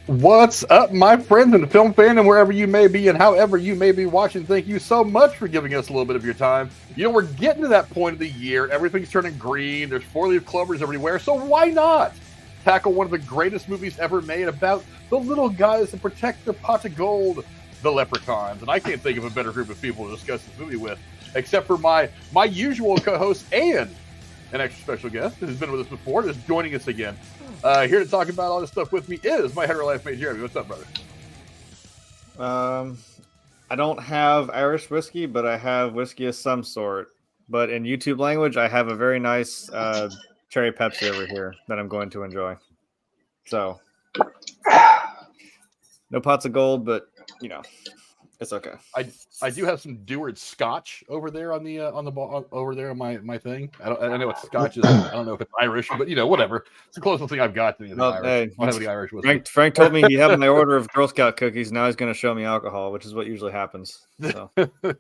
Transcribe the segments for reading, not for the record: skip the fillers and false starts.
What's up, my friends in the film fandom, wherever you may be and however you may be watching? Thank you so much for giving us a little bit of your time. You know, we're getting to that point of the year. Everything's turning green. There's four-leaf clovers everywhere. So why not tackle one of the greatest movies ever made about the little guys that protect their pot of gold, the Leprechauns? And I can't think of a better group of people to discuss this movie with, except for my usual co-host and an extra special guest who's been with us before, is joining us again. Here to talk about all this stuff with me is my hetero life mate, Jeremy. What's up, brother? I don't have Irish whiskey, but I have whiskey of some sort. But in YouTube language, I have a very nice cherry Pepsi over here that I'm going to enjoy. So, no pots of gold, but, you know, it's okay. I do have some Deward Scotch over there on the over there on my thing. I know what Scotch is. I don't know if it's Irish, but you know, whatever. It's the closest thing I've got to anything Irish. Hey, I don't have any Irish whiskey. Frank told me he had my order of Girl Scout cookies. Now he's going to show me alcohol, which is what usually happens. So.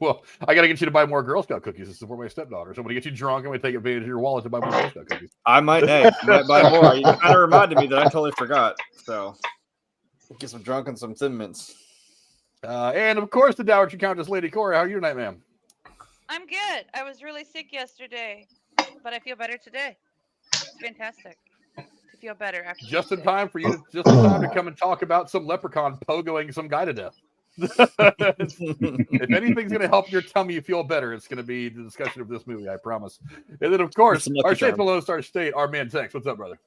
Well, I got to get you to buy more Girl Scout cookies to support my stepdaughter. So I'm going to get you drunk. I'm going to take advantage of your wallet to buy more Girl Scout cookies. I might buy more. You kind of reminded me that I totally forgot. So get some drunk and some Thin Mints. And of course, the Dowager Countess Lady Cora. How are you tonight, ma'am? I'm good. I was really sick yesterday, but I feel better today. It's fantastic to feel better after. Just in time for you to come and talk about some leprechaun pogoing some guy to death. If anything's going to help your tummy feel better, it's going to be the discussion of this movie, I promise. And then, of course, our faithful Lone Star State, our man Tex. What's up, brother?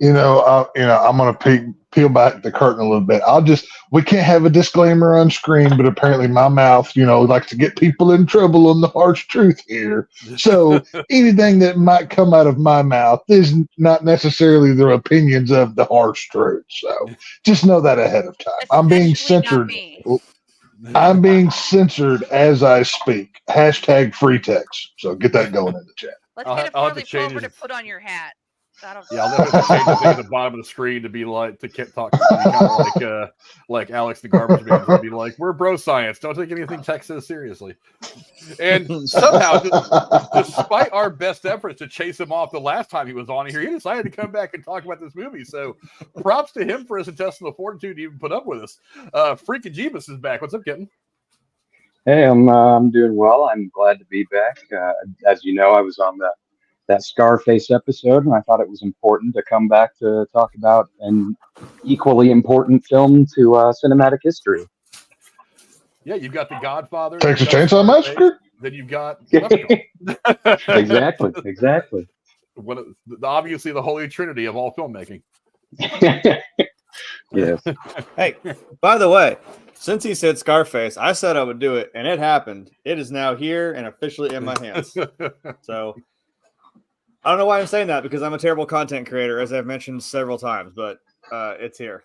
I'm going to peel back the curtain a little bit. We can't have a disclaimer on screen, but apparently my mouth, likes to get people in trouble on the harsh truth here. So anything that might come out of my mouth is not necessarily the opinions of the harsh truth. So just know that ahead of time. I'm being censored. I'm being censored as I speak. # free text. So get that going in the chat. Let's get a four-leaf clover to put on your hat. I'll definitely change the thing at the bottom of the screen to be like to talk to me, kind of like Alex the Garbage Man to be like, we're bro science, don't take anything Tex says seriously. And somehow, despite our best efforts to chase him off the last time he was on here, he decided to come back and talk about this movie. So props to him for his intestinal fortitude to even put up with us. Freaking Jeebus is back. What's up, Kitten? Hey, I'm doing well. I'm glad to be back. As you know, I was on that Scarface episode, and I thought it was important to come back to talk about an equally important film to cinematic history. Yeah, you've got The Godfather, Texas Chainsaw Massacre. Then you've got exactly. Obviously the holy trinity of all filmmaking. Yes. Hey, by the way, since he said Scarface, I said I would do it, and it happened. It is now here and officially in my hands. So I don't know why I'm saying that, because I'm a terrible content creator, as I've mentioned several times, but it's here.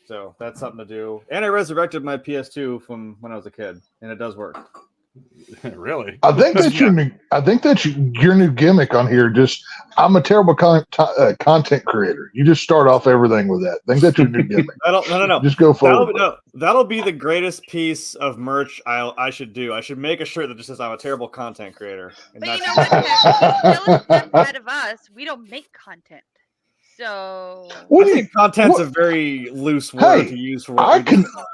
So that's something to do. And I resurrected my PS2 from when I was a kid, and it does work. Really? I think that's your new gimmick on here. Just, I'm a terrible content creator. You just start off everything with that. I think that's your new gimmick. No. Just go forward. That'll be the greatest piece of merch I should do. I should make a shirt that just says I'm a terrible content creator. But you know what? He's still a step ahead of us. We don't make content. So I think content's a very loose word to use for what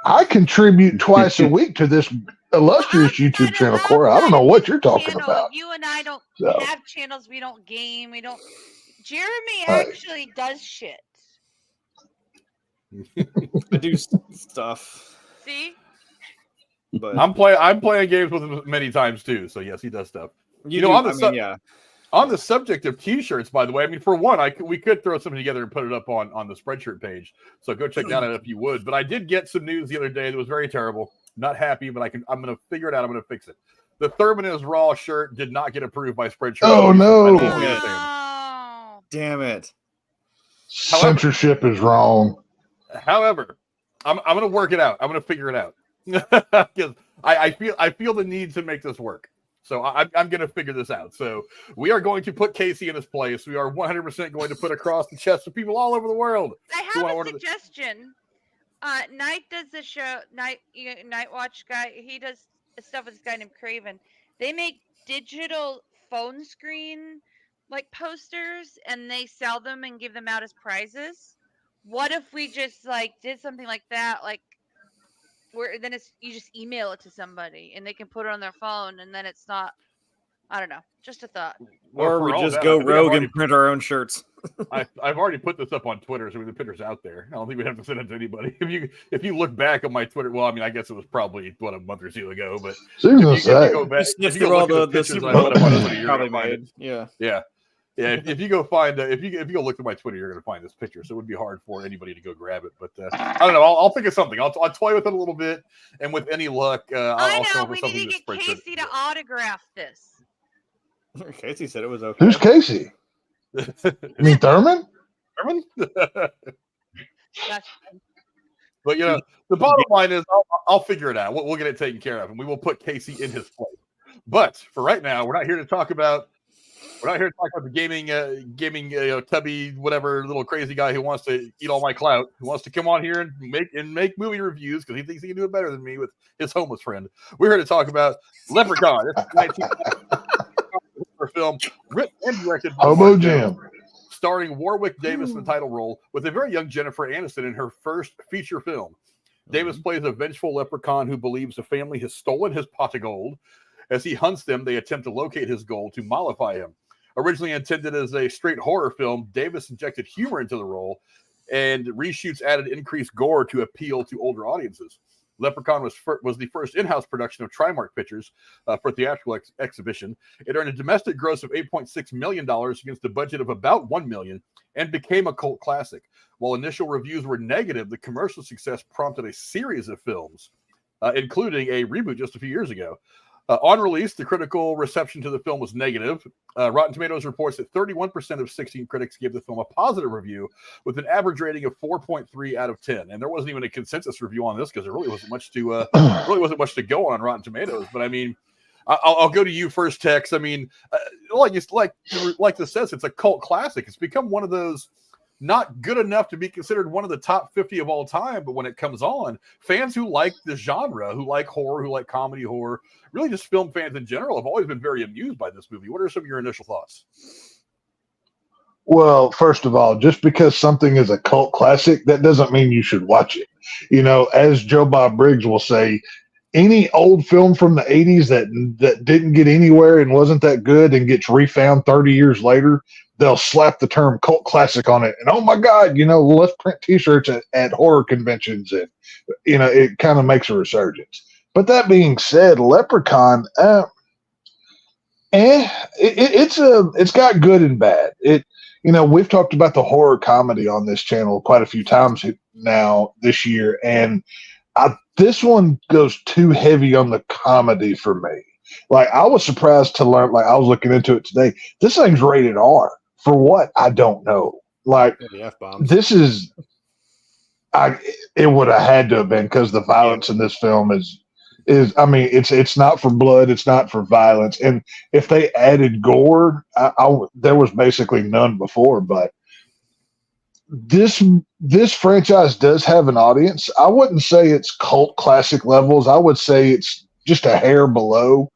I contribute twice a week to this illustrious YouTube channel, Cora. I don't know what you're talking about. You and I don't have channels. We don't game. We don't. Jeremy actually does shit. I do stuff. See? But I'm playing games with him many times too. So yes, he does stuff. On the subject of T-shirts, by the way, I mean, for one, we could throw something together and put it up on the Spreadshirt page. So go check that out if you would. But I did get some news the other day that was very terrible. Not happy, but I'm going to figure it out. I'm going to fix it. The Thurman is Raw shirt did not get approved by Spreadshirt. Oh no! Damn it! Censorship is wrong. However, I'm going to work it out. I'm going to figure it out because I feel the need to make this work. So I'm going to figure this out. So we are going to put Casey in his place. We are 100% going to put across the chest of people all over the world. I have a suggestion. Knight does the show. Night Watch guy. He does stuff with this guy named Craven. They make digital phone screen like posters, and they sell them and give them out as prizes. what if we just like did something like that, like where then it's you just email it to somebody and they can put it on their phone, and then it's not. I don't know. Just a thought. Well, Or for we all just that, go I think I've rogue already- and print our own shirts. I've already put this up on Twitter, so the picture's out there. I don't think we have to send it to anybody. If you look back on my Twitter, well, I mean, I guess it was probably a month or two ago, but if you go back, if you go look at the pictures I put up on Twitter, you're gonna find it. Yeah. If you go find if you go look at my Twitter, you're gonna find this picture. So it would be hard for anybody to go grab it. But I don't know. I'll think of something. I'll toy with it a little bit, and with any luck, I'll come up with We something need to get Casey to autograph this. Casey said it was okay. Who's Casey? You mean Thurman? Herman? That's But the bottom line is, I'll figure it out. We'll get it taken care of, and we will put Casey in his place. But for right now, we're not here to talk about the gaming tubby, whatever little crazy guy who wants to eat all my clout, who wants to come on here and make movie reviews because he thinks he can do it better than me with his homeless friend. We're here to talk about Leprechaun. It's a 1994 film written and directed by Hobo Jim. starring Warwick Davis in the title role, with a very young Jennifer Aniston in her first feature film. Davis plays a vengeful leprechaun who believes the family has stolen his pot of gold. As he hunts them, they attempt to locate his gold to mollify him. Originally intended as a straight horror film, Davis injected humor into the role, and reshoots added increased gore to appeal to older audiences. Leprechaun was the first in-house production of Trimark Pictures for theatrical exhibition. It earned a domestic gross of $8.6 million against a budget of about $1 million and became a cult classic. While initial reviews were negative, the commercial success prompted a series of films, including a reboot just a few years ago. On release, the critical reception to the film was negative. Rotten Tomatoes reports that 31% of 16 critics gave the film a positive review, with an average rating of 4.3 out of 10. And there wasn't even a consensus review on this because there really wasn't much to go on Rotten Tomatoes. But I mean, I'll go to you first, Tex. I mean, like this says, it's a cult classic. It's become one of those not good enough to be considered one of the top 50 of all time, but when it comes on, fans who like the genre, who like horror, who like comedy horror, really just film fans in general, have always been very amused by this movie. What are some of your initial thoughts? Well, first of all, just because something is a cult classic, that doesn't mean you should watch it. As Joe Bob Briggs will say, any old film from the 80s that didn't get anywhere and wasn't that good and gets refound 30 years later, they'll slap the term cult classic on it. And oh my God, let's print t-shirts at horror conventions. And, it kind of makes a resurgence. But that being said, Leprechaun, it's got good and bad. We've talked about the horror comedy on this channel quite a few times now this year. And this one goes too heavy on the comedy for me. Like, I was surprised to learn, like, I was looking into it today. This thing's rated R. For what? I don't know. Like, this is, it would have had to have been, because the violence in this film is, I mean, it's not for blood. It's not for violence. And if they added gore, there was basically none before, but this franchise does have an audience. I wouldn't say it's cult classic levels. I would say it's just a hair below.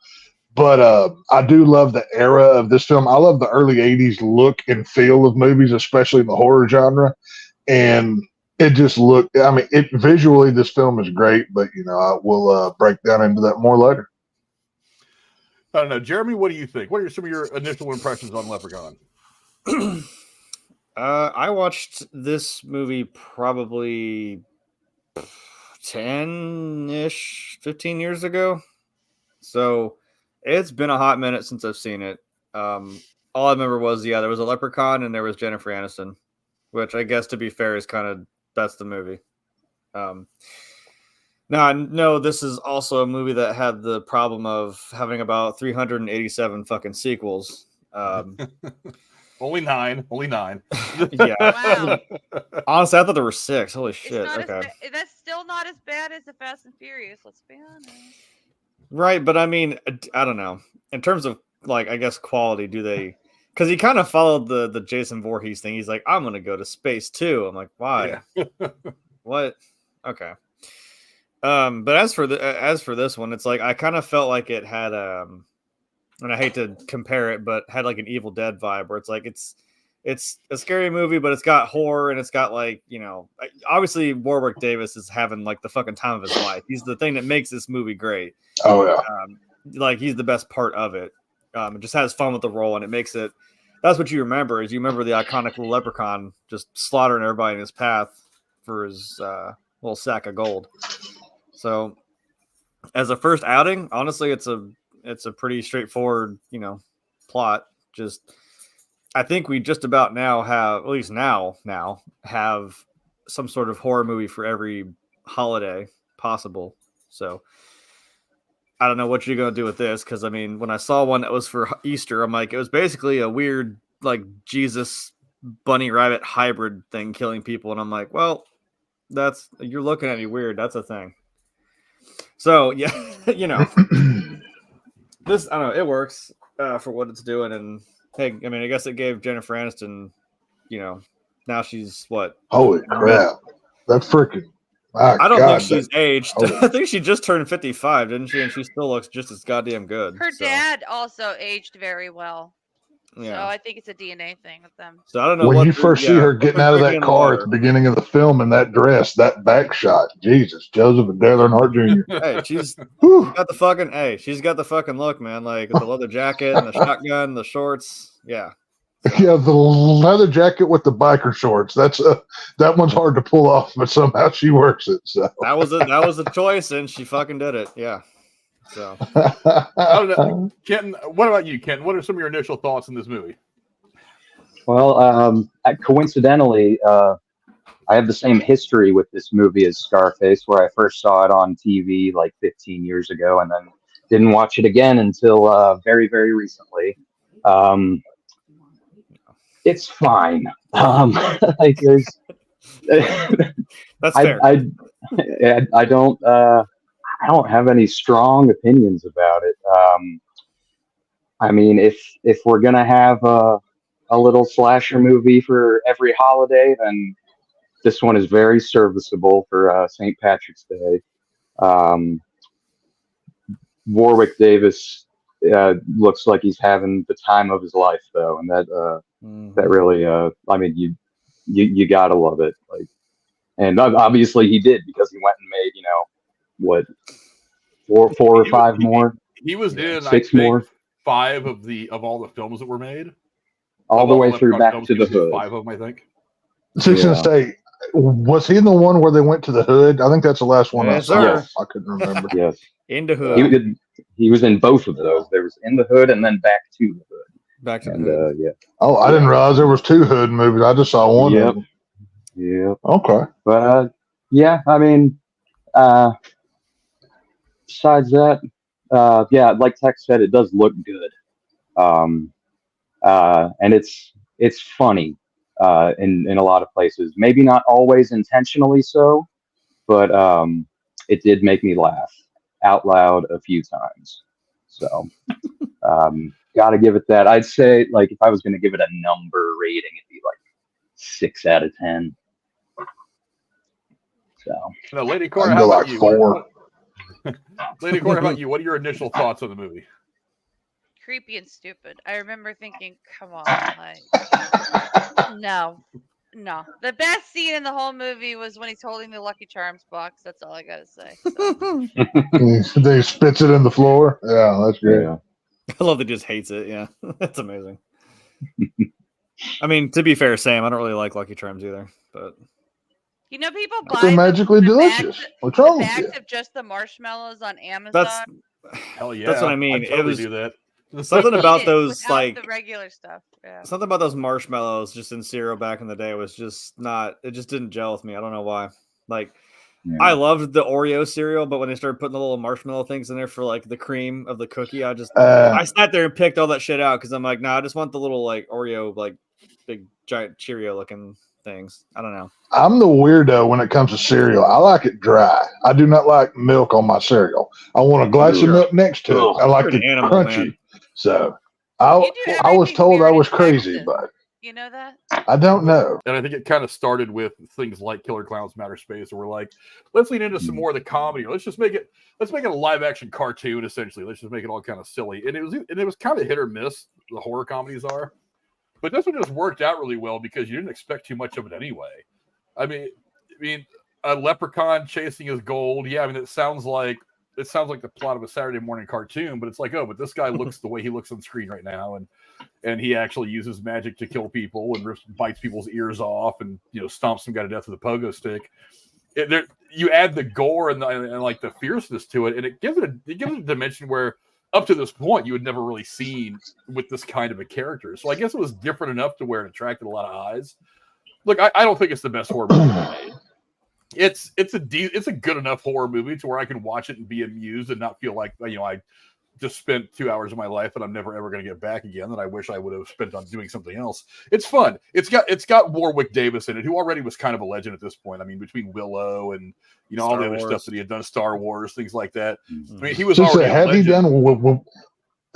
But I do love the era of this film. I love the early 80s look and feel of movies, especially in the horror genre. And it just looked, I mean, visually, this film is great, but, I will break down into that more later. I don't know. Jeremy, what do you think? What are some of your initial impressions on Leprechaun? I watched this movie probably 10-ish, 15 years ago. So it's been a hot minute since I've seen it. All I remember was, there was a leprechaun and there was Jennifer Aniston, which I guess, to be fair, is that's the movie. Now, I know this is also a movie that had the problem of having about 387 fucking sequels. Only nine. Yeah. Wow. Honestly, I thought there were 6. Holy shit. Okay. That's still not as bad as the Fast and Furious, let's be honest. Right, but I mean, I don't know. In terms of, like, I guess quality, do they? Because he kind of followed the Jason Voorhees thing. He's like, I'm gonna go to space too. I'm like, why? Yeah. What? Okay. But as for this one, it's like I kind of felt like it had and I hate to compare it, but had like an Evil Dead vibe, where it's like it's it's a scary movie, but it's got horror and it's got like, you know, obviously Warwick Davis is having like the fucking time of his life. He's the thing that makes this movie great. Oh yeah. Like he's the best part of it. It just has fun with the role and it makes it. That's what you remember is you remember the iconic Leprechaun just slaughtering everybody in his path for his little sack of gold. So as a first outing, honestly, it's a pretty straightforward, you know, plot. Just I think we just about now have, at least now have some sort of horror movie for every holiday possible. So I don't know what you're going to do with this. Cause I mean, when I saw one that was for Easter, I'm like, it was basically a weird, like Jesus bunny rabbit hybrid thing killing people. And I'm like, well, you're looking at me weird. That's a thing. So yeah, you know, this, I don't know, it works for what it's doing. And hey, I mean, I guess it gave Jennifer Aniston, you know, now she's what? Holy crap. That's freaking. I don't think she's aged. I think she just turned 55, didn't she? And she still looks just as goddamn good. Her dad also aged very well. Yeah. So I think it's a DNA thing with them. So I don't know. When you first see her getting out of that car at the beginning of the film in that dress, that back shot, Jesus, Joseph and Dale Earnhardt Jr. Hey, she's got the fucking look, man. Like the leather jacket and the shotgun, the shorts. Yeah. Yeah, the leather jacket with the biker shorts. That one's hard to pull off, but somehow she works it. So that was a choice, and she fucking did it. Yeah. So I don't know. Kenton, what about you, Kenton? What are some of your initial thoughts in this movie? Well, coincidentally, I have the same history with this movie as Scarface, where I first saw it on TV like 15 years ago, and then didn't watch it again until very, very recently. It's fine. Like there's, that's fair. I don't have any strong opinions about it. I mean, if we're gonna have a little slasher movie for every holiday, then this one is very serviceable for St. Patrick's Day. Warwick Davis looks like he's having the time of his life, though, and that really, I mean, you gotta love it. Like, and obviously he did, because he went and made, you know, what, four or five more. He was in 6 more. 5 of all the films that were made, all the way through Back to the Hood. 5 of them, I think. 6 and State. Was he in the one where they went to the hood? I think that's the last one I saw. Yes. I couldn't remember. Yes, in the Hood. He was in both of those. There was In the Hood and then Back to the Hood. Back to the Hood. Yeah. Oh, I didn't realize there was 2 hood movies. I just saw one. Yep. Yeah. Okay. But yeah, I mean, besides that, yeah, like Tex said, it does look good. And it's funny in a lot of places. Maybe not always intentionally so, but it did make me laugh out loud a few times. So gotta give it that. I'd say, like, if I was gonna give it a number rating, it'd be like 6 out of 10. So now, Lady Cora, how about you? 4. Lady Cora, how about you? What are your initial thoughts on the movie? Creepy and stupid. I remember thinking, come on, like, no. The best scene in the whole movie was when he's holding the Lucky Charms box. That's all I gotta say. So. They spits it in the floor. Yeah, that's great. Yeah. I love that he just hates it. Yeah, that's amazing. I mean, to be fair, Sam, I don't really like Lucky Charms either, but you know, people buy they're magically delicious. What's wrong with you? Bags of just the marshmallows on Amazon. Hell yeah, that's what I mean. I'd totally it was do that. Something about those, without like the regular stuff. Yeah. Something about those marshmallows just in cereal back in the day was just not. It just didn't gel with me. I don't know why. Like, yeah. I loved the Oreo cereal, but when they started putting the little marshmallow things in there for like the cream of the cookie, I sat there and picked all that shit out because I'm like, nah, I just want the little like Oreo, like big giant Cheerio looking things. I don't know. I'm the weirdo when it comes to cereal. I like it dry. I do not like milk on my cereal. I want a glass of milk next to it. I like it crunchy. Man. So I was told I was crazy, but you know that? I don't know. And I think it kind of started with things like Killer Clowns from Outer Space, where we're like, let's lean into some more of the comedy. Let's make it a live action cartoon, essentially. Let's just make it all kind of silly. And it was kind of hit or miss, the horror comedies are. But this one just worked out really well because you didn't expect too much of it anyway. I mean, a leprechaun chasing his gold. Yeah, I mean, it sounds like the plot of a Saturday morning cartoon, but it's like, oh, but this guy looks the way he looks on screen right now, and he actually uses magic to kill people and bites people's ears off, and stomps some guy to death with a pogo stick. You add the gore and like the fierceness to it, and it gives it a dimension where up to this point you had never really seen with this kind of a character. So I guess it was different enough to where it attracted a lot of eyes. Look, I don't think it's the best horror movie made. It's a good enough horror movie to where I can watch it and be amused and not feel like I just spent 2 hours of my life and I'm never ever going to get back again that I wish I would have spent on doing something else. It's fun. It's got Warwick Davis in it, who already was kind of a legend at this point. I mean, between Willow and all the other stuff that he had done, Star Wars, things like that. I mean, he was already a legend.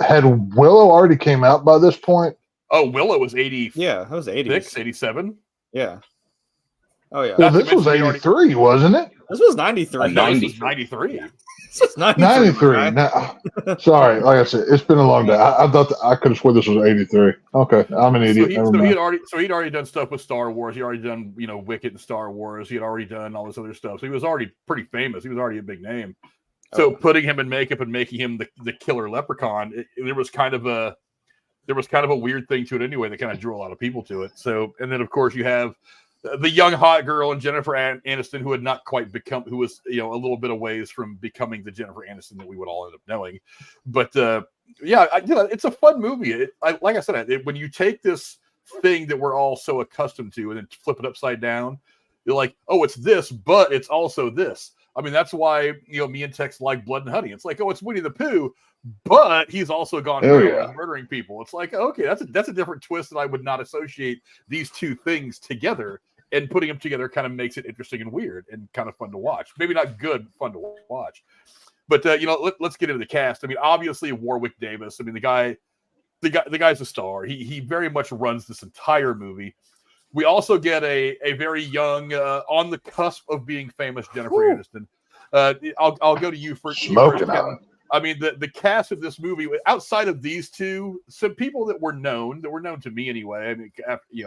Had Willow already came out by this point? Oh, Willow was 80. Yeah, it was 86, 87. Yeah. Oh yeah. Well, this was 83, wasn't it? This was 93. No, this was 93. This was 93. Right? Now, sorry, like I said, it's been a long day. I thought I could have sworn this was 83. Okay, I'm an idiot. He'd already done stuff with Star Wars. He'd already done Wicked and Star Wars. He had already done all this other stuff. So he was already pretty famous. He was already a big name. So putting him in makeup and making him the killer leprechaun, there was kind of a weird thing to it anyway that kind of drew a lot of people to it. So, and then of course you have the young hot girl and Jennifer Aniston, who had not quite become, who was a little bit of ways from becoming the Jennifer Aniston that we would all end up knowing. But it's a fun movie. Like I said, when you take this thing that we're all so accustomed to and then flip it upside down, you're like, oh, it's this, but it's also this. I mean, that's why me and Tex like Blood and Honey. It's like, oh, it's Winnie the Pooh, but he's also gone murdering people. It's like, okay, that's a different twist that I would not associate these two things together. And putting them together kind of makes it interesting and weird and kind of fun to watch. Maybe not good, fun to watch. But let's get into the cast. I mean, obviously Warwick Davis. I mean, the guy's a star. He very much runs this entire movie. We also get a very young, on the cusp of being famous Jennifer Aniston. I'll go to you first. I mean, the cast of this movie, outside of these two, some people that were known to me anyway. I mean,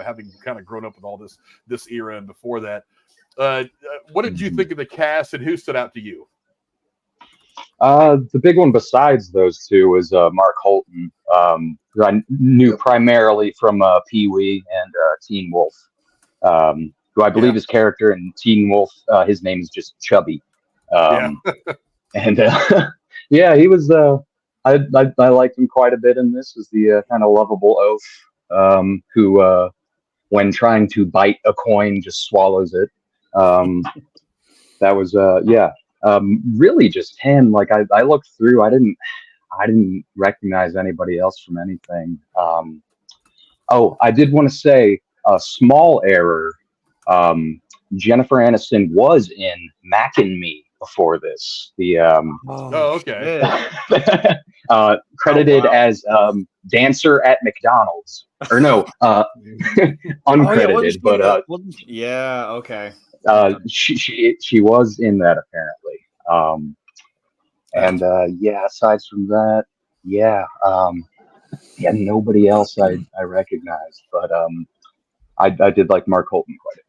having kind of grown up with all this era and before that. What did you think of the cast, and who stood out to you? The big one besides those two was Mark Holton, who I knew primarily from Pee-wee and Teen Wolf, who I believe his character in Teen Wolf, his name is just Chubby. And yeah, he was. I liked him quite a bit in this. Was the kind of lovable oaf who, when trying to bite a coin, just swallows it. That was really just him. Like I looked through, I didn't recognize anybody else from anything. I did want to say a small error. Jennifer Aniston was in Mac and Me before this. The credited as dancer at McDonald's, or no, uncredited, okay. She was in that apparently. Aside from that, nobody else I recognized, but I did like Mark Holton quite a bit.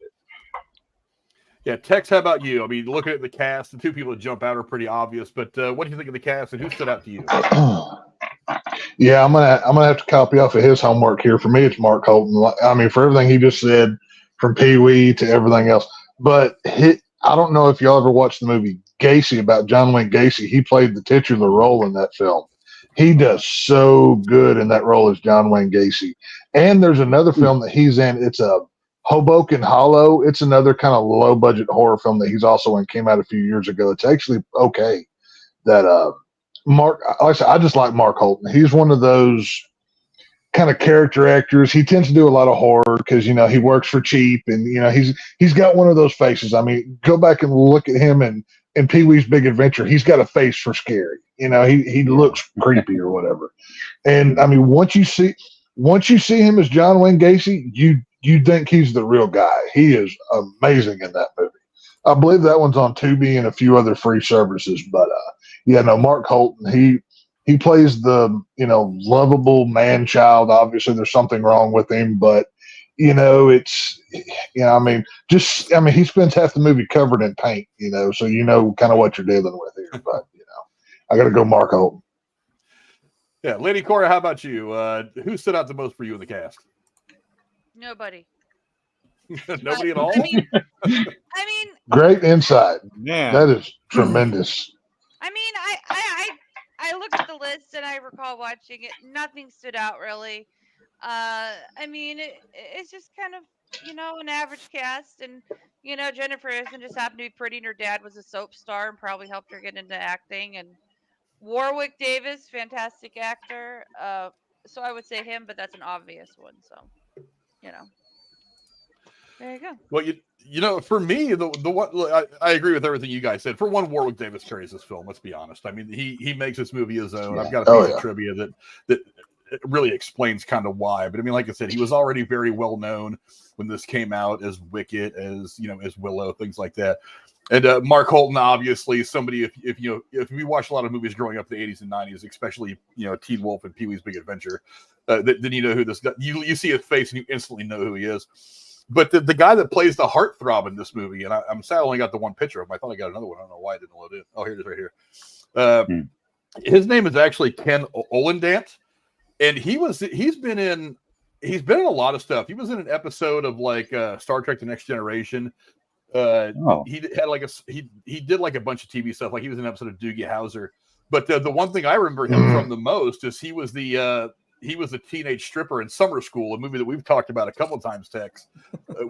Yeah, Tex, how about you? I mean, looking at the cast, the two people that jump out are pretty obvious, but what do you think of the cast, and who stood out to you? Yeah, I'm gonna have to copy off of his homework here. For me, it's Mark Holton. I mean, for everything he just said, from Pee-wee to everything else. But I don't know if y'all ever watched the movie Gacy about John Wayne Gacy. He played the titular role in that film. He does so good in that role as John Wayne Gacy. And there's another film that he's in. It's a Hoboken Hollow. It's another kind of low budget horror film that he's also in. Came out a few years ago. It's actually okay. That Mark, like I said, I just like Mark Holton. He's one of those kind of character actors. He tends to do a lot of horror because he works for cheap, and he's got one of those faces. I mean, go back and look at him in Pee-wee's Big Adventure. He's got a face for scary. He looks creepy or whatever. And I mean, once you see him as John Wayne Gacy, you think he's the real guy. He is amazing in that movie. I believe that one's on Tubi and a few other free services. But Mark Holton, he plays the, lovable man child. Obviously, there's something wrong with him, but it's, he spends half the movie covered in paint, so kind of what you're dealing with here. But I got to go Mark Holt. Yeah, Lady Cora, how about you? Who stood out the most for you in the cast? Nobody. Nobody at all. I mean, Great insight. Man, That is tremendous. I mean, I look at the list and I recall watching it. Nothing stood out really. I mean, it's just kind of, an average cast, and Jennifer Aniston just happened to be pretty, and her dad was a soap star and probably helped her get into acting. And Warwick Davis, fantastic actor. So I would say him, but that's an obvious one. So, there you go. Well, for me, the one I agree with everything you guys said. For one, Warwick Davis carries this film. Let's be honest. I mean, he makes this movie his own. I've got a piece of trivia that really explains kind of why. But I mean, like I said, he was already very well known when this came out as Wicket, as Willow, things like that. And Mark Holton, obviously, somebody if we watched a lot of movies growing up in the 80s and 90s, especially Teen Wolf and Pee-wee's Big Adventure, then you know who this guy. You see his face and you instantly know who he is. But the guy that plays the heartthrob in this movie, and I'm sad I only got the one picture of him. I thought I got another one. I don't know why I didn't load it. Oh, here it is right here. His name is actually Ken Ollendant, and he's been in a lot of stuff. He was in an episode of Star Trek: The Next Generation. He had he did a bunch of TV stuff. Like he was in an episode of Doogie Howser. But the one thing I remember him from the most is he was the teenage stripper in Summer School, a movie that we've talked about a couple of times, Tex,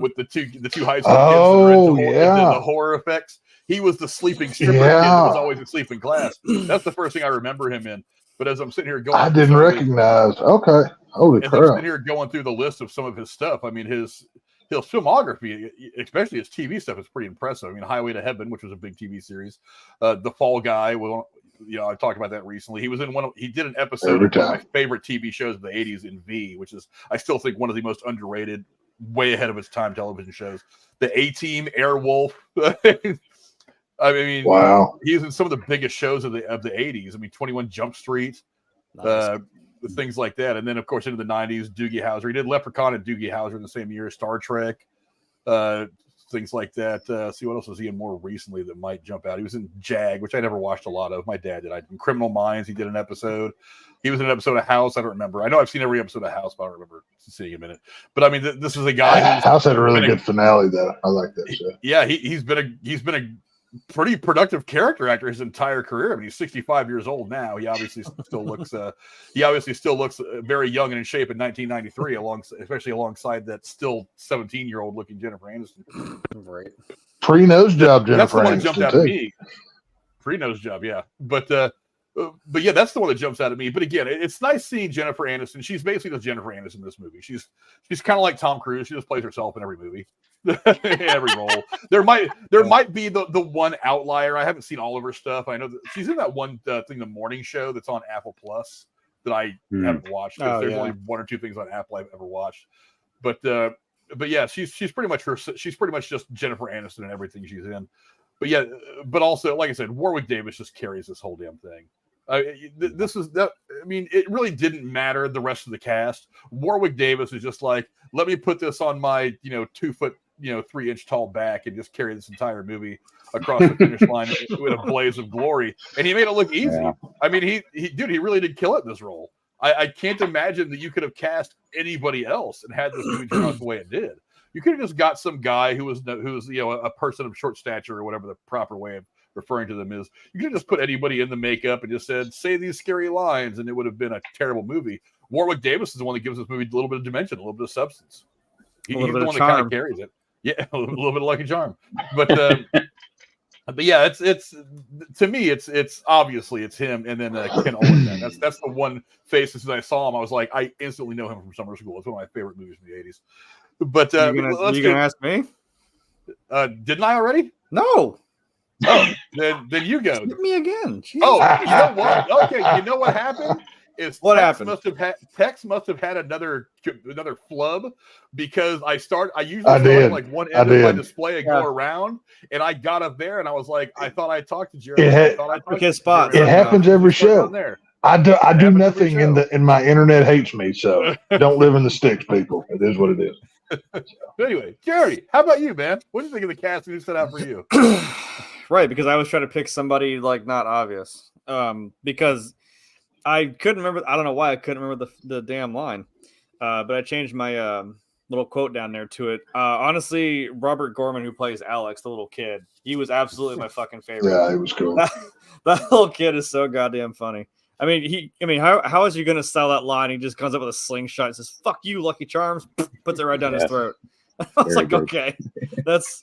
with the two high school kids the horror effects. He was the sleeping stripper kid that was always asleep in class. That's the first thing I remember him in. But as I'm sitting here going, I didn't recognize. Okay, holy crap! I'm sitting here going through the list of some of his stuff. I mean, his filmography, especially his TV stuff, is pretty impressive. I mean, Highway to Heaven, which was a big TV series, The Fall Guy. Well, I talked about that recently. He was in he did an episode of one of my favorite TV shows of the 80s in V, which is, I still think, one of the most underrated, way ahead of its time television shows. The A-Team, Airwolf. I mean, wow. He's in some of the biggest shows of the 80s. I mean, 21 Jump Street, nice. Things like that. And then, of course, into the 90s, Doogie Howser. He did Leprechaun and Doogie Howser in the same year, Star Trek, things like that. See, what else was he in more recently that might jump out? He was in Jag, which I never watched a lot of. My dad did. In Criminal Minds, he did an episode. He was in an episode of House. I don't remember. I know I've seen every episode of House, but I don't remember seeing him in it. But I mean, this is a guy who's House had a really good finale, though. I like that show. Yeah, he's been a pretty productive character actor his entire career. I mean, he's 65 years old now. He obviously still looks very young and in shape in 1993, especially alongside that still 17-year-old looking Jennifer Aniston. Right. Pre-nose job, Jennifer. That's the one Aniston that jumped out at me. Pre-nose job, yeah. But yeah, that's the one that jumps out at me. But again, it's nice seeing Jennifer Aniston. She's basically the Jennifer Aniston in this movie. She's kind of like Tom Cruise. She just plays herself in every movie. Every role. There might be the one outlier. I haven't seen all of her stuff. I know that she's in that one thing, the morning show that's on Apple Plus that I haven't watched. There's only one or two things on Apple I've ever watched. But yeah, she's pretty much just Jennifer Aniston in everything she's in. But yeah, but also, like I said, Warwick Davis just carries this whole damn thing. It really didn't matter the rest of the cast. Warwick Davis is just like, let me put this on my 2 foot 3 inch tall back and just carry this entire movie across the finish line with a blaze of glory. And he made it look easy. Yeah. I mean, he really did kill it in this role. I can't imagine that you could have cast anybody else and had this movie turn out the way it did. You could have just got some guy who was a person of short stature or whatever the proper way of referring to them is. You could have just put anybody in the makeup and just said, say these scary lines, and it would have been a terrible movie. Warwick Davis is the one that gives this movie a little bit of dimension, a little bit of substance. He's the one that kind of carries it. Yeah, a little bit of Lucky Charm. But yeah, it's to me, it's obviously it's him, and then Ken Ollendant. That's the one face. As I saw him, I was like, I instantly know him from Summer School. It's one of my favorite movies from the 80s. But you gonna ask me? Didn't I already? No. Oh, then you go. Hit me again. Jeez. Oh, you know what? Okay, you know what happened? Tex must have had another flub, because I usually start like one end of my display and go around, and I got up there and I was like, I thought I talked to Jared. Pick his spot. It happens every show. I do Have a nothing show. in my internet hates me, so don't live in the sticks, people. It is what it is. But anyway, Jerry, how about you, man? What do you think of the casting who set out for you? Right, because I was trying to pick somebody like not obvious. Because I couldn't remember. I don't know why I couldn't remember the damn line. But I changed my little quote down there to it. Honestly, Robert Gorman, who plays Alex, the little kid, he was absolutely my fucking favorite. Yeah, it was cool. That little kid is so goddamn funny. I mean, how is he going to sell that line? He just comes up with a slingshot and says, "Fuck you, Lucky Charms," puts it right down his throat. I was like, okay, that's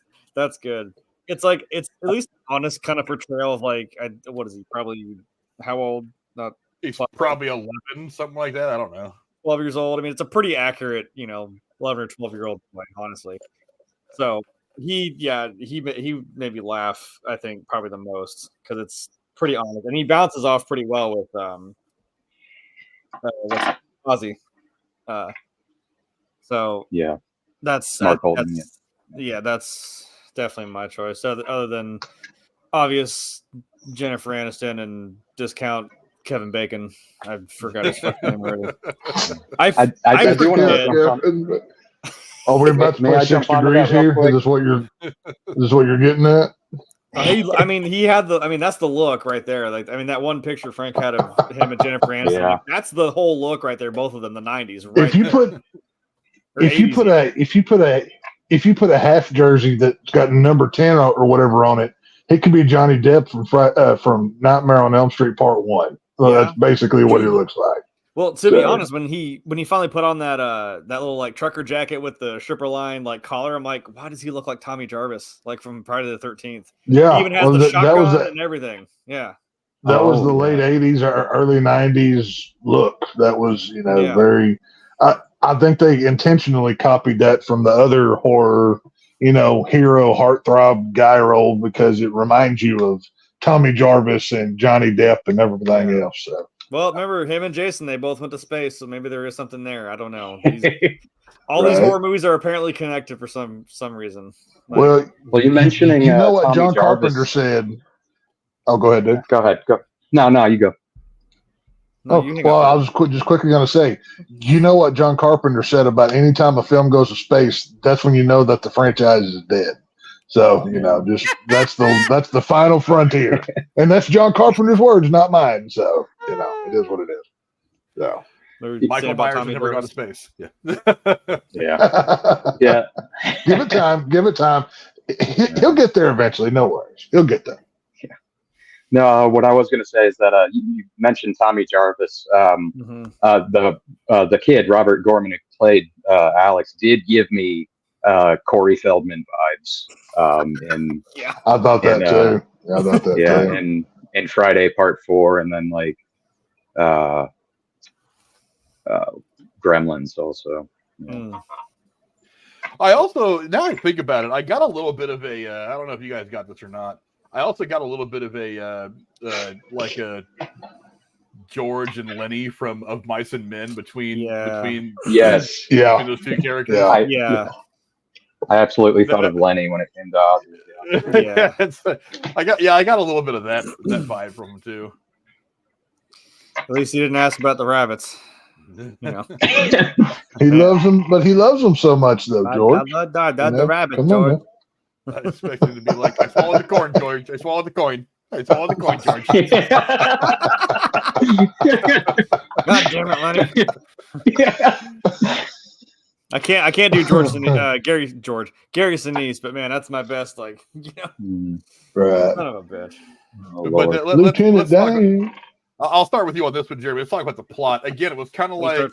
good. It's like, it's at least an honest kind of portrayal of like, what is he? Probably how old? Not He's probably 11, something like that. I don't know. 12 years old. I mean, it's a pretty accurate, 11 or 12-year-old boy, honestly. So he made me laugh, I think, probably the most because it's pretty honest. And he bounces off pretty well with Ozzy. So Yeah, that's that's definitely my choice. Other than obvious Jennifer Aniston and discount Kevin Bacon. I forgot his fucking name already. I do want to. Are we about to May play I 6 jump onto degrees that real here? quick? Is this what you're getting at? He had that's the look right there. Like, that one picture Frank had of him and Jennifer Aniston. Yeah. Like, that's the whole look right there, both of them, the 90s. Right If you put a half jersey that's got number 10 or whatever on it, it could be Johnny Depp from Nightmare on Elm Street Part 1. Well, that's basically what he looks like. Well, to be honest, when he finally put on that little like trucker jacket with the stripper line like collar, I'm like, why does he look like Tommy Jarvis, like from Friday the 13th? Yeah, He even has the shotgun and everything. Yeah, that was the late 80s or early 90s look. That was very. I think they intentionally copied that from the other horror, hero heartthrob guy role because it reminds you of Tommy Jarvis and Johnny Depp and everything else. So. Well, remember him and Jason? They both went to space, so maybe there is something there. I don't know. All these horror movies are apparently connected for some reason. Well, you're mentioning. You know what Tommy John Jarvis. Carpenter said? Oh, go ahead, dude. Go ahead. Go. No, you go. No, I was just quickly going to say, you know what John Carpenter said about any time a film goes to space, that's when you know that the franchise is dead. So just that's the final frontier, and that's John Carpenter's words, not mine. So it is what it is. So Michael Myers never gone to space. Yeah, yeah. Give it time. He'll get there eventually. No worries, he'll get there. No, what I was going to say is that you mentioned Tommy Jarvis. The kid Robert Gorman who played Alex did give me Corey Feldman vibes. I thought that too. I thought that too. In Friday Part 4, and then like Gremlins also. Yeah. I also, now I think about it, I got a little bit of a. I don't know if you guys got this or not. I also got a little bit of a like a George and Lenny from Of Mice and Men between between those two characters. I absolutely thought of Lenny when it came to Ozzy. I got a little bit of that vibe from him too. At least he didn't ask about the rabbits. He loves them, but he loves them so much though, George. The rabbit, George. I expect him to be like, I swallowed the corn, George. I swallowed the coin. I swallowed the coin, George. God damn it, Lenny. I can't do Gary Sinise, but man, that's my best. Like, right. Son of a bitch. Lieutenant Dan. I'll start with you on this one, Jeremy. Let's talk about the plot. Again, it was kind of like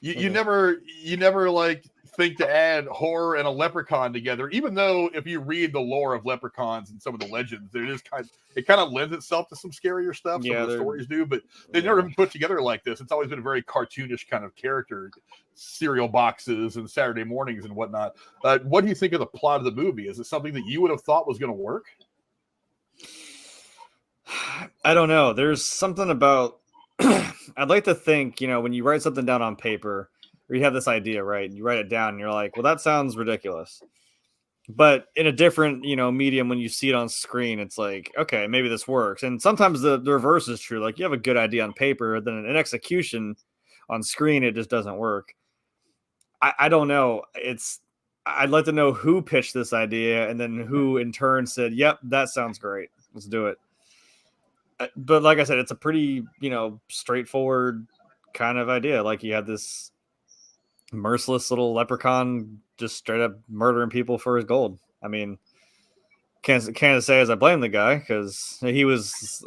you never like think to add horror and a leprechaun together, even though if you read the lore of leprechauns and some of the legends, it kind of lends itself to some scarier stuff. Some of the stories do, but they've never been put together like this. It's always been a very cartoonish kind of character, cereal boxes and Saturday mornings and whatnot. What do you think of the plot of the movie? Is it something that you would have thought was going to work? I don't know. There's something about I'd like to think, when you write something down on paper or you have this idea, right? You write it down and you're like, well, that sounds ridiculous. But in a different, medium, when you see it on screen, it's like, okay, maybe this works. And sometimes the reverse is true. Like you have a good idea on paper, then in execution on screen, it just doesn't work. I don't know. I'd like to know who pitched this idea and then who in turn said, yep, that sounds great. Let's do it. But like I said, it's a pretty, straightforward kind of idea. Like you had this merciless little leprechaun just straight up murdering people for his gold. I mean, can't say as I blame the guy, because he was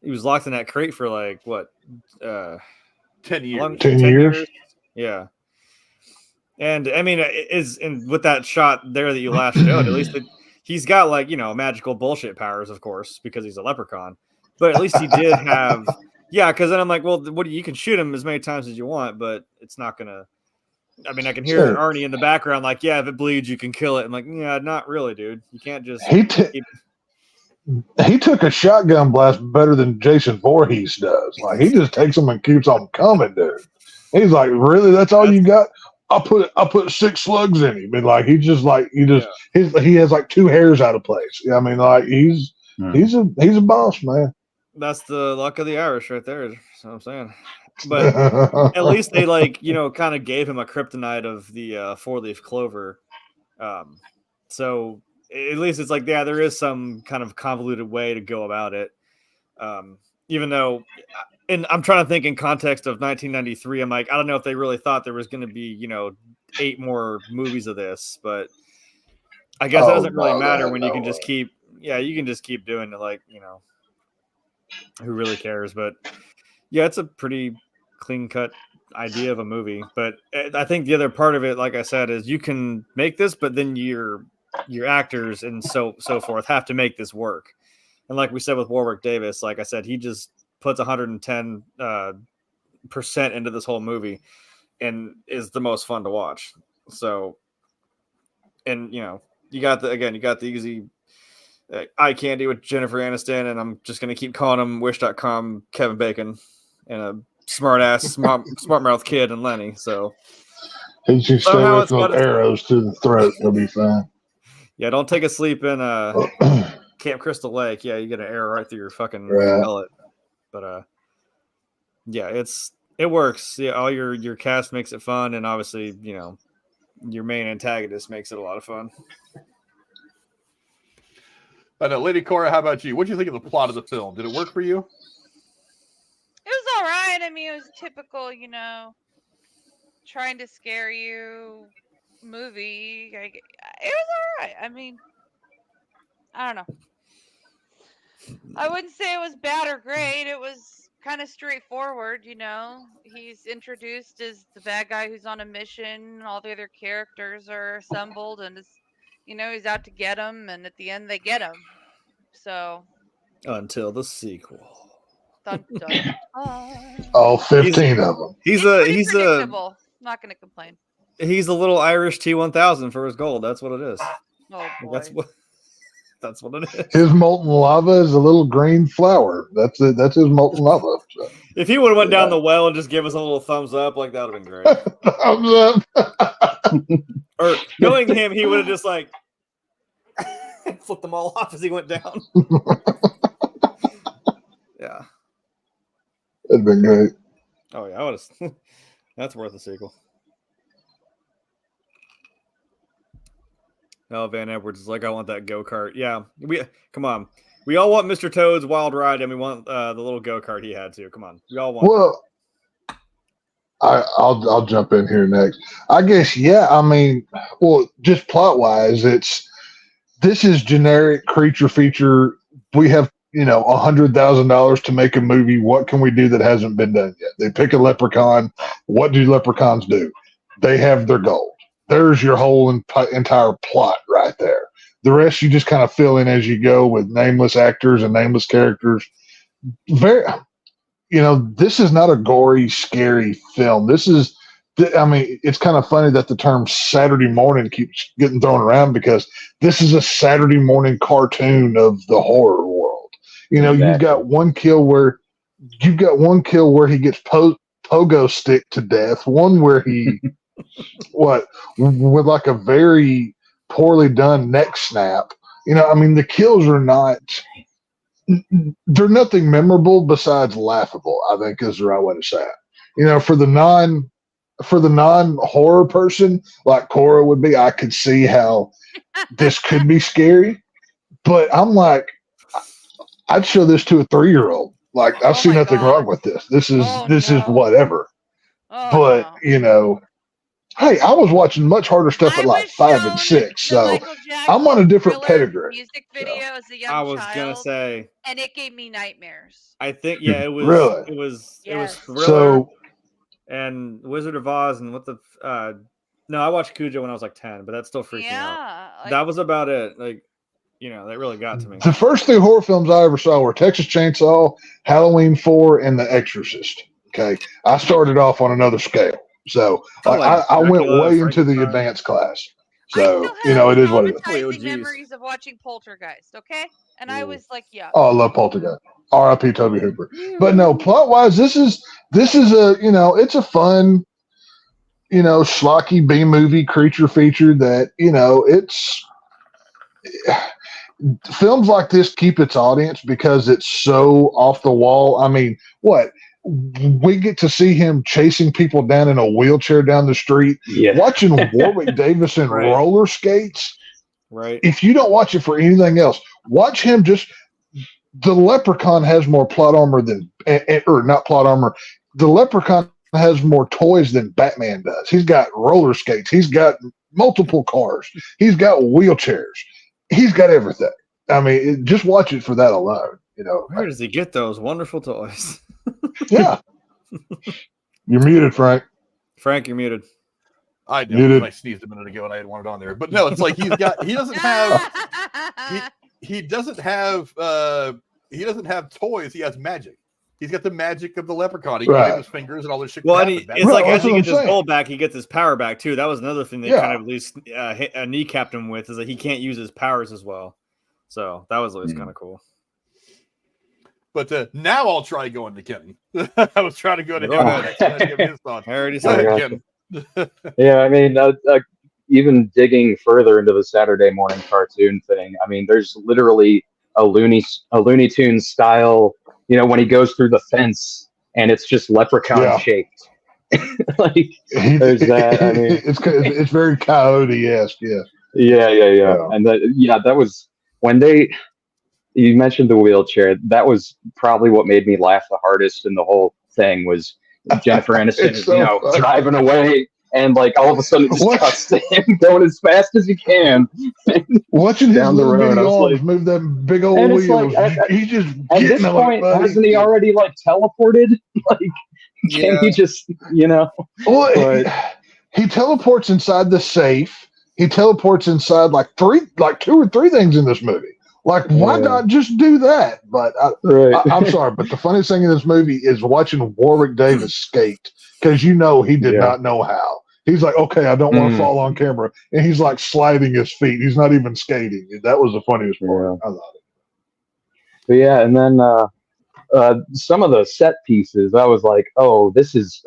locked in that crate for like what 10 years. 10 years. Yeah. And I mean, with that shot there that you last showed, at least he's got like, magical bullshit powers, of course, because he's a leprechaun. But at least he did have, yeah. Because then I'm like, well, you can shoot him as many times as you want, but it's not gonna. I mean, I can hear Arnie in the background, like, yeah, if it bleeds, you can kill it. I'm like, yeah, not really, dude. You can't just. He took a shotgun blast better than Jason Voorhees does. Like he just takes them and keeps on coming, dude. He's like, really? That's all you got? I'll put 6 slugs in him, and like he has like 2 hairs out of place. I mean, like he's a boss, man. That's the luck of the Irish, right there. That's what I'm saying. But at least they kind of gave him a kryptonite of the 4-leaf clover. So at least it's like, yeah, there is some kind of convoluted way to go about it. Even though, and I'm trying to think in context of 1993, I'm like, I don't know if they really thought there was going to be, 8 more movies of this, but I guess it doesn't really matter when you can just keep doing it. Like, who really cares? But yeah, it's a pretty clean cut idea of a movie. But I think the other part of it, like I said, is you can make this, but then your actors and so forth have to make this work. And like we said with Warwick Davis, like I said, he just puts 110% into this whole movie and is the most fun to watch. So, and you got the easy eye candy with Jennifer Aniston, and I'm just gonna keep calling him Wish.com Kevin Bacon and a smart mouth kid and Lenny. So he should stay away from those arrows to the throat. He'll be fine. Yeah, don't take a sleep in Camp Crystal Lake. Yeah, you get an arrow right through your fucking pellet. But yeah, it works. Yeah, all your cast makes it fun, and obviously, your main antagonist makes it a lot of fun. I know, Lady Cora, how about you? What do you think of the plot of the film? Did it work for you? It was all right. I mean, it was typical, trying to scare you movie. It was all right. I mean, I don't know. I wouldn't say it was bad or great. It was kind of straightforward, He's introduced as the bad guy who's on a mission. All the other characters are assembled, and he's out to get him, and at the end they get him. So until the sequel. Dun, dun, dun. All 15 of them. He's predictable. Not going to complain. He's a little Irish T1000 for his gold. That's what it is. Oh boy. That's what it is. His molten lava is a little green flower. That's it. That's his molten lava. So. If he would have went down the well and just give us a little thumbs up, like that would have been great. Thumbs up. Or knowing him, he would have just like flipped them all off as he went down. Yeah. That'd been great. Oh yeah, I would have. That's worth a sequel. Oh, Van Edwards is like, I want that go-kart. Yeah, come on. We all want Mr. Toad's Wild Ride, and we want the little go-kart he had too. Come on, we all want. Well, I'll jump in here next. I guess, yeah. I mean, well, just plot-wise, this is generic creature feature. We have $100,000 to make a movie. What can we do that hasn't been done yet? They pick a leprechaun. What do leprechauns do? They have their gold. There's your whole entire plot right there. The rest you just kind of fill in as you go with nameless actors and nameless characters. This is not a gory, scary film. It's kind of funny that the term Saturday morning keeps getting thrown around because this is a Saturday morning cartoon of the horror world. Exactly. You've got one kill where he gets pogo stick to death. One where he with like a very poorly done neck snap. I mean, the kills are they're nothing memorable besides laughable, I think is the right way to say it. For the non-horror person like Cora would be, I could see how this could be scary, but I'm like, I'd show this to a 3-year-old. Like, I see nothing wrong with this. This is whatever. But hey, I was watching much harder stuff at like 5 and 6, so I'm on a different pedigree. Music video as a young I was child, gonna say, and it gave me nightmares. I think it was Really? it was Yes. Thriller So and Wizard of Oz and no, I watched Cujo when I was like 10, but that still freaked me out. That was about it. Like, that really got to me. the first 3 horror films I ever saw were Texas Chainsaw, Halloween 4, and The Exorcist. Okay, I started off on another scale, so I went way into the advanced class. So it is what it is. Traumatizing memories of watching Poltergeist. Okay, and I was like, yeah. Oh, I love Poltergeist. R.I.P. Toby Hooper. But no, plot wise, this is a it's a fun schlocky B movie creature feature that it's. Films like this keep its audience because it's so off the wall. I mean, we get to see him chasing people down in a wheelchair down the street, watching Warwick Davis in roller skates. Right. If you don't watch it for anything else, watch him the Leprechaun has more plot armor or not plot armor. The Leprechaun has more toys than Batman does. He's got roller skates. He's got multiple cars. He's got wheelchairs. He's got everything. I mean, just watch it for that alone. Where does he get those wonderful toys? Yeah. You're muted, Frank. Frank, you're muted. I did. I sneezed a minute ago and I had wanted on there. But no, it's like he doesn't have toys. He has magic. He's got the magic of the Leprechaun. He can wave his fingers and all this shit. Well, it's like as he gets his gold back, he gets his power back too. That was another thing they kind of at least kneecapped him with, is that he can't use his powers as well. So that was always kind of cool. But now I'll try going to Kenton. I was trying to go to him. I already said Kenton. Yeah, I mean, even digging further into the Saturday morning cartoon thing, I mean, there's literally a Looney Tunes style, when he goes through the fence and it's just leprechaun shaped. There's that. I mean, it's very Coyote-esque. Yeah. Yeah. And that was when you mentioned the wheelchair. That was probably what made me laugh the hardest in the whole thing, was Jennifer Aniston is, driving away, and all of a sudden it just cuts to him going as fast as he can. Watching down the road, move that big old wheels. He's just at this point, hasn't he already teleported? Can he just, Well, he teleports inside the safe. He teleports inside 2 or 3 things in this movie. Why not just do that? But I'm sorry, but the funniest thing in this movie is watching Warwick Davis skate, because he did not know how. He's like, okay, I don't want to fall on camera, and he's sliding his feet. He's not even skating. That was the funniest part. I love it. But yeah, and then some of the set pieces, I was like, oh, this is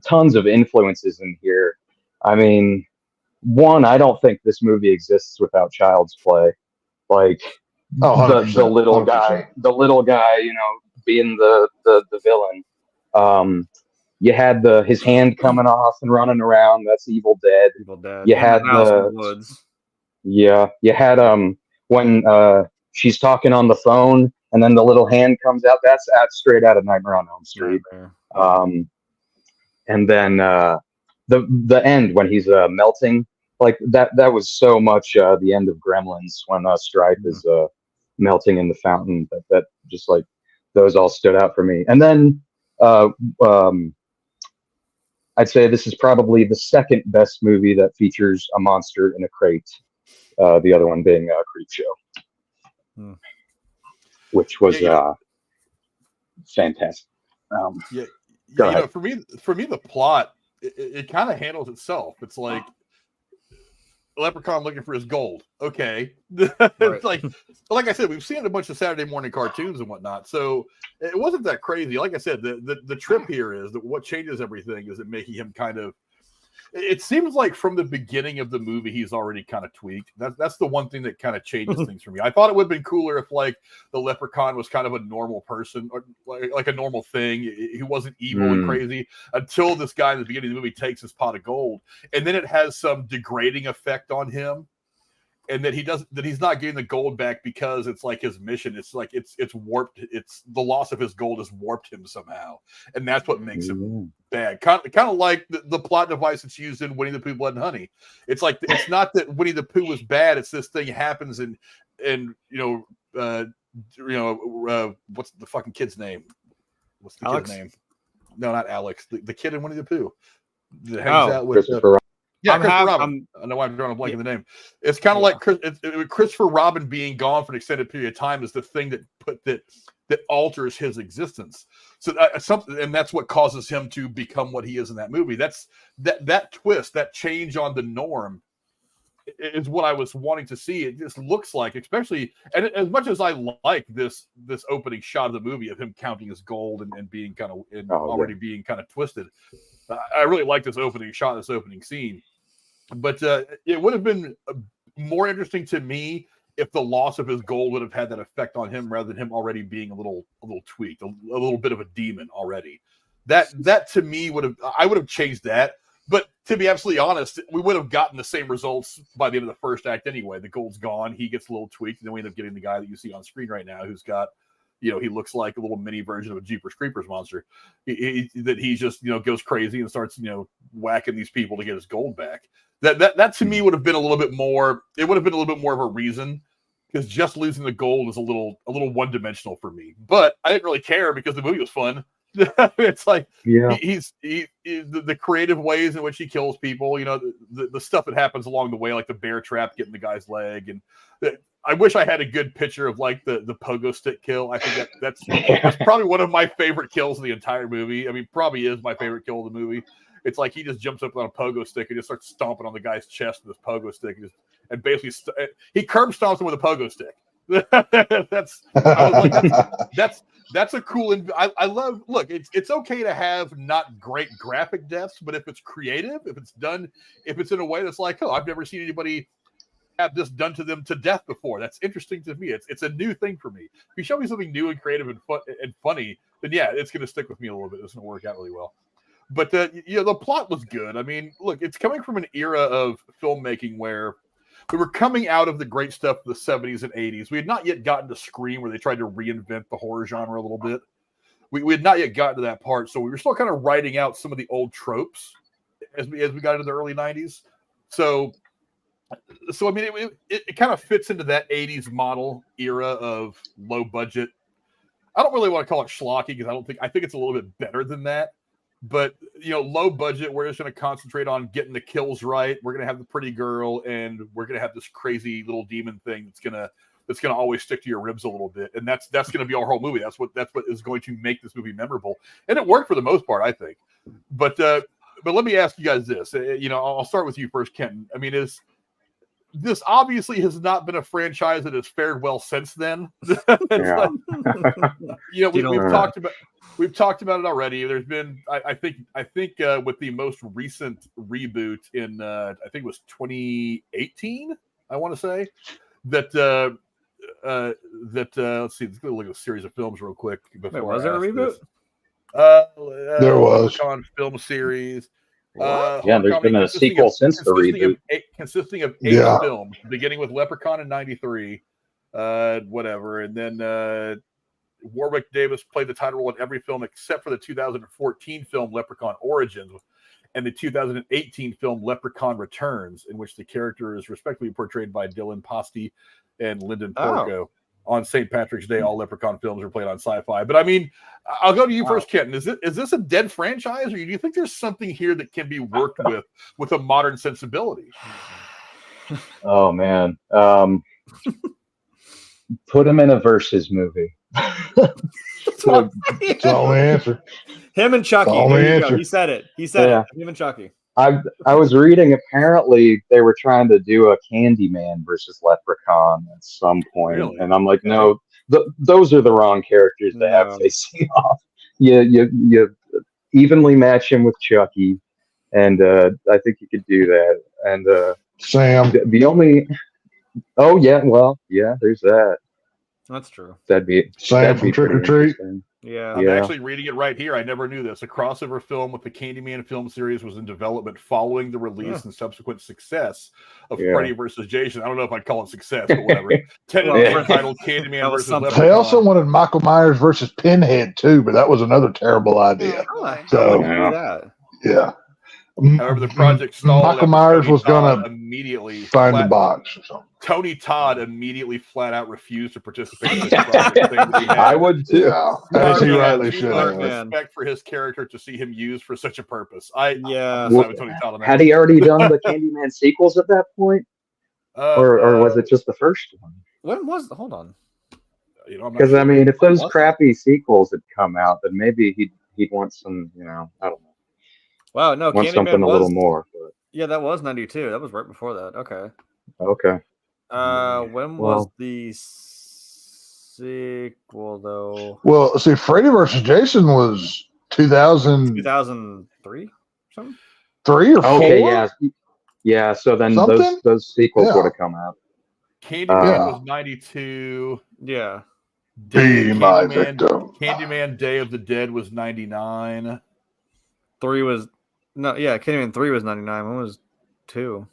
tons of influences in here. I mean, one, I don't think this movie exists without Child's Play. The little 100%. guy, being the villain. You had his hand coming off and running around. That's Evil Dead. You had the Woods. Yeah, you had when she's talking on the phone and then the little hand comes out. That's straight out of Nightmare on Elm Street. And then the end when he's melting. That was so much the end of Gremlins, when Stripe is melting in the fountain. That just those all stood out for me. And then I'd say this is probably the second best movie that features a monster in a crate. The other one being Creepshow, which was fantastic. For me, the plot it kind of handles itself. It's Leprechaun looking for his gold. Okay. It's like I said, we've seen a bunch of Saturday morning cartoons and whatnot. So it wasn't that crazy. Like I said, the trip here is that what changes everything is it making him kind of it seems like from the beginning of the movie he's already kind of tweaked. That's the one thing that kind of changes things for me. I thought it would have been cooler if like the Leprechaun was kind of a normal person or like a normal thing. He wasn't evil and crazy until this guy in the beginning of the movie takes his pot of gold, and then it has some degrading effect on him. And that he's not getting the gold back because it's like his mission. It's like it's warped. It's the loss of his gold has warped him somehow, and that's what makes him bad. Kind of like the plot device that's used in Winnie the Pooh, Blood and Honey. It's like it's not that Winnie the Pooh was bad. It's this thing happens and what's the fucking kid's name? What's the Alex? kid's name? No, not Alex. The kid in Winnie the Pooh that hangs out with Christopher. Yeah, Christopher Robin. I know why I'm drawing a blank in the name. It's kind of like Christopher Robin being gone for an extended period of time is the thing that alters his existence. So and that's what causes him to become what he is in that movie. That's that twist, that change on the norm, is what I was wanting to see. It just looks like, especially, and as much as I like this opening shot of the movie of him counting his gold and being kind of already being kind of twisted, I really like this opening shot, this opening scene. But it would have been more interesting to me if the loss of his gold would have had that effect on him rather than him already being a little tweaked, a little bit of a demon already. That to me I would have changed that. But to be absolutely honest, we would have gotten the same results by the end of the first act anyway. The gold's gone, he gets a little tweaked, and then we end up getting the guy that you see on screen right now who's got, he looks like a little mini version of a Jeepers Creepers monster. He just goes crazy and starts whacking these people to get his gold back. That to me would have been a little bit more. It would have been a little bit more of a reason, because just losing the gold is a little one dimensional for me. But I didn't really care because the movie was fun. It's like he's the creative ways in which he kills people. The stuff that happens along the way, like the bear trap getting the guy's leg, and I wish I had a good picture of like the pogo stick kill. I think that's probably one of my favorite kills of the entire movie. I mean, probably is my favorite kill of the movie. It's like he just jumps up on a pogo stick and just starts stomping on the guy's chest with this pogo stick, and basically he curb stomps him with a pogo stick. That's a cool. I love. Look, it's okay to have not great graphic deaths, but if it's creative, if it's in a way that's like, oh, I've never seen anybody have this done to them to death before. That's interesting to me. It's a new thing for me. If you show me something new and creative and funny, then yeah, it's going to stick with me a little bit. It's going to work out really well. But the plot was good. I mean, look, it's coming from an era of filmmaking where we were coming out of the great stuff of the 70s and 80s. We had not yet gotten to Scream, where they tried to reinvent the horror genre a little bit. We had not yet gotten to that part, so we were still kind of writing out some of the old tropes as we got into the early 90s. So I mean, it kind of fits into that 80s model era of low budget. I don't really want to call it schlocky because I think it's a little bit better than that. But low budget, we're just going to concentrate on getting the kills right. We're going to have the pretty girl, and we're going to have this crazy little demon thing that's going to always stick to your ribs a little bit, and that's going to be our whole movie. That's what is going to make this movie memorable, and it worked for the most part, I think. But let me ask you guys this. I'll start with you first, Kenton. I mean, this obviously has not been a franchise that has fared well since then. Yeah. We've talked about it already. There's been, I think, with the most recent reboot in, I think it was 2018. I want to say that let's see. Let's go look at a series of films real quick. Was there a reboot? There was Leprechaun film series. There's been a sequel since the reboot. Consisting of 8 films, beginning with Leprechaun in 93, whatever. And then Warwick Davis played the title role in every film except for the 2014 film Leprechaun Origins and the 2018 film Leprechaun Returns, in which the character is respectively portrayed by Dylan Posty and Lyndon Porco. On St. Patrick's Day, all Leprechaun films are played on Sci-Fi. But I mean, I'll go to you first, Kenton. Is this a dead franchise, or do you think there's something here that can be worked with a modern sensibility? Oh man, put him in a Versus movie. That's the only answer. Him and Chucky. There you go. He said it. Him and Chucky. I was reading, apparently they were trying to do a Candyman versus Leprechaun at some point. Really? And I'm like, no, those are the wrong characters to have facing off. You evenly match him with Chucky, And I think you could do that. And Sam. the only, oh yeah, well, yeah, there's that. That's true. That'd be Sam from Trick or pretty Treat. interesting. Yeah. I'm actually reading it right here. I never knew this. A crossover film with the Candyman film series was in development following the release and subsequent success of Freddy vs. Jason. I don't know if I'd call it success, but whatever. Tentatively titled Candyman vs. Leprechaun. They also wanted Michael Myers versus Pinhead too, but that was another terrible idea. So yeah. However, the project stalled. Michael Myers was going to immediately find the box or something. Tony Todd immediately flat out refused to participate in this project. I would too. Yeah, as he rightly should. Respect for his character to see him used for such a purpose. Tony Todd on that. Had he already done the Candyman sequels at that point, or was it just the first one? When was? Hold on. Because I mean, if those crappy sequels had come out, then maybe he'd want some. I don't know. Wow, no, want Candyman something a little more. But... Yeah, that was 92. That was right before that. Okay. When was the sequel though? Well, see, Freddy vs. Jason was 2003 something. 3 or 4. Okay, yeah. So then those sequels would have come out. Candyman was 92. Yeah. Candyman Day of the Dead was 99. 3 was Candyman 3 was 99. When was 2?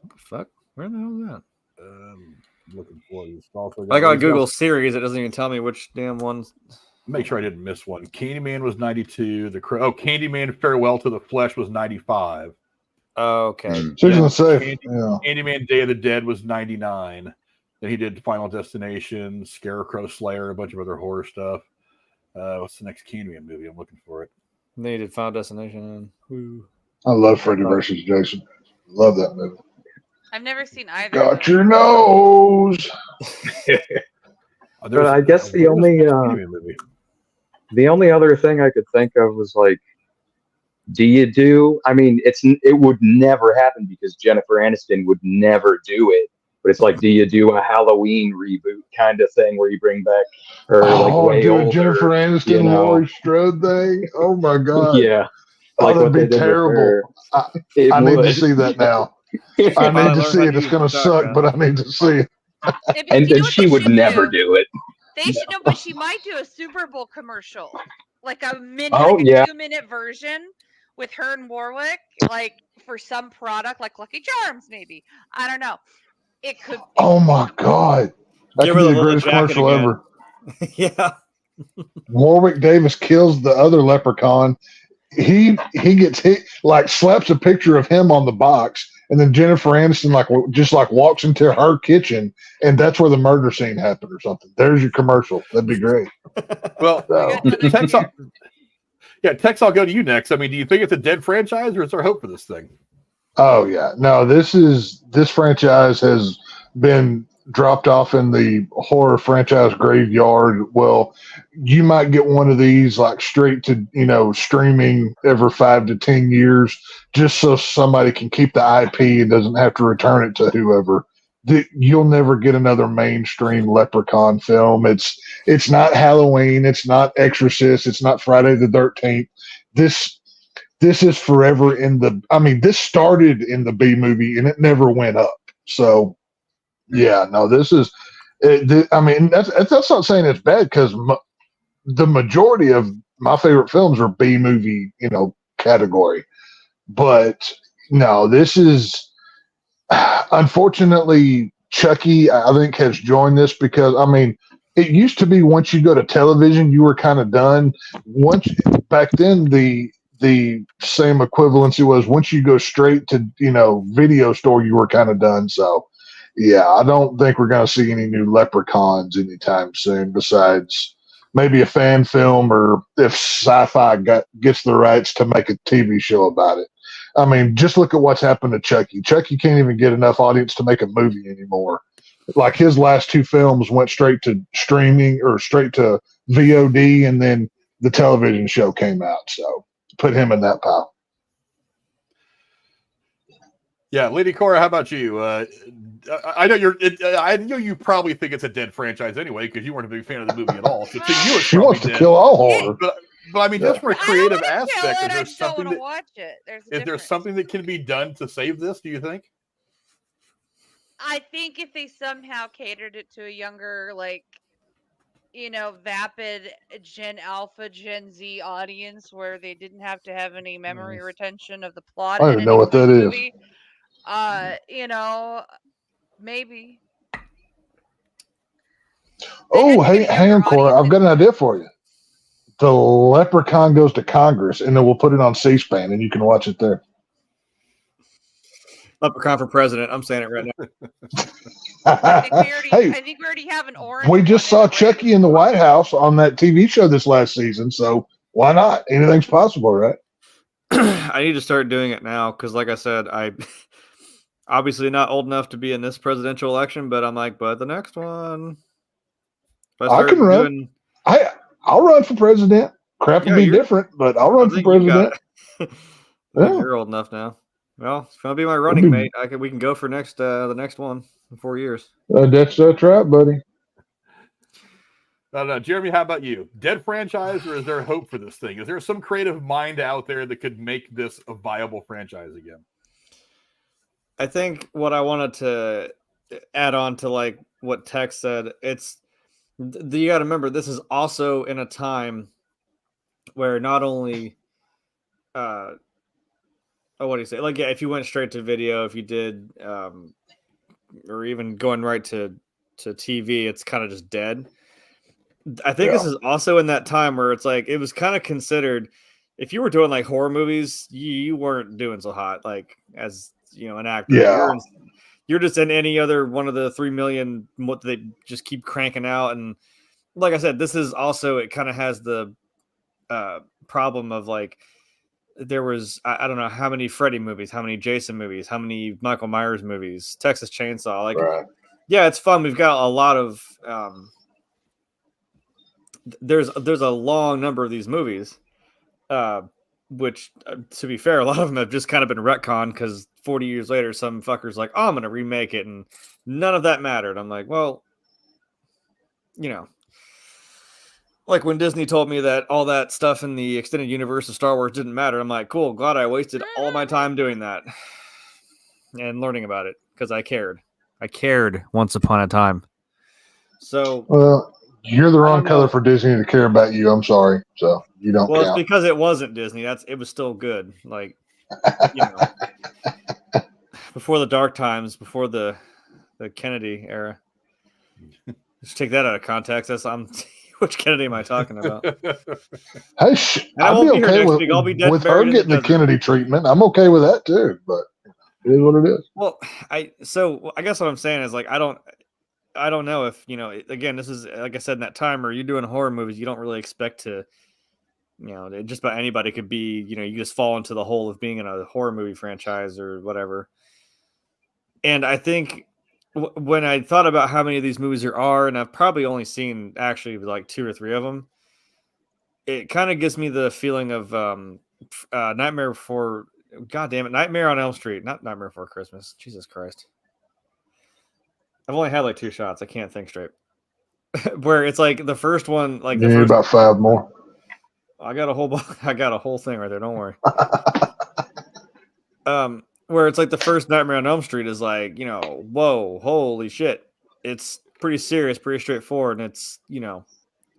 What the fuck? Where the hell is that? Looking for you. I got Google series. It doesn't even tell me which damn ones. Make sure I didn't miss one. Candyman was 92. Candyman Farewell to the Flesh was 95. Okay. Candyman Day of the Dead was 99. Then he did Final Destination, Scarecrow Slayer, a bunch of other horror stuff. What's the next Candyman movie? I'm looking for it. They did Final Destination. I love Freddy vs. Jason. Love that movie. I've never seen either. Got your nose. But I guess the only other thing I could think of was like, I mean, it would never happen because Jennifer Aniston would never do it. But it's like, do you do a Halloween reboot kind of thing where you bring back her way older, Jennifer Aniston, Laurie Strode thing? Oh my god! Yeah, that'd be terrible. I need to see that now. I need to see it. It's going to suck, but I need to see it. And then she would never do it. They should know, but she might do a Super Bowl commercial, like a 2-minute version with her and Warwick, like for some product, like Lucky Charms, maybe. I don't know. It could. Oh my god! That could be the greatest commercial ever. Yeah. Warwick Davis kills the other leprechaun. He gets hit, like slaps a picture of him on the box, and then Jennifer Aniston just walks into her kitchen, and that's where the murder scene happened or something. There's your commercial. That'd be great. Well, Tex, I'll go to you next. I mean, do you think it's a dead franchise, or is there hope for this thing? Oh yeah, no. This franchise has been dropped off in the horror franchise graveyard. Well, you might get one of these like straight to streaming every 5 to 10 years, just so somebody can keep the IP and doesn't have to return it to whoever. You'll never get another mainstream Leprechaun film. It's not Halloween. It's not Exorcist. It's not Friday the 13th. This is forever this started in the B movie and it never went up. So, yeah, no, this is. That's not saying it's bad because the majority of my favorite films are B movie, category. But no, this is unfortunately Chucky. I think has joined this because it used to be once you go to television, you were kind of done. Back then, the same equivalency was once you go straight to video store, you were kind of done. So. Yeah, I don't think we're going to see any new Leprechauns anytime soon, besides maybe a fan film or if Sci-Fi gets the rights to make a TV show about it. Just look at what's happened to Chucky. Chucky can't even get enough audience to make a movie anymore. Like his last 2 films went straight to streaming or straight to VOD, and then the television show came out. So put him in that pile. Yeah, Lady Cora, how about you? I know you probably think it's a dead franchise anyway because you weren't a big fan of the movie at all. So to you, she wants to kill all horror. But I mean, just from a I don't creative wanna kill aspect, it, is I there just don't something want to that watch it. There's a is there difference. something that can be done to save this? Do you think? I think if they somehow catered it to a younger, like, vapid Gen Alpha, Gen Z audience where they didn't have to have any memory retention of the plot I don't in even know any what point that of the is. movie, maybe. Oh, had to hey, get a hang younger on, Cora. audience I've got an idea for you. The Leprechaun goes to Congress, and then we'll put it on C-SPAN, and you can watch it there. Leprechaun for president. I'm saying it right now. I think Hey, we already have an orange. we just one saw and a red Chucky in the White House on that TV show this last season, so why not? Anything's possible, right? I need to start doing it now because, like I said, I obviously not old enough to be in this presidential election, but I'm like, but the next one, if I can run. doing, I'll run for president. Crap will Yeah, be you're- different, but I'll run I for think you got president. it. I think Yeah. you're old enough now. Well, it's gonna be my running mate. We can go for the next one in 4 years. That's right, buddy. I don't know, Jeremy. How about you? Dead franchise, or is there hope for this thing? Is there some creative mind out there that could make this a viable franchise again? I think what I wanted to add on to like what Tex said, it's you got to remember this is also in a time where not only what do you say? Like, yeah, if you went straight to video, if you did or even going right to TV, it's kind of just dead. I think this is also in that time where it's like it was kind of considered if you were doing like horror movies, you weren't doing so hot like as an actor. Yeah. You're just in any other one of the 3 million what they just keep cranking out. And like I said, this is also it kind of has the problem of like there was I don't know how many Freddy movies, how many Jason movies, how many Michael Myers movies, Texas Chainsaw. Like, yeah, it's fun. We've got a lot of there's a long number of these movies, which to be fair, a lot of them have just kind of been retconned because 40 years later, some fucker's like, oh, I'm going to remake it. And none of that mattered. I'm like, well, like when Disney told me that all that stuff in the extended universe of Star Wars didn't matter. I'm like, cool, glad I wasted all my time doing that and learning about it because I cared. I cared once upon a time. So, well, you're the wrong color for Disney to care about you. I'm sorry. So you don't Well, count. it's because it wasn't Disney. It was still good. Like, before the dark times, before the Kennedy era. Just take that out of context. Which Kennedy am I talking about? Hey, I'll be okay with her getting the Kennedy treatment. I'm okay with that too, but it is what it is. Well, I guess what I'm saying is like I don't know if again, this is like I said in that time where you're doing horror movies, you don't really expect to just about anybody could be, you just fall into the hole of being in a horror movie franchise or whatever. And I think when I thought about how many of these movies there are, and I've probably only seen actually like 2 or 3 of them, it kind of gives me the feeling of Nightmare on Elm Street, not Nightmare Before Christmas. Jesus Christ. I've only had like 2 shots. I can't think straight. Where it's like the first one, like you need about 5 more. I got a whole thing right there. Don't worry. Where it's like the first Nightmare on Elm Street is like, whoa, holy shit. It's pretty serious, pretty straightforward. And it's,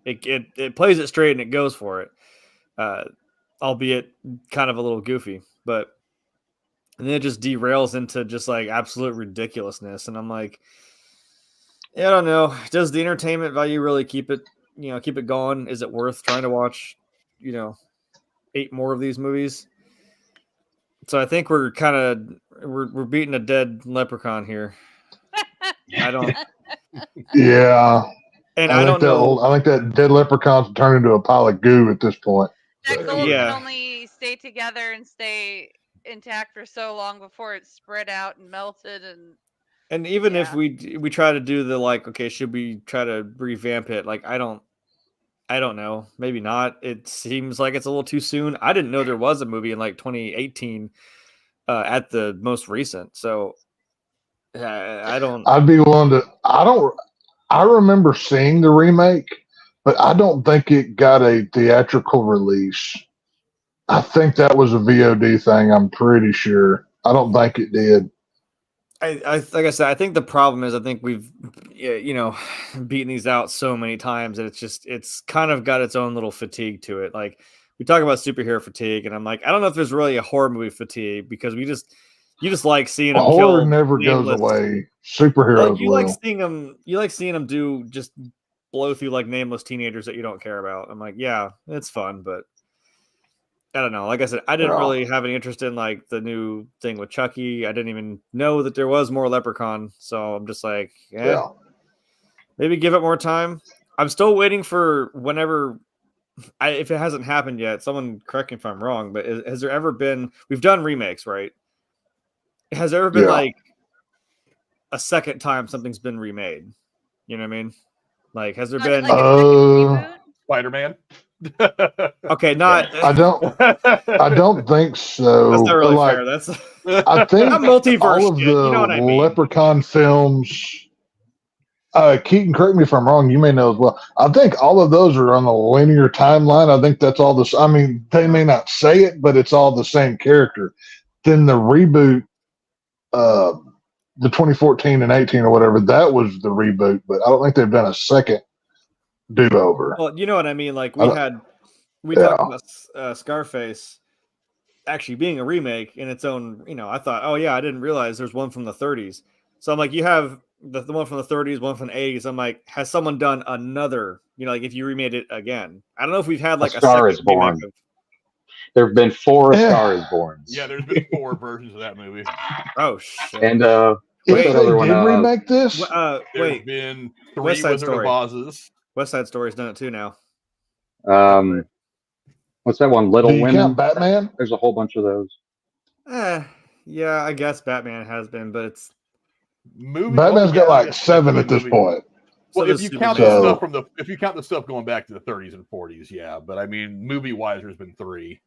it plays it straight and it goes for it. Albeit kind of a little goofy, but and then it just derails into just like absolute ridiculousness. And I'm like, yeah, I don't know. Does the entertainment value really keep it going? Is it worth trying to watch, 8 more of these movies? So I think we're beating a dead leprechaun here. I don't. Yeah. And I don't know. I think that dead leprechaun's turned into a pile of goo at this point. That gold can only stay together and stay intact for so long before it's spread out and melted and even if we try to do the like, okay, should we try to revamp it? Like, I don't know. Maybe not. It seems like it's a little too soon. I didn't know there was a movie in like 2018 at the most recent. So I don't. I'd be willing to. I remember seeing the remake, but I don't think it got a theatrical release. I think that was a VOD thing. I'm pretty sure. I don't think it did. I like I said, I think the problem is I think we've beaten these out so many times that it's kind of got its own little fatigue to it. Like we talk about superhero fatigue, and I'm like, I don't know if there's really a horror movie fatigue because you just like seeing them Horror kill never nameless. goes away. Superheroes Like, you will. like seeing them do just blow through like nameless teenagers that you don't care about. I'm like, yeah, it's fun, but I don't know. Like I said, I didn't really have any interest in like the new thing with Chucky. I didn't even know that there was more Leprechaun. So I'm just like, maybe give it more time. I'm still waiting for whenever, if it hasn't happened yet, someone correct me if I'm wrong, but has there ever been, we've done remakes, right? Has there ever been like a second time something's been remade? You know what I mean? Like, has there been like a second reboot? Spider-Man? Okay, not. I don't think so. That's not really Like, fair. That's I think not multiverse all of shit, the you know what I mean. Leprechaun films. Keaton, correct me if I'm wrong. You may know as well. I think all of those are on the linear timeline. I think that's all this. I mean, they may not say it, but it's all the same character. Then the reboot, the 2014 and 18 or whatever, that was the reboot. But I don't think they've done a second do-over. Well, you know what I mean. Like we talked about Scarface actually being a remake in its own. You know, I thought, oh yeah, I didn't realize there's one from the 30s. So I'm like, you have the one from the 30s, one from the 80s. I'm like, has someone done another? You know, like if you remade it again, I don't know if we've had like a Star is Born. There have been 4 Star is Born. Yeah, there's been 4 versions of that movie. Oh shit! And wait, they did remake this? There's been 3 West Side Wizard of Oz's. West Side Story's done it too now. What's that one? Little Do you Women. count Batman? There's a whole bunch of those. Yeah, I guess Batman has been, but it's Batman's got like 7 at this point. Well, So if you does count the Superman. stuff if you count the stuff going back to the 30s and 40s, yeah. But I mean, movie-wise, there's been 3.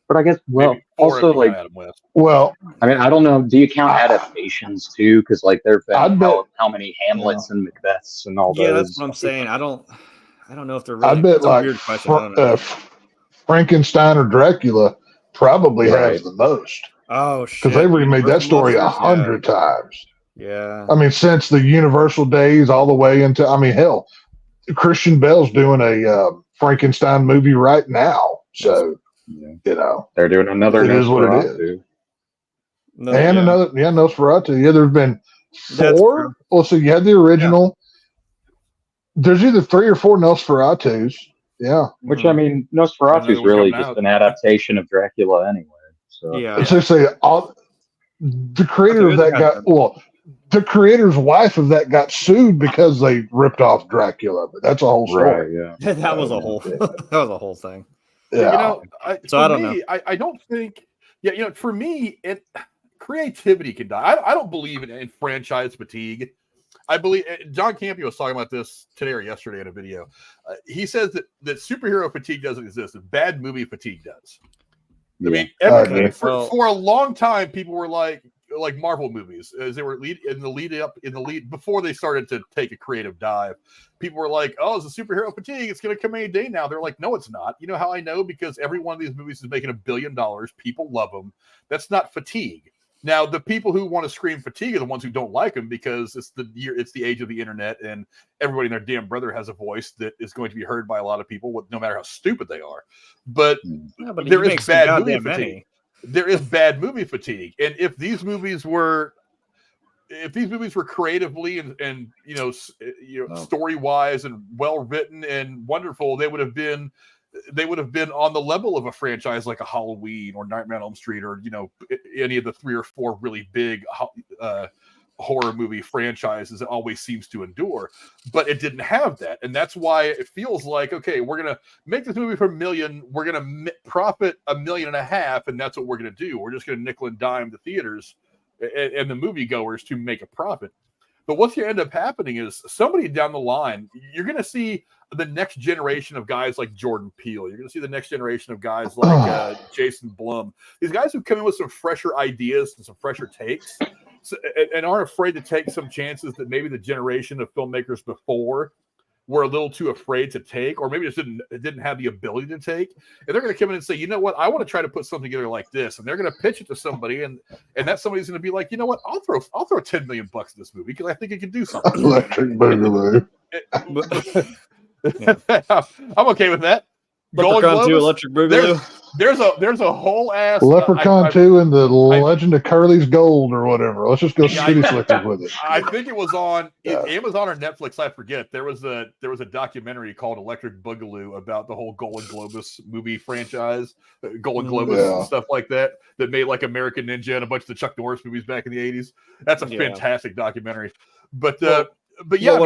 But I guess, well, Maybe 4 also if you like, count Adam West. Well, I mean, I don't know. Do you count adaptations too? Because like there've I'd been bet- how many Hamlets and Macbeths and all those. Yeah, that's what I'm saying. I don't know if they're really. I bet it's a like weird question. I don't know. Frankenstein or Dracula probably Right. has the most. Oh shit! Because they remade that Universal story Monsters? 100 times. Yeah. I mean, since the Universal days all the way into, I mean, hell, Christian Bale's doing a Frankenstein movie right now. So, you know, They're doing another. It is what it is. Nosferatu. No, and yeah. another, Nosferatu. Yeah, there's been That's 4. true. Well, so you had the original. There's either 3 or 4 Nosferatus. Yeah. Which I mean, Nosferatu is Another one really coming just out. an adaptation of Dracula anyway. So Yeah. So say the creator of that the creator's wife of that got sued because they ripped off Dracula. But that's a whole story. right, yeah. that was a whole. that was a whole thing. Yeah. You know, So I don't know. I don't think. Yeah, you know, for me, creativity can die. I don't believe in franchise fatigue. I believe John Campio was talking about this today or yesterday in a video. He says that superhero fatigue doesn't exist. That bad movie fatigue does. I mean, for a long time, people were like Marvel movies, as they were in the lead before they started to take a creative dive. People were like, "Oh, it's a superhero fatigue. It's going to come any day now." They're like, "No, it's not." You know how I know? Because every one of these movies is making $1 billion. People love them. That's not fatigue. Now, the people who want to scream fatigue are the ones who don't like them because it's the age of the internet, and everybody and their damn brother has a voice that is going to be heard by a lot of people, no matter how stupid they are. But there is bad movie fatigue. There is bad movie fatigue, and if these movies were creatively and story wise and well written and wonderful, they would have been on the level of a franchise like a Halloween or Nightmare on Elm Street or any of the 3 or 4 really big horror movie franchises it always seems to endure. But it didn't have that, and that's why it feels like, okay, we're gonna make this movie for $1 million, we're gonna profit $1.5 million, and that's what we're gonna do. We're just gonna nickel and dime the theaters and the moviegoers to make a profit. But what's going to end up happening is somebody down the line, you're going to see the next generation of guys like Jordan Peele. You're going to see the next generation of guys like Jason Blum. These guys who come in with some fresher ideas and some fresher takes and aren't afraid to take some chances that maybe the generation of filmmakers before were a little too afraid to take, or maybe just didn't have the ability to take. And they're going to come in and say, you know what, I want to try to put something together like this. And they're going to pitch it to somebody, and that somebody's going to be like, you know what, I'll throw $10 million in this movie because I think it can do something. Electric Boogaloo. I'm okay with that. Leprechaun 2, Electric Boogaloo. There's a whole ass Leprechaun 2 and the Legend of Curly's Gold or whatever. Let's just go city slickers with it. I think it was on Amazon or Netflix. I forget. There was a documentary called Electric Boogaloo about the whole Golden Globus movie franchise, Golden Globus and stuff like that made like American Ninja and a bunch of the Chuck Norris movies back in the 80s. That's a fantastic documentary. But yeah,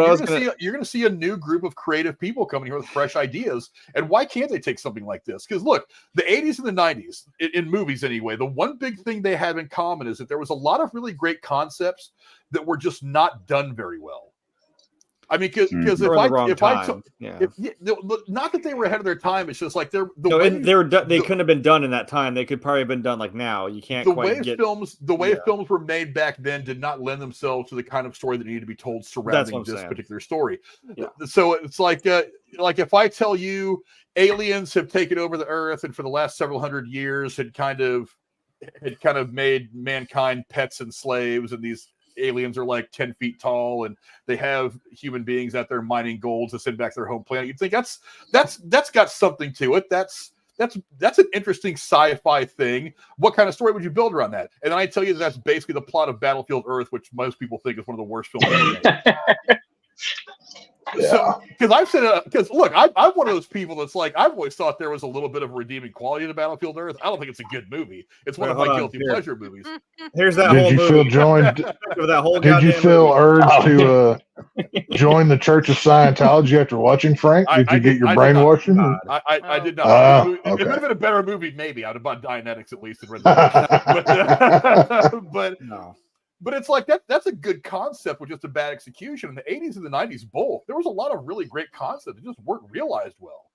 you're going to see a new group of creative people coming here with fresh ideas. And why can't they take something like this? Because look, the 80s and the 90s, in movies anyway, the one big thing they have in common is that there was a lot of really great concepts that were just not done very well. I mean, because not that they were ahead of their time, it's just like they couldn't have been done in that time. They could probably have been done like now. You can't. The way films were made back then did not lend themselves to the kind of story that needed to be told surrounding this particular story. Yeah. So it's like if I tell you aliens have taken over the Earth and for the last several hundred years had kind of made mankind pets and slaves, and these aliens are like 10 feet tall and they have human beings out there mining gold to send back to their home planet. You'd think that's got something to it. That's an interesting sci-fi thing. What kind of story would you build around that? And then I tell you that's basically the plot of Battlefield Earth, which most people think is one of the worst films ever made. Yeah. So, because look, I'm one of those people that's like, I've always thought there was a little bit of a redeeming quality to Battlefield Earth. I don't think it's a good movie. It's one of my guilty pleasure movies. Here's that Did whole you movie. feel joined? Did you feel urged to join the Church of Scientology after watching Frank? Did you get your brainwashing? I did not. It would have been a better movie, maybe. I'd have bought Dianetics at least and read but no. But it's like that's a good concept with just a bad execution. In the 80s and the 90s, both. There was a lot of really great concepts that just weren't realized well.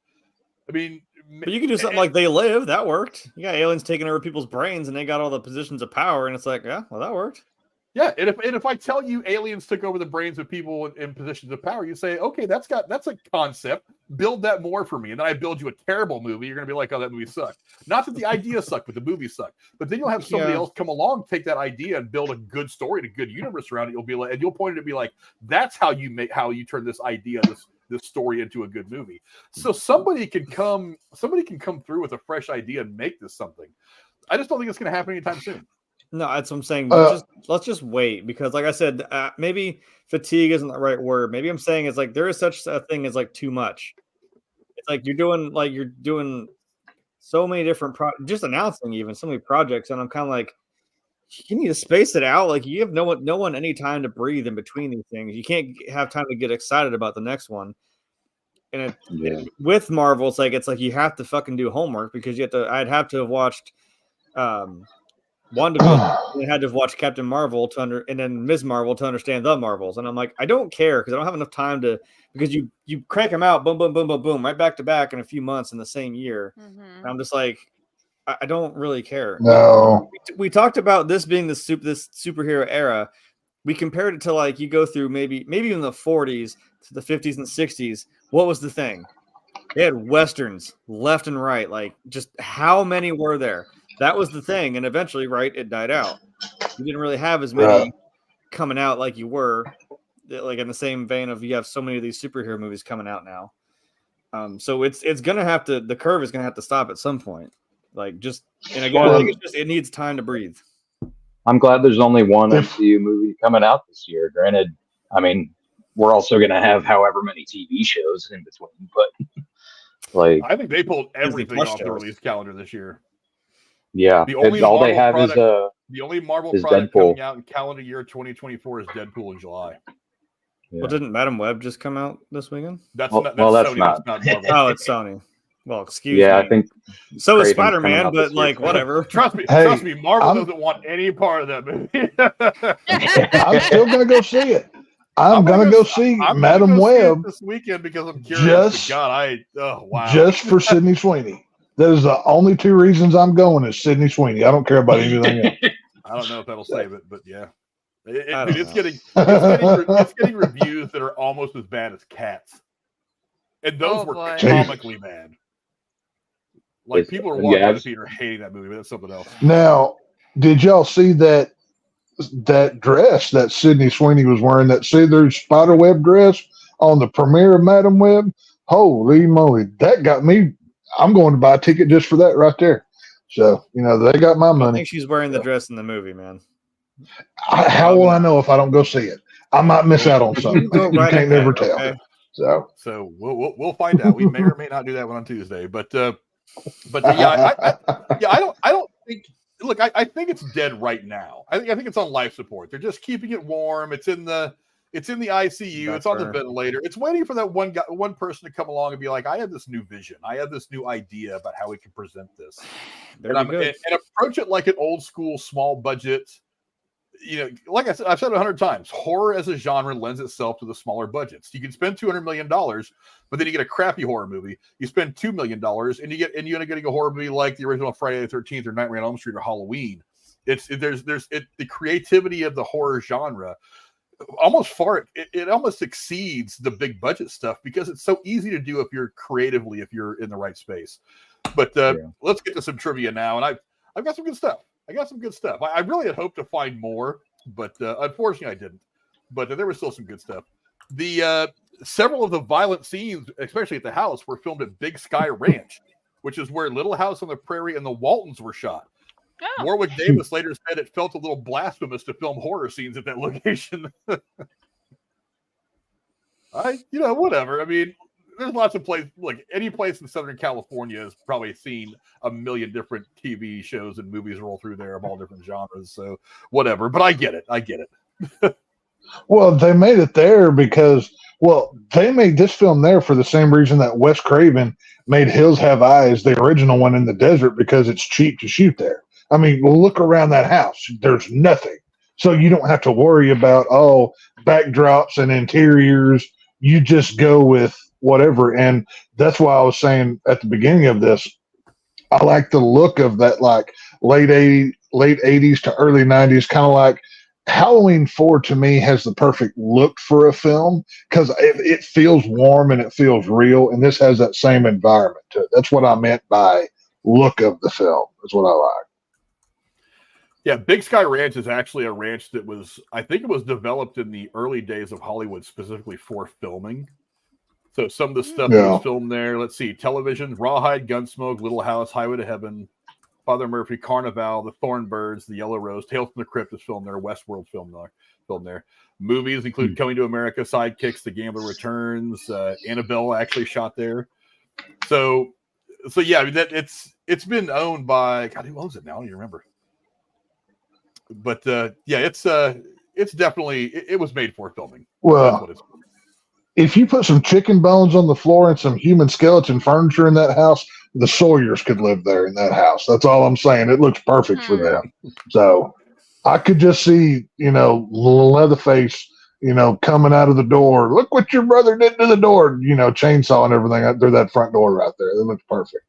I mean, but you can do something like They Live. That worked. You got aliens taking over people's brains, and they got all the positions of power, and it's like, yeah, well, that worked. Yeah, and if I tell you aliens took over the brains of people in positions of power, you say, okay, that's a concept. Build that more for me. And then I build you a terrible movie. You're going to be like, oh, that movie sucked. Not that the idea sucked, but the movie sucked. But then you'll have somebody else come along, take that idea and build a good story and a good universe around it. You'll be like, and you'll point it and be like, that's how you turn this idea, this story into a good movie. So somebody can come through with a fresh idea and make this something. I just don't think it's going to happen anytime soon. No, that's what I'm saying. Let's just wait, because like I said, maybe fatigue isn't the right word. Maybe I'm saying it's like there is such a thing as like too much. It's like you're doing so many different just announcing even so many projects, and I'm kind of like, you need to space it out. Like you have no one any time to breathe in between these things. You can't have time to get excited about the next one. And with Marvel, it's like you have to fucking do homework, because I'd have to have watched WandaVision, and had to watch Captain Marvel and then Ms. Marvel to understand the Marvels. And I'm like, I don't care, because I don't have enough time because you crank them out, boom, boom, boom, boom, boom, right back to back in a few months in the same year. Mm-hmm. And I'm just like, I don't really care. No. We talked about this being this superhero era. We compared it to like you go through maybe in the 40s to the 50s and 60s. What was the thing? They had Westerns left and right. Like, just how many were there? That was the thing, and eventually, right, it died out. You didn't really have as many coming out like you were, like in the same vein of you have so many of these superhero movies coming out now. So it's gonna have to, the curve is gonna have to stop at some point. Like and again, I think it needs time to breathe. I'm glad there's only one MCU movie coming out this year. Granted, I mean, we're also gonna have however many TV shows in between, but like I think they pulled everything off the release calendar this year. Yeah, the only Marvel product Deadpool. Coming out in calendar year 2024 is Deadpool in July. Yeah. Well, didn't Madam Web just come out this weekend? That's Sony. That's not Marvel. Oh, it's Sony. Well, excuse me. Yeah, I think so is Spider-Man, but like whatever. Trust me, Marvel doesn't want any part of that movie. I'm still gonna go see it. I'm gonna go see Madam Web this weekend because I'm curious. Just for Sydney Sweeney. Those are the only two reasons I'm going is Sydney Sweeney. I don't care about anything else. I don't know if that'll save it, but yeah. It's getting reviews that are almost as bad as Cats. And those Oh, were boy. comically bad. Like, It's- people are walking yeah, out of the theater hating that movie, but that's something else. Now, did y'all see that dress that Sydney Sweeney was wearing? That see-through spiderweb dress on the premiere of Madam Web? Holy moly, that got me. I'm going to buy a ticket just for that right there. So, they got my I money. think she's wearing the dress in the movie, man. How will I know if I don't go see it? I might miss out on You something. go You right can't ahead, never tell. okay? So, we'll find out. We may or may not do that one on Tuesday, but yeah, I don't think. Look, I think it's dead right now. I think it's on life support. They're just keeping it warm. It's in the ICU. It's on the ventilator. It's waiting for that one person to come along and be like, I have this new vision. I have this new idea about how we can present this, and approach it like an old school, small budget. Like I said, I've said it 100 times. Horror as a genre lends itself to the smaller budgets. You can spend $200 million, but then you get a crappy horror movie. You spend $2 million, and you end up getting a horror movie like the original Friday the 13th or Nightmare on Elm Street or Halloween. The creativity of the horror genre it almost exceeds the big budget stuff because it's so easy to do if you're in the right space. But let's get to some trivia now, and I've got some good stuff. I really had hoped to find more, but unfortunately I didn't. But there was still some good stuff. Several of the violent scenes, especially at the house, were filmed at Big Sky Ranch, which is where Little House on the Prairie and the Waltons were shot. Oh. Warwick Davis later said it felt a little blasphemous to film horror scenes at that location. Whatever. I mean, there's lots of places. Like any place in Southern California has probably seen a million different TV shows and movies roll through there of all different genres. So whatever. But I get it. Well, they made it there because they made this film there for the same reason that Wes Craven made Hills Have Eyes, the original one, in the desert, because it's cheap to shoot there. I mean, look around that house. There's nothing. So you don't have to worry about, backdrops and interiors. You just go with whatever. And that's why I was saying at the beginning of this, I like the look of that, like late 80s to early 90s, kind of like Halloween 4 to me has the perfect look for a film because it feels warm and it feels real. And this has that same environment to it. That's what I meant by look of the film. That's what I like. Yeah, Big Sky Ranch is actually a ranch that I think it was developed in the early days of Hollywood specifically for filming. So some of the stuff that was filmed there, let's see, television, Rawhide, Gunsmoke, Little House, Highway to Heaven, Father Murphy, Carnival, The Thornbirds, The Yellow Rose, Tales from the Crypt is filmed there, Westworld filmed there. Movies include Coming to America, Sidekicks, The Gambler Returns, Annabelle actually shot there. So yeah, I mean it's been owned by who owns it now? I don't even remember. But it's definitely it was made for filming. Well, if you put some chicken bones on the floor and some human skeleton furniture in that house, the Sawyers could live there in that house. That's all I'm saying. It looks perfect for them. So I could just see, Leatherface, coming out of the door. Look what your brother did to the door, chainsaw and everything out there, that front door right there. It looks perfect.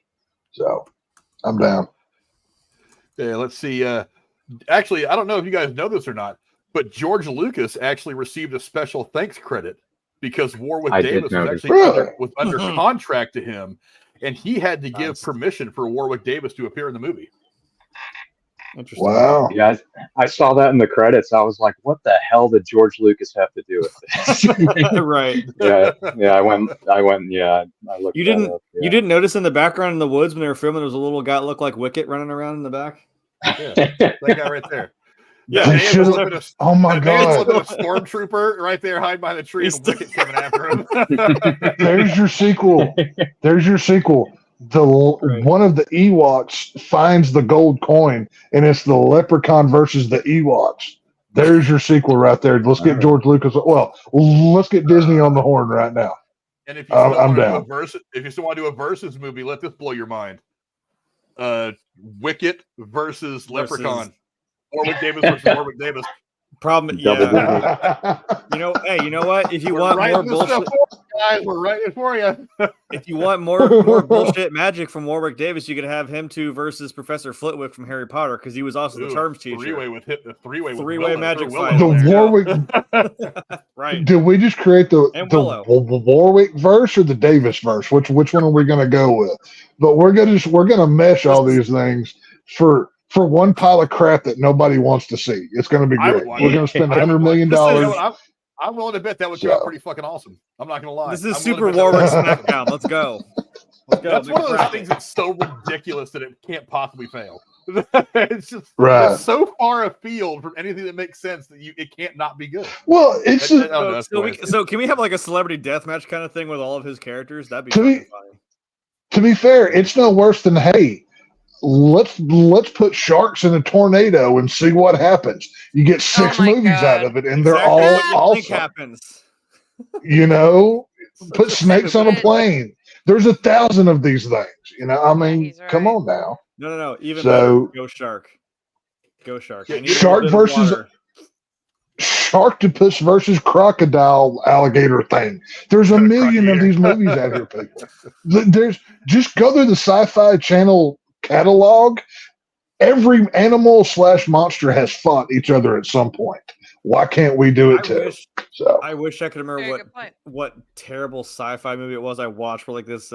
So I'm down. Yeah, let's see. Actually, I don't know if you guys know this or not, but George Lucas actually received a special thanks credit because Warwick Davis was actually under contract to him, and he had to give permission for Warwick Davis to appear in the movie. Interesting. Wow. Yeah, I saw that in the credits. I was like, what the hell did George Lucas have to do with this? Right. Yeah, I went, yeah. I looked You didn't notice in the background in the woods when they were filming, there was a little guy that looked like Wicket running around in the back? Yeah, that guy right there. Yeah, oh my God! A stormtrooper right there, hiding behind the tree, and Wicket coming after him. There's your sequel. One of the Ewoks finds the gold coin, and it's the Leprechaun versus the Ewoks. There's your sequel right there. Let's get George Lucas. Well, let's get Disney on the horn right now. And if you still want to do a versus movie, let this blow your mind. Wicket versus Leprechaun. Warwick Davis versus Warwick Davis. Problem, yeah. You know what? If you want more bullshit, guys, we're writing for you. If you want more bullshit magic from Warwick Davis, you could have him two versus Professor Flitwick from Harry Potter because he was also the charms teacher. Three-way magic Willow. fight. The Warwick. Right. Did we just create the Warwick verse or the Davis verse? Which one are we going to go with? But we're gonna mesh all these things for one pile of crap that nobody wants to see. It's going to be great. We're going to spend $100 million. I'm willing to bet that would come out pretty fucking awesome. I'm not going to lie. This is Super Warwick SmackDown. Let's go. That's one of those things that's so ridiculous that it can't possibly fail. It's just it's so far afield from anything that makes sense that it can't not be good. Well, it's so can we have like a celebrity death match kind of thing with all of his characters? That'd be funny. To be fair, it's no worse than let's put sharks in a tornado and see what happens. You get 6 movies out of it, and they're all awesome. Happens. You know, put snakes on a plane. There's 1,000 of these things. You know, I mean, come on now. No. Even better. Go shark. Shark versus Sharktopus versus crocodile alligator thing. There's a million of these movies out here, people. There's just go through the Sci-Fi Channel catalog. Every animal / monster has fought each other at some point. Why can't we do it too? I wish I could remember what terrible sci-fi movie it was I watched where like this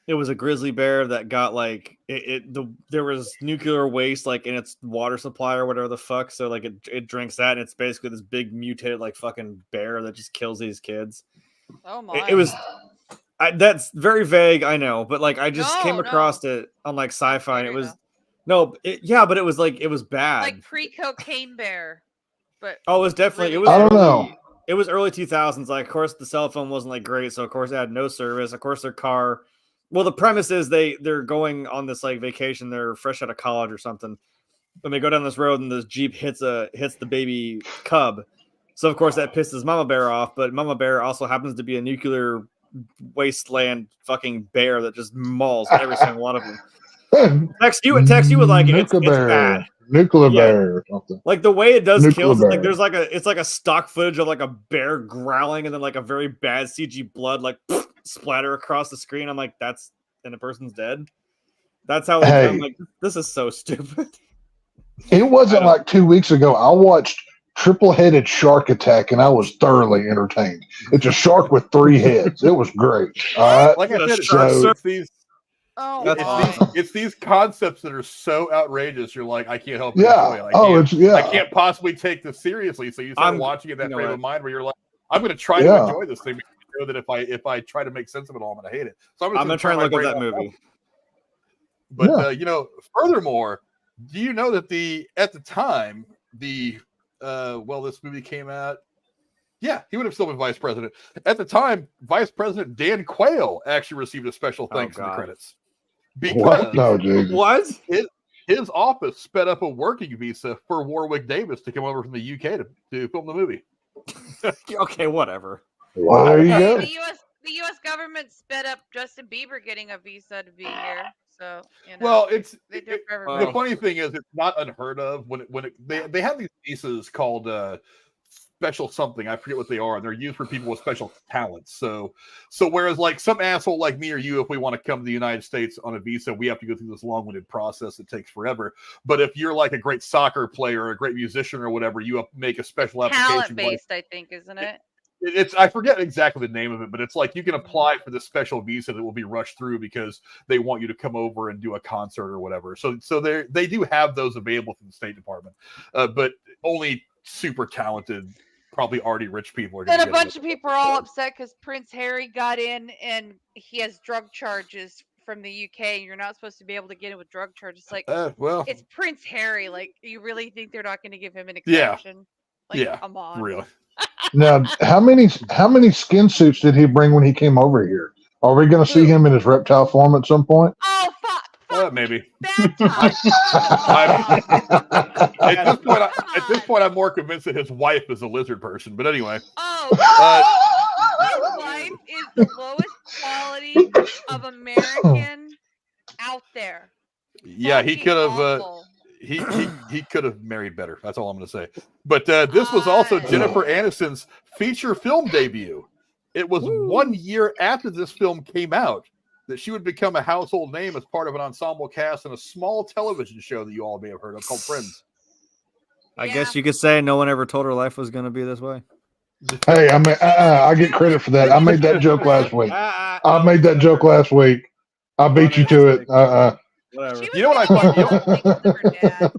it was a grizzly bear that got like there was nuclear waste like in its water supply or whatever the fuck, so like it drinks that and it's basically this big mutated like fucking bear that just kills these kids. Oh my. It was that's very vague, I know, but like I just came across it on like sci-fi and it was but it was like it was bad. Like pre-cocaine bear. But it was definitely I don't know. It was early 2000s. Like, of course, the cell phone wasn't like great, so of course it had no service. Of course, their car. Well, the premise is they're going on this like vacation. They're fresh out of college or something, and they go down this road, and this Jeep hits the baby cub. So of course that pisses Mama Bear off. But Mama Bear also happens to be a nuclear wasteland fucking bear that just mauls every single one of them. Text you would like it. It's bad. Nuclear bear or something. Like the way it does kills, like there's like it's like a stock footage of like a bear growling and then like a very bad CG blood like splatter across the screen. I'm like, and the person's dead. That's how I'm like, this is so stupid. It wasn't like 2 weeks ago. I watched Triple-Headed Shark Attack and I was thoroughly entertained. It's a shark with 3 heads. It was great. Like I said, it's these concepts that are so outrageous. You're like, I can't help it. I can't possibly take this seriously. So you start watching it in that frame of mind where you're like, I'm going to try to enjoy this thing. Because I know that if I try to make sense of it all, I'm going to hate it. So I'm going to try and look at that movie. But furthermore, do you know that at the time this movie came out? Yeah, he would have still been vice president. At the time, Vice President Dan Quayle actually received a special thanks in the credits. Because his office sped up a working visa for Warwick Davis to come over from the UK to film the movie. Okay, whatever. Well, there you go. The U.S. government sped up Justin Bieber getting a visa to be here. So, well, the funny thing is, it's not unheard of they have these visas called special something. I forget what they are, and they're used for people with special talents. So whereas like some asshole like me or you, if we want to come to the United States on a visa, we have to go through this long-winded process that takes forever. But if you're like a great soccer player or a great musician or whatever, you make a special application. Talent-based, I think, isn't it? It's I forget exactly the name of it, but it's like you can apply for this special visa that will be rushed through because they want you to come over and do a concert or whatever. So they do have those available from the State Department, but only super talented, probably already rich people are. And a bunch of people are all upset because Prince Harry got in and he has drug charges from the UK, and you're not supposed to be able to get in with drug charges. Like, it's Prince Harry. Like, you really think they're not going to give him an exception? Come on, really. Now, how many skin suits did he bring when he came over here? Are we going to see him in his reptile form at some point? Oh, fuck. Maybe. Bad time. At this point, I'm more convinced that his wife is a lizard person. But anyway. His wife is the lowest quality of American out there. Yeah, he could have. He could have married better. That's all I'm going to say. But this was also Jennifer Aniston's feature film debut. It was 1 year after this film came out that she would become a household name as part of an ensemble cast in a small television show that you all may have heard of called Friends. I guess you could say no one ever told her life was going to be this way. Hey, I mean, I get credit for that. I made that joke last week. I made that joke last week. I beat you to it. Whatever. You know what I find?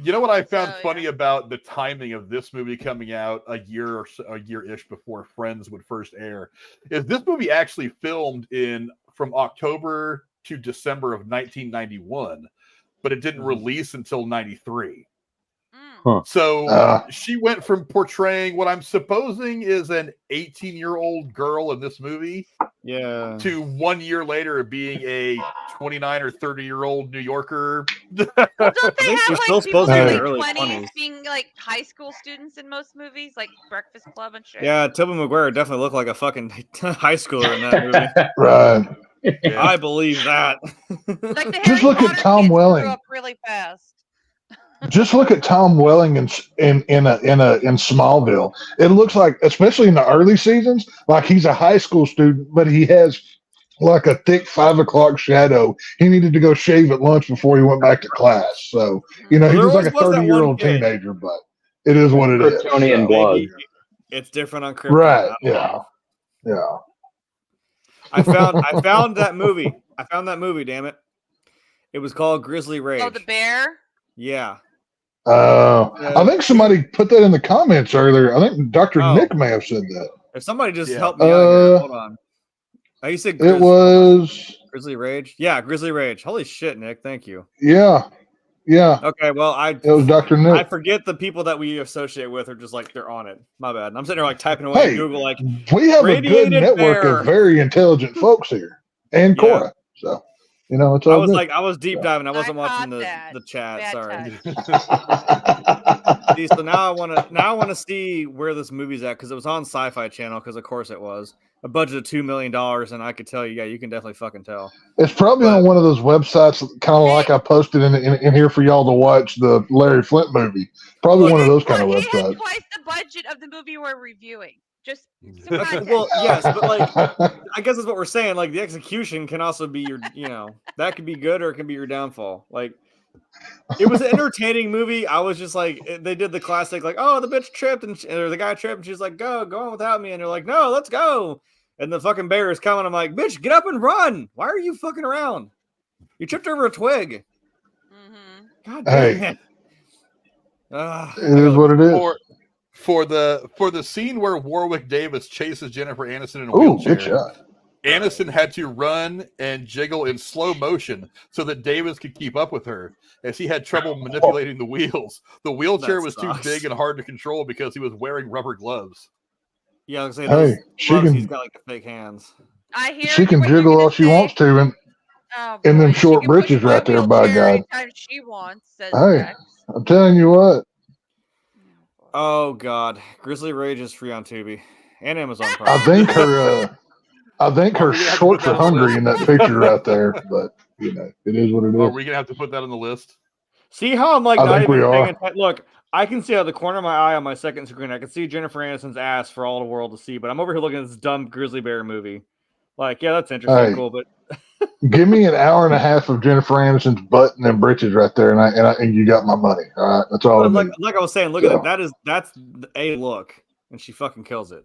You You know what I found funny about the timing of this movie coming out a year-ish before Friends would first air is this movie actually filmed from October to December of 1991, but it didn't release until 93. Huh. So she went from portraying what I'm supposing is an 18-year-old girl in this movie to 1 year later being a 29 or 30-year-old New Yorker. Well, don't they have still like people supposed to in be their early 20s 20s. being like high school students in most movies, like Breakfast Club and shit? Yeah, Tobey Maguire definitely looked like a fucking high schooler in that movie. Right. I believe that. Like the Just Harry look at Potter Tom kids Welling. grew up really fast. Just look at Tom Welling in Smallville. It looks like, especially in the early seasons, like he's a high school student, but he has like a thick 5 o'clock shadow. He needed to go shave at lunch before he went back to class. So, he Well, was there like a was that 1 one kid. teenager, but it is what it is. Kryptonian So, blood. Maybe it's different on Krypton. right. I don't Yeah. know. Yeah. I found that movie. I found that movie, damn it. It was called Grizzly Rage. Oh, the bear? Yeah. I think somebody put that in the comments earlier. I think Dr. Nick may have said that. If somebody just help me out here. Hold on. Oh, you said It was Grizzly Rage? Yeah, Grizzly Rage. Holy shit, Nick. Thank you. Yeah. Okay, well, It was Dr. Nick. I forget the people that we associate with are just like, they're on it. My bad. I'm sitting there like typing away Hey, on Google like, we have a good Radiated network Bear. of very intelligent folks here, and Cora. So, it's all good. I was deep diving. I wasn't watching caught the chat. Bad Sorry. touch. See, so now I want to see where this movie's at because it was on Sci-Fi Channel because of course it was a budget of $2 million and I could tell you, you can definitely fucking tell. It's probably on one of those websites, kind of like I posted in here for y'all to watch the Larry Flint movie. Probably one of those kind of He had websites. twice the budget of the movie we're reviewing. Just Okay, well, yes, but like, I guess that's what we're saying. Like, the execution can also be your, that could be good or it can be your downfall. Like, it was an entertaining movie. I was just like, they did the classic, like, oh, the bitch tripped or the guy tripped, and she's like, go on without me, and they're like, no, let's go. And the fucking bear is coming. I'm like, bitch, get up and run. Why are you fucking around? You tripped over a twig. Mm-hmm. God damn Hey. it. It is what it is. For the scene where Warwick Davis chases Jennifer Aniston in a Ooh, wheelchair, good shot. Aniston had to run and jiggle in slow motion so that Davis could keep up with her, as he had trouble manipulating the wheels. The wheelchair That was too sucks. big and hard to control because he was wearing rubber gloves. Yeah, I was saying, Hey, she can he's got like the fake hands. I hear she you, can what you're jiggle gonna all she say. wants to, and Oh, in them boy, she short can push britches my right there, by wheelchair God. anytime she wants, says Hey. Rex. I'm telling you what. Oh God, Grizzly Rage is free on Tubi and Amazon Prime. I think her Are we gonna have to shorts put are that on the hungry list? in that picture right there, but it is what it Are is. we gonna have to put that on the list? See how I'm like I not think we even paying are. attention. Look, I can see out of the corner of my eye on my second screen. I can see Jennifer Aniston's ass for all the world to see, but I'm over here looking at this dumb grizzly bear movie. Like, yeah, that's interesting, Hey. cool, but Give me an hour and a half of Jennifer Aniston's butt and them britches right there, and you got my money. All right, that's all I like, need. like I was saying, look at it. That's a look, and she fucking kills it.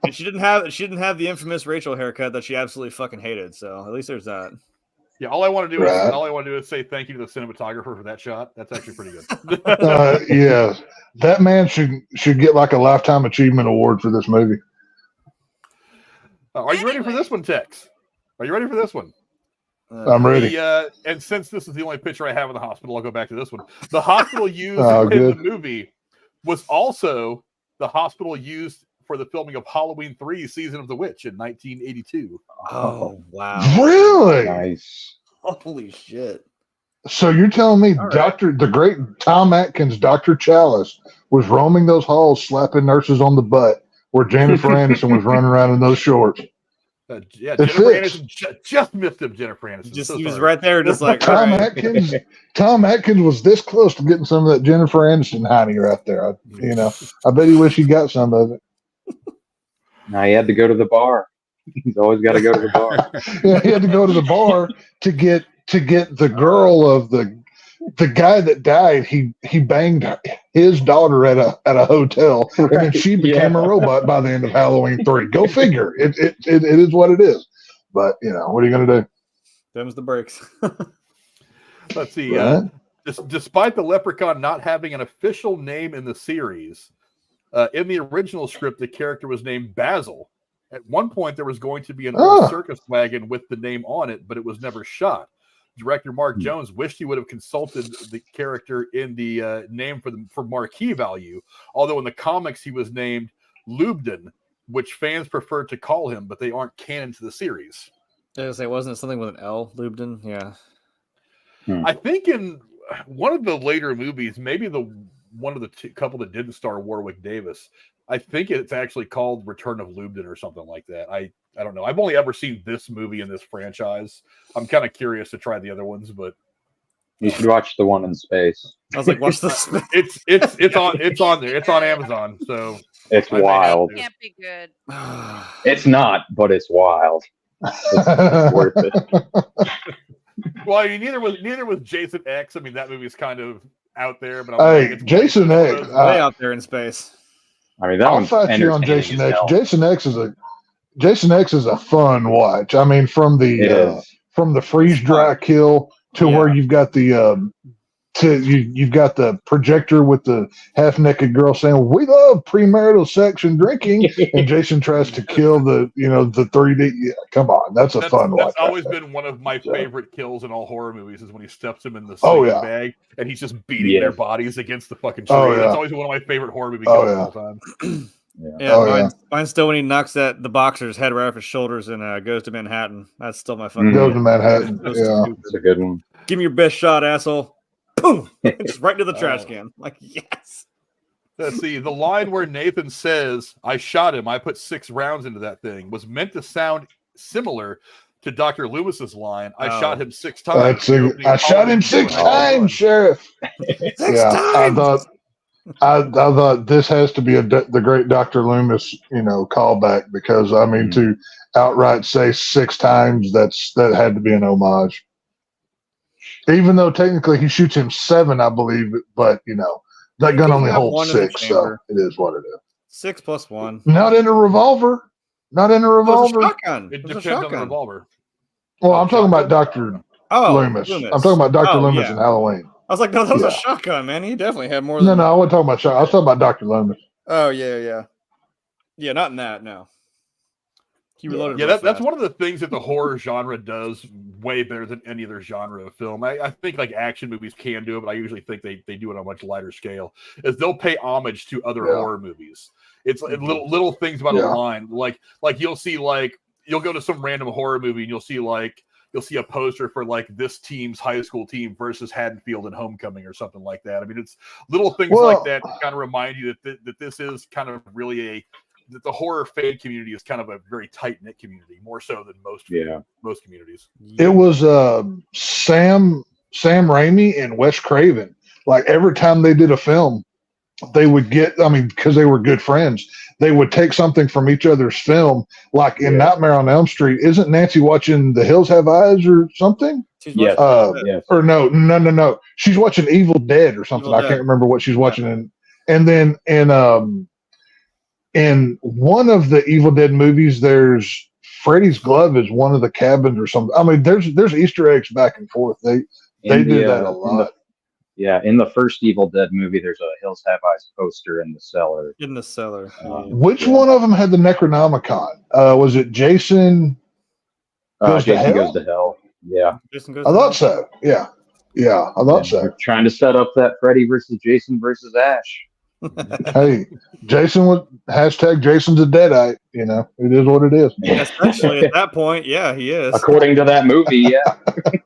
And she didn't have the infamous Rachel haircut that she absolutely fucking hated. So at least there's that. Yeah, all I want to do Right. is say thank you to the cinematographer for that shot. That's actually pretty good. Yeah, that man should get like a lifetime achievement award for this movie. Are you ready for this one, Tex? Are you ready for this one? I'm ready. And since this is the only picture I have in the hospital, I'll go back to this one. The hospital used Oh, in good. the movie was also the hospital used for the filming of Halloween 3 Season of the Witch in 1982. Oh wow! Really? Nice. Holy shit! So you're telling me All right. the great Tom Atkins, Dr. Chalice, was roaming those halls slapping nurses on the butt where Jennifer Aniston was running around in those shorts? Yeah, It Jennifer fits. Aniston just missed him. Jennifer Aniston. Just So he was sorry. right there, just like all Tom right. Atkins was this close to getting some of that Jennifer Aniston honey right there. I bet he wish he got some of it. Now he had to go to the bar. He's always got to go to the bar. Yeah, he had to go to the bar to get the girl of the guy that died. He banged his daughter at a hotel, and then she became a robot by the end of Halloween 3. Go figure. It is what it is. But what are you gonna do? Them's the breaks. Let's see. Right? Despite the Leprechaun not having an official name in the series, in the original script, the character was named Basil. At one point, there was going to be an old circus wagon with the name on it, but it was never shot. Director Mark Jones wished he would have consulted the character in the name for marquee value, although in the comics he was named Lubden, which fans prefer to call him, but they aren't canon to the series. I was gonna say, wasn't it something with an L, Lubden? Yeah. I think in one of the later movies, maybe one of the couple that didn't star Warwick Davis, I think it's actually called Return of Lubden or something like that. I don't know. I've only ever seen this movie in this franchise. I'm kind of curious to try the other ones, but you should watch the one in space. I was like, watch this. it's on there. It's on Amazon. So It's wild. It can't be good. It's not, but it's wild. It's worth it. Well, I mean, neither was Jason X. I mean, that movie's kind of out there, but Hey, Jason X, Way out there in space. I mean, that I'll one's fight you on entertaining Jason as X. hell. Jason X is a fun watch. I mean, from the freeze dry kill to where you've got the you've got the projector with the half naked girl saying, "We love premarital sex and drinking," and Jason tries to kill the 3D. Yeah, come on, that's fun watch. That's always been one of my favorite kills in all horror movies is when he steps them in the bag and he's just beating their bodies against the fucking tree. That's always one of my favorite horror movie kills of all time. Mine's still when he knocks the boxer's head right off his shoulders and goes to Manhattan. That's still my fucking Goes to Manhattan. Yeah, it's a good one. Give me your best shot, asshole. Boom! Just right into the trash can. Like, yes. Let's see. The line where Nathan says, "I shot him. I put 6 rounds into that thing," was meant to sound similar to Dr. Loomis's line, "I shot him 6 times." I shot him 6 times, Sheriff. I thought this has to be the great Dr. Loomis, callback, because I mean to outright say 6 times, that had to be an homage. Even though technically he shoots him 7, I believe, but that gun only holds 6, so it is what it is. 6 plus 1. Not in a revolver. Not in a revolver. Shotgun. It depends on the revolver. Well, I'm talking about Dr. Loomis. I'm talking about Dr. Loomis in Halloween. I was like, no, that was a shotgun, man. He definitely had more than... No, I wasn't talking about shotgun. I was talking about Dr. Loomis. Oh, yeah. Yeah, not in that, no. He reloaded. Yeah, that's one of the things that the horror genre does way better than any other genre of film. I think like action movies can do it, but I usually think they do it on a much lighter scale. Is they'll pay homage to other horror movies. It's little things about a line, like you'll see you'll go to some random horror movie and you'll see a poster for like this team's high school team versus Haddonfield and Homecoming or something like that. I mean, it's little things like that to kind of remind you that this is kind of really that the horror fan community is kind of a very tight-knit community, more so than most communities. It was Sam Raimi and Wes Craven. Like every time they did a film, they would because they were good friends, they would take something from each other's film. Like in Nightmare on Elm Street, isn't Nancy watching The Hills Have Eyes or something? Yes. Or no. She's watching Evil Dead or something. I can't remember what she's watching. And then in one of the Evil Dead movies, there's Freddy's glove is one of the cabins or something. I mean, there's Easter eggs back and forth. They do that a lot. In the first Evil Dead movie, there's a Hills Have Eyes poster in the cellar. Which one of them had the Necronomicon? Was it Jason Goes to Hell? Yeah. I thought so. Yeah, I thought so. We're trying to set up that Freddy versus Jason versus Ash. Hey, Jason was #Jason's a Deadite. It is what it is. Essentially, at that point, yeah, he is. According to that movie, yeah.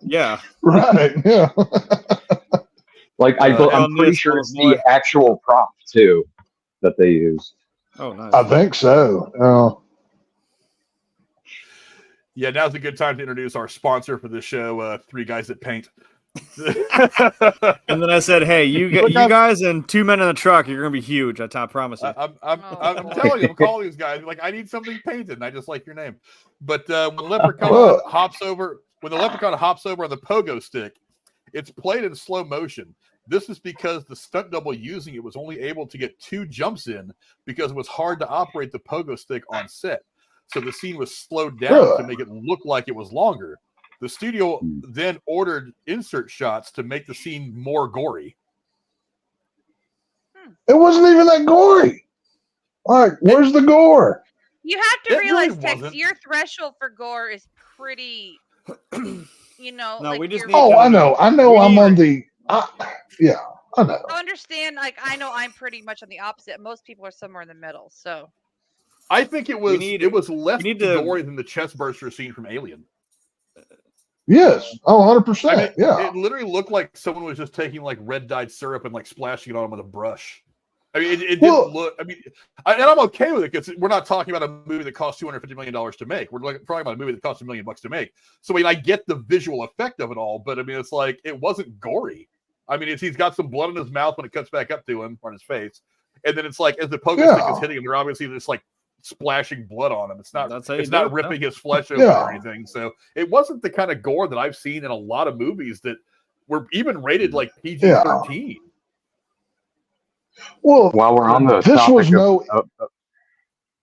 Yeah. Right. Yeah. Like I'm pretty sure it's the actual prop too that they used. Oh, nice. I think so. Yeah, now's a good time to introduce our sponsor for this show, 3 Guys That Paint. And then I said, "Hey, you guys and 2 men in the truck, you're gonna be huge. I promise you." I'm telling you, I'm calling these guys. Like, I need something painted, and I just like your name. But when the Leprechaun hops over on the pogo stick, it's played in slow motion. This is because the stunt double using it was only able to get 2 jumps in because it was hard to operate the pogo stick on set. So the scene was slowed down to make it look like it was longer. The studio then ordered insert shots to make the scene more gory. It wasn't even that gory. Like, where's the gore? You have to realize, really Tex, wasn't. your threshold for gore is pretty, No, like we just you're- need Oh, to- I know. I'm on the. Yeah, I know. I understand. Like, I know I'm pretty much on the opposite. Most people are somewhere in the middle. So I think it was less need to- gory than the chest burster scene from Alien. Yes. Oh, 100%. I mean, yeah. it literally looked like someone was just taking like red dyed syrup and like splashing it on them with a brush. I mean, it didn't look. I mean, and I'm okay with it because we're not talking about a movie that cost $250 million to make. We're talking about a movie that cost $1 million to make. So I mean, I get the visual effect of it all, but I mean, it's like it wasn't gory. I mean, he's got some blood in his mouth when it cuts back up to him or on his face, and then it's like as the pogo stick is hitting him, they're obviously just like splashing blood on him. It's not ripping his flesh open or anything. So it wasn't the kind of gore that I've seen in a lot of movies that were even rated like PG-13. Well, while we're on the topic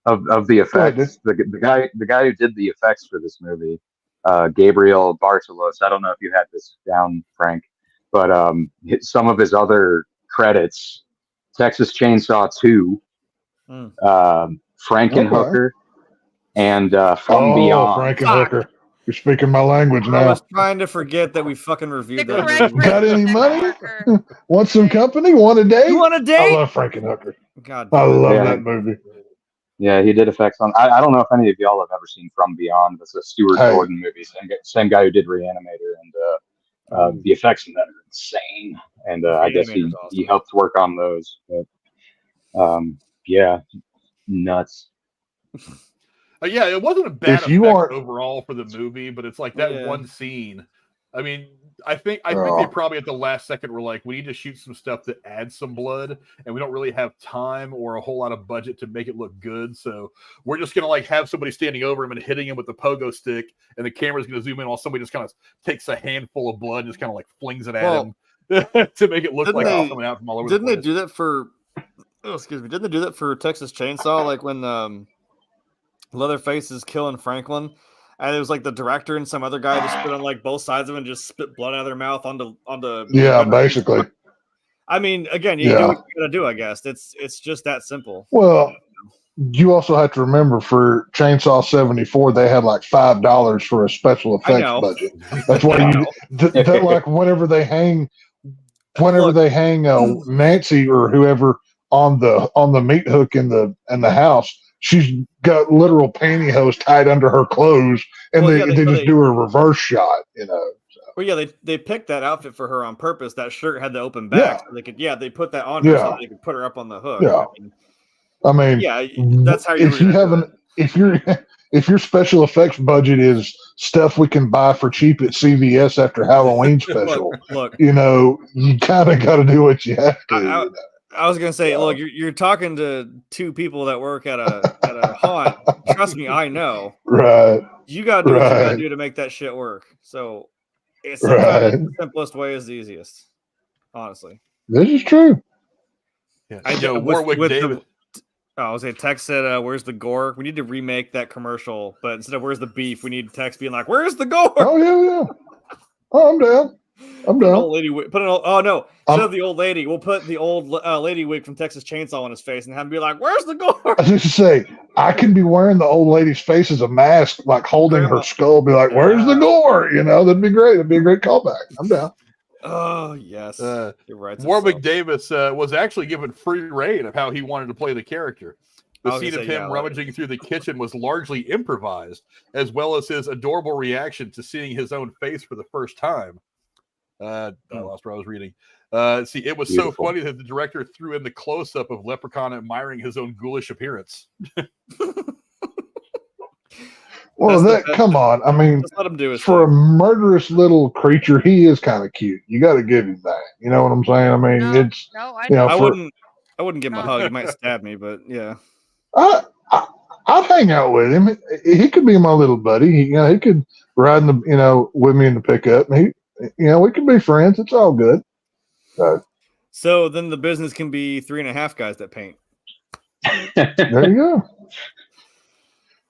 of the effects, the guy who did the effects for this movie, Gabriel Bartalos. I don't know if you had this down, Frank, but some of his other credits: Texas Chainsaw 2, Frankenhooker, and From Beyond. Frankenhooker. You're speaking my language now. I was trying to forget that we fucking reviewed that. Got any money? Want some company? Want a date? You want a date? I love Frankenhooker. God, I love that movie. Yeah, he did effects on. I don't know if any of y'all have ever seen From Beyond. It's a Stuart Gordon movie. Same guy who did Reanimator, and the effects in that are insane. And I guess he helped work on those. But yeah, nuts. Yeah, it wasn't a bad effect overall for the movie, but it's like that one scene. I mean, I think they probably at the last second were like, we need to shoot some stuff that adds some blood, and we don't really have time or a whole lot of budget to make it look good. So we're just gonna like have somebody standing over him and hitting him with the pogo stick, and the camera's gonna zoom in while somebody just kind of takes a handful of blood and just kind of like flings it at him to make it look like it's coming out from all over. Didn't they do that for? Oh, excuse me. Didn't they do that for Texas Chainsaw? Like when Leatherface is killing Franklin, and it was like the director and some other guy just spit on like both sides of him and just spit blood out of their mouth onto. Yeah, basically. I mean, again, you do what you gotta do. I guess it's just that simple. Well, you also have to remember for Chainsaw 74, they had like $5 for a special effects budget. That's why they're like whenever they hang Nancy or whoever on the meat hook in the house. She's got literal pantyhose tied under her clothes, and they just do a reverse shot, So. Well, yeah, they picked that outfit for her on purpose. That shirt had the open back. So they could, they put that on her so they could put her up on the hook. Yeah, I mean, that's how if your special effects budget is stuff we can buy for cheap at CVS after Halloween special, look, you kind of got to do what you have to. I was gonna say, look, you're talking to two people that work at a haunt. Trust me, I know. Right. You gotta do what you gotta do to make that shit work. So it's the simplest way is the easiest. Honestly. This is true. Yeah. I know Warwick Davis. I was saying Tex said, where's the gore? We need to remake that commercial, but instead of where's the beef, we need Tex being like, where's the gore? Oh yeah. Oh, I'm down. Old lady wig. Instead of the old lady, we'll put the old lady wig from Texas Chainsaw on his face and have him be like, "Where's the gore?" I was just to say, I can be wearing the old lady's face as a mask, like holding her skull, be like, "Where's the gore?" That'd be great. That'd be a great callback. I'm down. Oh yes, you're right. Warwick Davis was actually given free reign of how he wanted to play the character. The scene of him rummaging through the kitchen was largely improvised, as well as his adorable reaction to seeing his own face for the first time. I lost where I was reading. It was so funny that the director threw in the close-up of Leprechaun admiring his own ghoulish appearance. Well, That's the come on. I mean, Just let him do his for a thing. murderous little creature, he is kind of cute. You got to give him that. You know what I'm saying? I mean, No, it's no, I you know, don't. I wouldn't give him a hug. He might stab me, but yeah. I'd hang out with him. He could be my little buddy. He could ride in the with me in the pickup. We could be friends. It's all good. So then the business can be 3.5 guys that paint. There you go.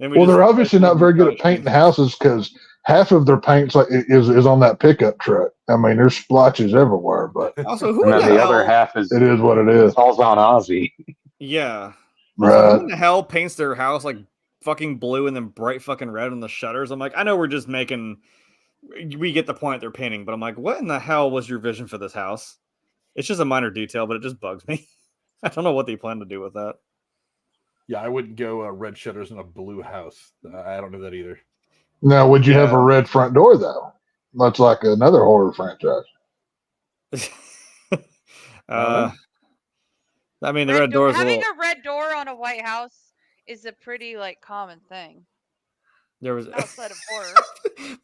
Well, they're obviously not very good at painting houses because half of their paint's is on that pickup truck. I mean, there's splotches everywhere, but Also, who And in then the the hell, other half is it is what it is. falls on Ozzy. Yeah. Right. Also, who in the hell paints their house like fucking blue and then bright fucking red on the shutters? I'm like, I know we're just making. We get the point they're painting, but I'm like, what in the hell was your vision for this house? It's just a minor detail, but it just bugs me. I don't know what they plan to do with that. Yeah, I wouldn't go red shutters in a blue house. I don't know that either. Now, would you have a red front door though? That's like another horror franchise. I mean, the red door is having a red door on a white house is a pretty common thing. There was outside of horror.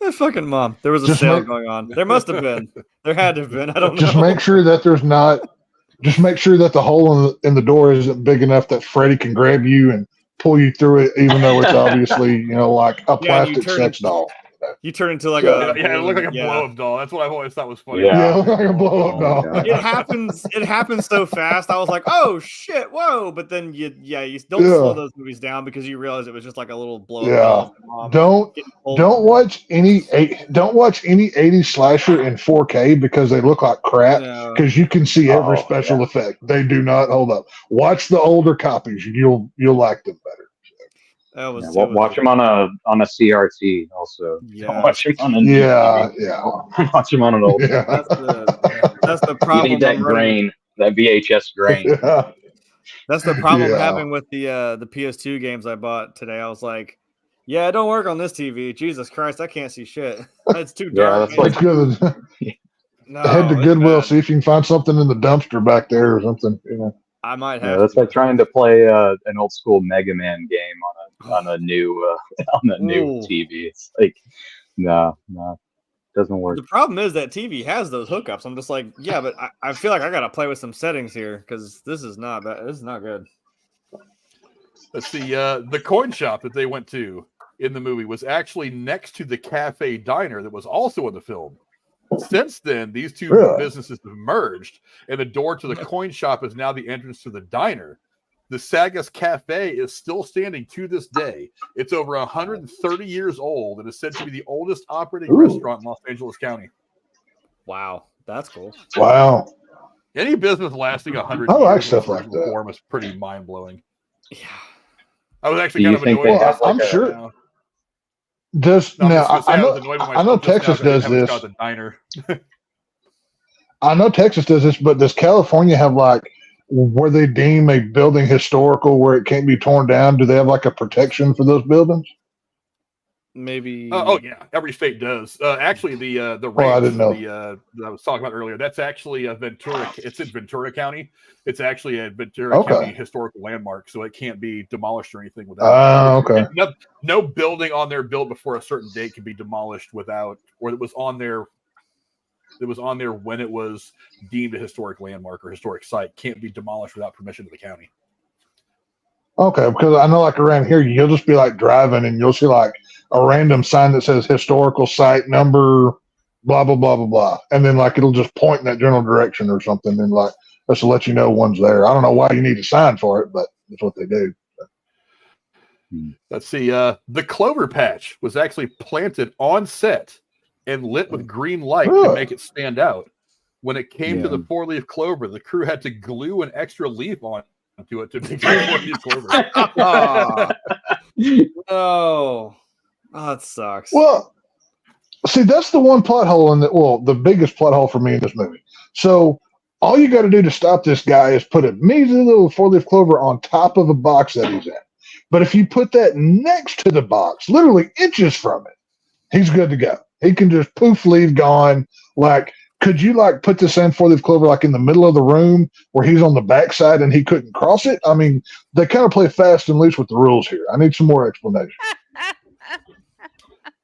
My fucking mom. There was a Just sale going on. There must have been. There had to have been. I don't know. Just make sure that there's not. Just make sure that the hole in the door isn't big enough that Freddy can grab you and pull you through it, even though it's obviously like a plastic sex doll. You turn into like it looked like a blow-up doll. That's what I've always thought was funny. Yeah, it looked like a blow-up doll. It happens so fast. I was like, oh shit, whoa! But then you don't slow those movies down because you realize it was just like a little blow-up doll. Don't watch any 80s slasher in 4K because they look like crap. Because you can see every special effect. They do not hold up. Watch the older copies. You'll like them better. Watch them on a CRT also. Yeah. Watch them on a watch them on an old. Yeah. That's the problem. You need that grain, that VHS grain. Yeah. That's the problem I'm having with the PS2 games I bought today. I was like, yeah, it don't work on this TV. Jesus Christ, I can't see shit. It's too dark. That's good. Head to Goodwill, see if you can find something in the dumpster back there or something. I might have. That's like trying to play an old school Mega Man game on a new TV. It's like, no, doesn't work. The problem is that TV has those hookups. I'm just like, yeah, but I feel like I gotta play with some settings here because this is not bad. This is not good. Let's see. The coin shop that they went to in the movie was actually next to the cafe diner that was also in the film. Since then, these two businesses have merged, and the door to the coin shop is now the entrance to the diner. The Sagas Cafe is still standing to this day. It's over 130 years old and is said to be the oldest operating restaurant in Los Angeles County. Wow, that's cool. Wow. Any business lasting 100 I years like stuff like that. form is pretty mind-blowing. Yeah. I was actually kind of annoyed. Well, I'm sure. I know Texas does this. The diner. I know Texas does this, but does California have where they deem a building historical where it can't be torn down? Do they have a protection for those buildings? Maybe. Yeah, every state does. Actually, the range I didn't know. that I was talking about earlier, that's actually a Ventura. It's in Ventura County. It's actually a Ventura County historical landmark, so it can't be demolished or anything without. Okay. No building on there built before a certain date can be demolished without, or it was on there. It was on there when it was deemed a historic landmark or historic site. Can't be demolished without permission of the county. Okay, because I know around here you'll just be driving and you'll see a random sign that says historical site number, blah blah blah blah blah, and then it'll just point in that general direction or something, and just to let you know one's there. I don't know why you need a sign for it, but that's what they do. Let's see. The clover patch was actually planted on set and lit with green light to make it stand out. When it came to the 4-leaf clover, the crew had to glue an extra leaf onto it to make it 4-leaf clover. Oh, that sucks. Well, see, that's the one plot hole the biggest plot hole for me in this movie. So all you got to do to stop this guy is put a measly little 4-leaf clover on top of a box that he's in. But if you put that next to the box, literally inches from it, he's good to go. He can just poof, leave, gone. Could you put the same 4-leaf clover in the middle of the room where he's on the backside and he couldn't cross it? I mean, they kind of play fast and loose with the rules here. I need some more explanation.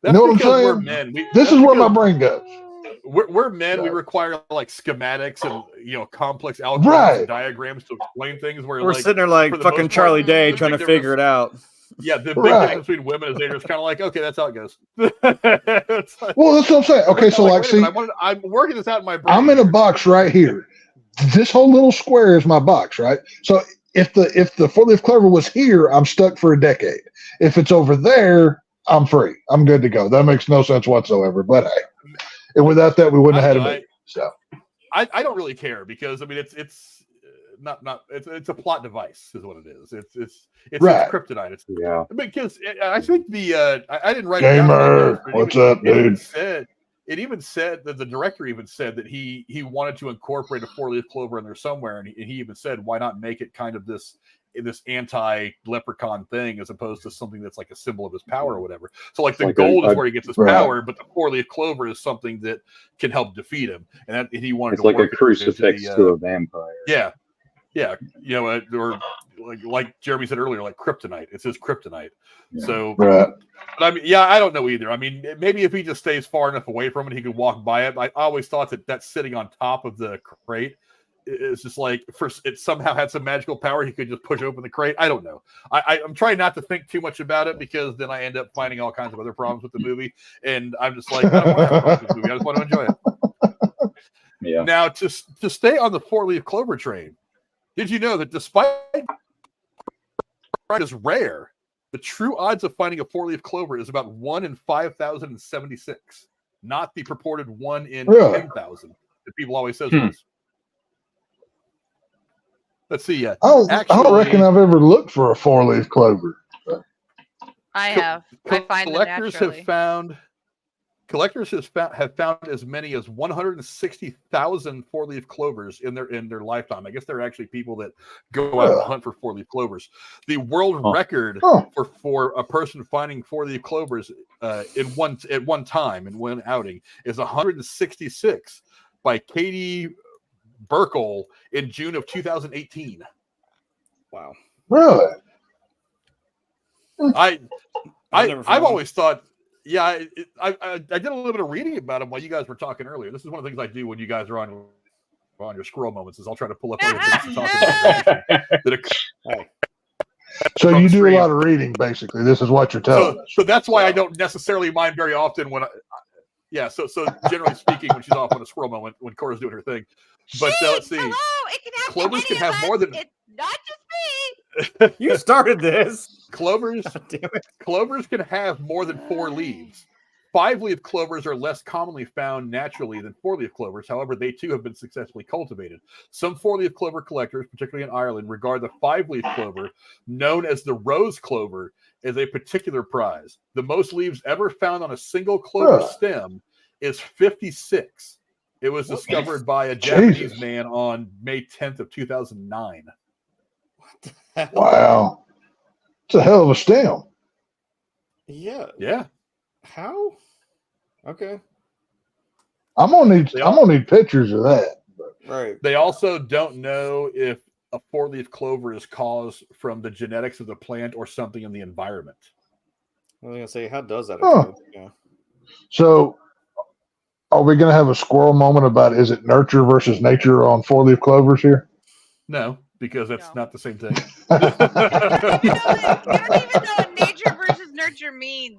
You know what I'm because we're saying? men. This is where my brain goes. We're men. We Right. require like schematics and complex algorithms Right. and diagrams to explain things. Where We're like, sitting there like for the fucking most Charlie part, Day the trying to big figure it out. Yeah, the big Right. difference between women is they're just kind of like, okay, that's how it goes. It's like, Well, that's what I'm saying. Okay, so like, wait a see, minute, I'm working this out in my brain. I'm in a here. box right here. This whole little square is my box, right? So if the four-leaf clover was here, I'm stuck for a decade. If it's over there, I'm free. I'm good to go. That makes no sense whatsoever. But hey, and without that, we wouldn't have had a movie. So I don't really care because I mean it's it's a plot device is what it is. It's Right. kryptonite. It's Yeah. because I think I didn't write Gamer, it down in my notes, but what's up, dude? It even said that the director even said that he wanted to incorporate a four-leaf clover in there somewhere, and he even said, why not make it kind of this anti-leprechaun thing as opposed to something that's like a symbol of his power or whatever. So like the like gold a- is where he gets his right. power, but the four-leaf clover is something that can help defeat him, and that he wanted It's to like a work it crucifix into to a vampire. yeah, or like Jeremy said earlier, like kryptonite. It's his kryptonite. Yeah. So, Right. but I mean, yeah, I don't know either. I mean, maybe if he just stays far enough away from it, he could walk by it. I always thought that that's sitting on top of the crate. It's just like it somehow had some magical power. He could just push open the crate. I don't know. I'm trying not to think too much about it because then I end up finding all kinds of other problems with the movie, and I'm just like, I don't want to have problems with this movie. I just want to enjoy it. Yeah. Now, to stay on the four-leaf clover train, did you know that despite is rare, the true odds of finding a four-leaf clover is about 1 in 5,076, not the purported 1 in Really? 10,000 that people always says Hmm. was. Let's see. I don't reckon I've ever looked for a four-leaf clover. I have. I find them naturally. Collectors have found as many as 160,000 four-leaf clovers in their lifetime. I guess there are actually people that go out and hunt for four-leaf clovers. The world record for a person finding four-leaf clovers at one time in one outing is 166 by Katie Burkle in June of 2018. Wow. Really? I've always thought. Yeah, I did a little bit of reading about them while you guys were talking earlier. This is one of the things I do when you guys are on your squirrel moments. Is I'll try to pull up other things to talk about. So you do a lot of reading, basically. This is what you're telling us. So that's why I don't necessarily mind very often when So generally speaking, when she's off on a squirrel moment, when Cora's doing her thing. But let's see. Hello, it can happen. Clovers can have more than. It's not just me. You started this. Clovers can have more than 4 leaves. 5-leaf clovers are less commonly found naturally than 4-leaf clovers. However, they too have been successfully cultivated. Some 4-leaf clover collectors, particularly in Ireland, regard the 5-leaf clover, known as the rose clover, as a particular prize. The most leaves ever found on a single clover stem is 56. It was discovered by a Japanese man on May 10th of 2009. Wow. It's a hell of a stem. Yeah. How? Okay. I'm gonna need pictures of that. Right. They also don't know if a 4-leaf clover is caused from the genetics of the plant or something in the environment. I was gonna say, how does that Huh. occur? Yeah. So are we gonna have a squirrel moment about is it nurture versus nature on 4-leaf clovers here? No, because that's not the same thing. You don't even know what nature versus nurture means.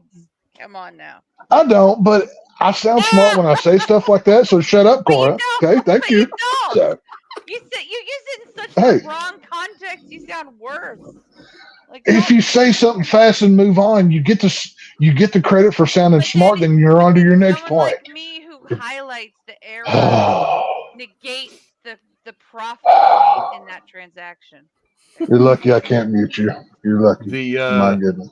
Come on now. I don't, but I sound smart when I say stuff like that, so shut up, Cora. Okay, thank you. So, You use it in such Hey. the wrong context. You sound worse. Like if you say something fast and move on, you get the credit for sounding smart, then you're on to your next someone point. like me who highlights the error negates the profit made in that transaction. You're lucky I can't mute you. You're lucky. My goodness.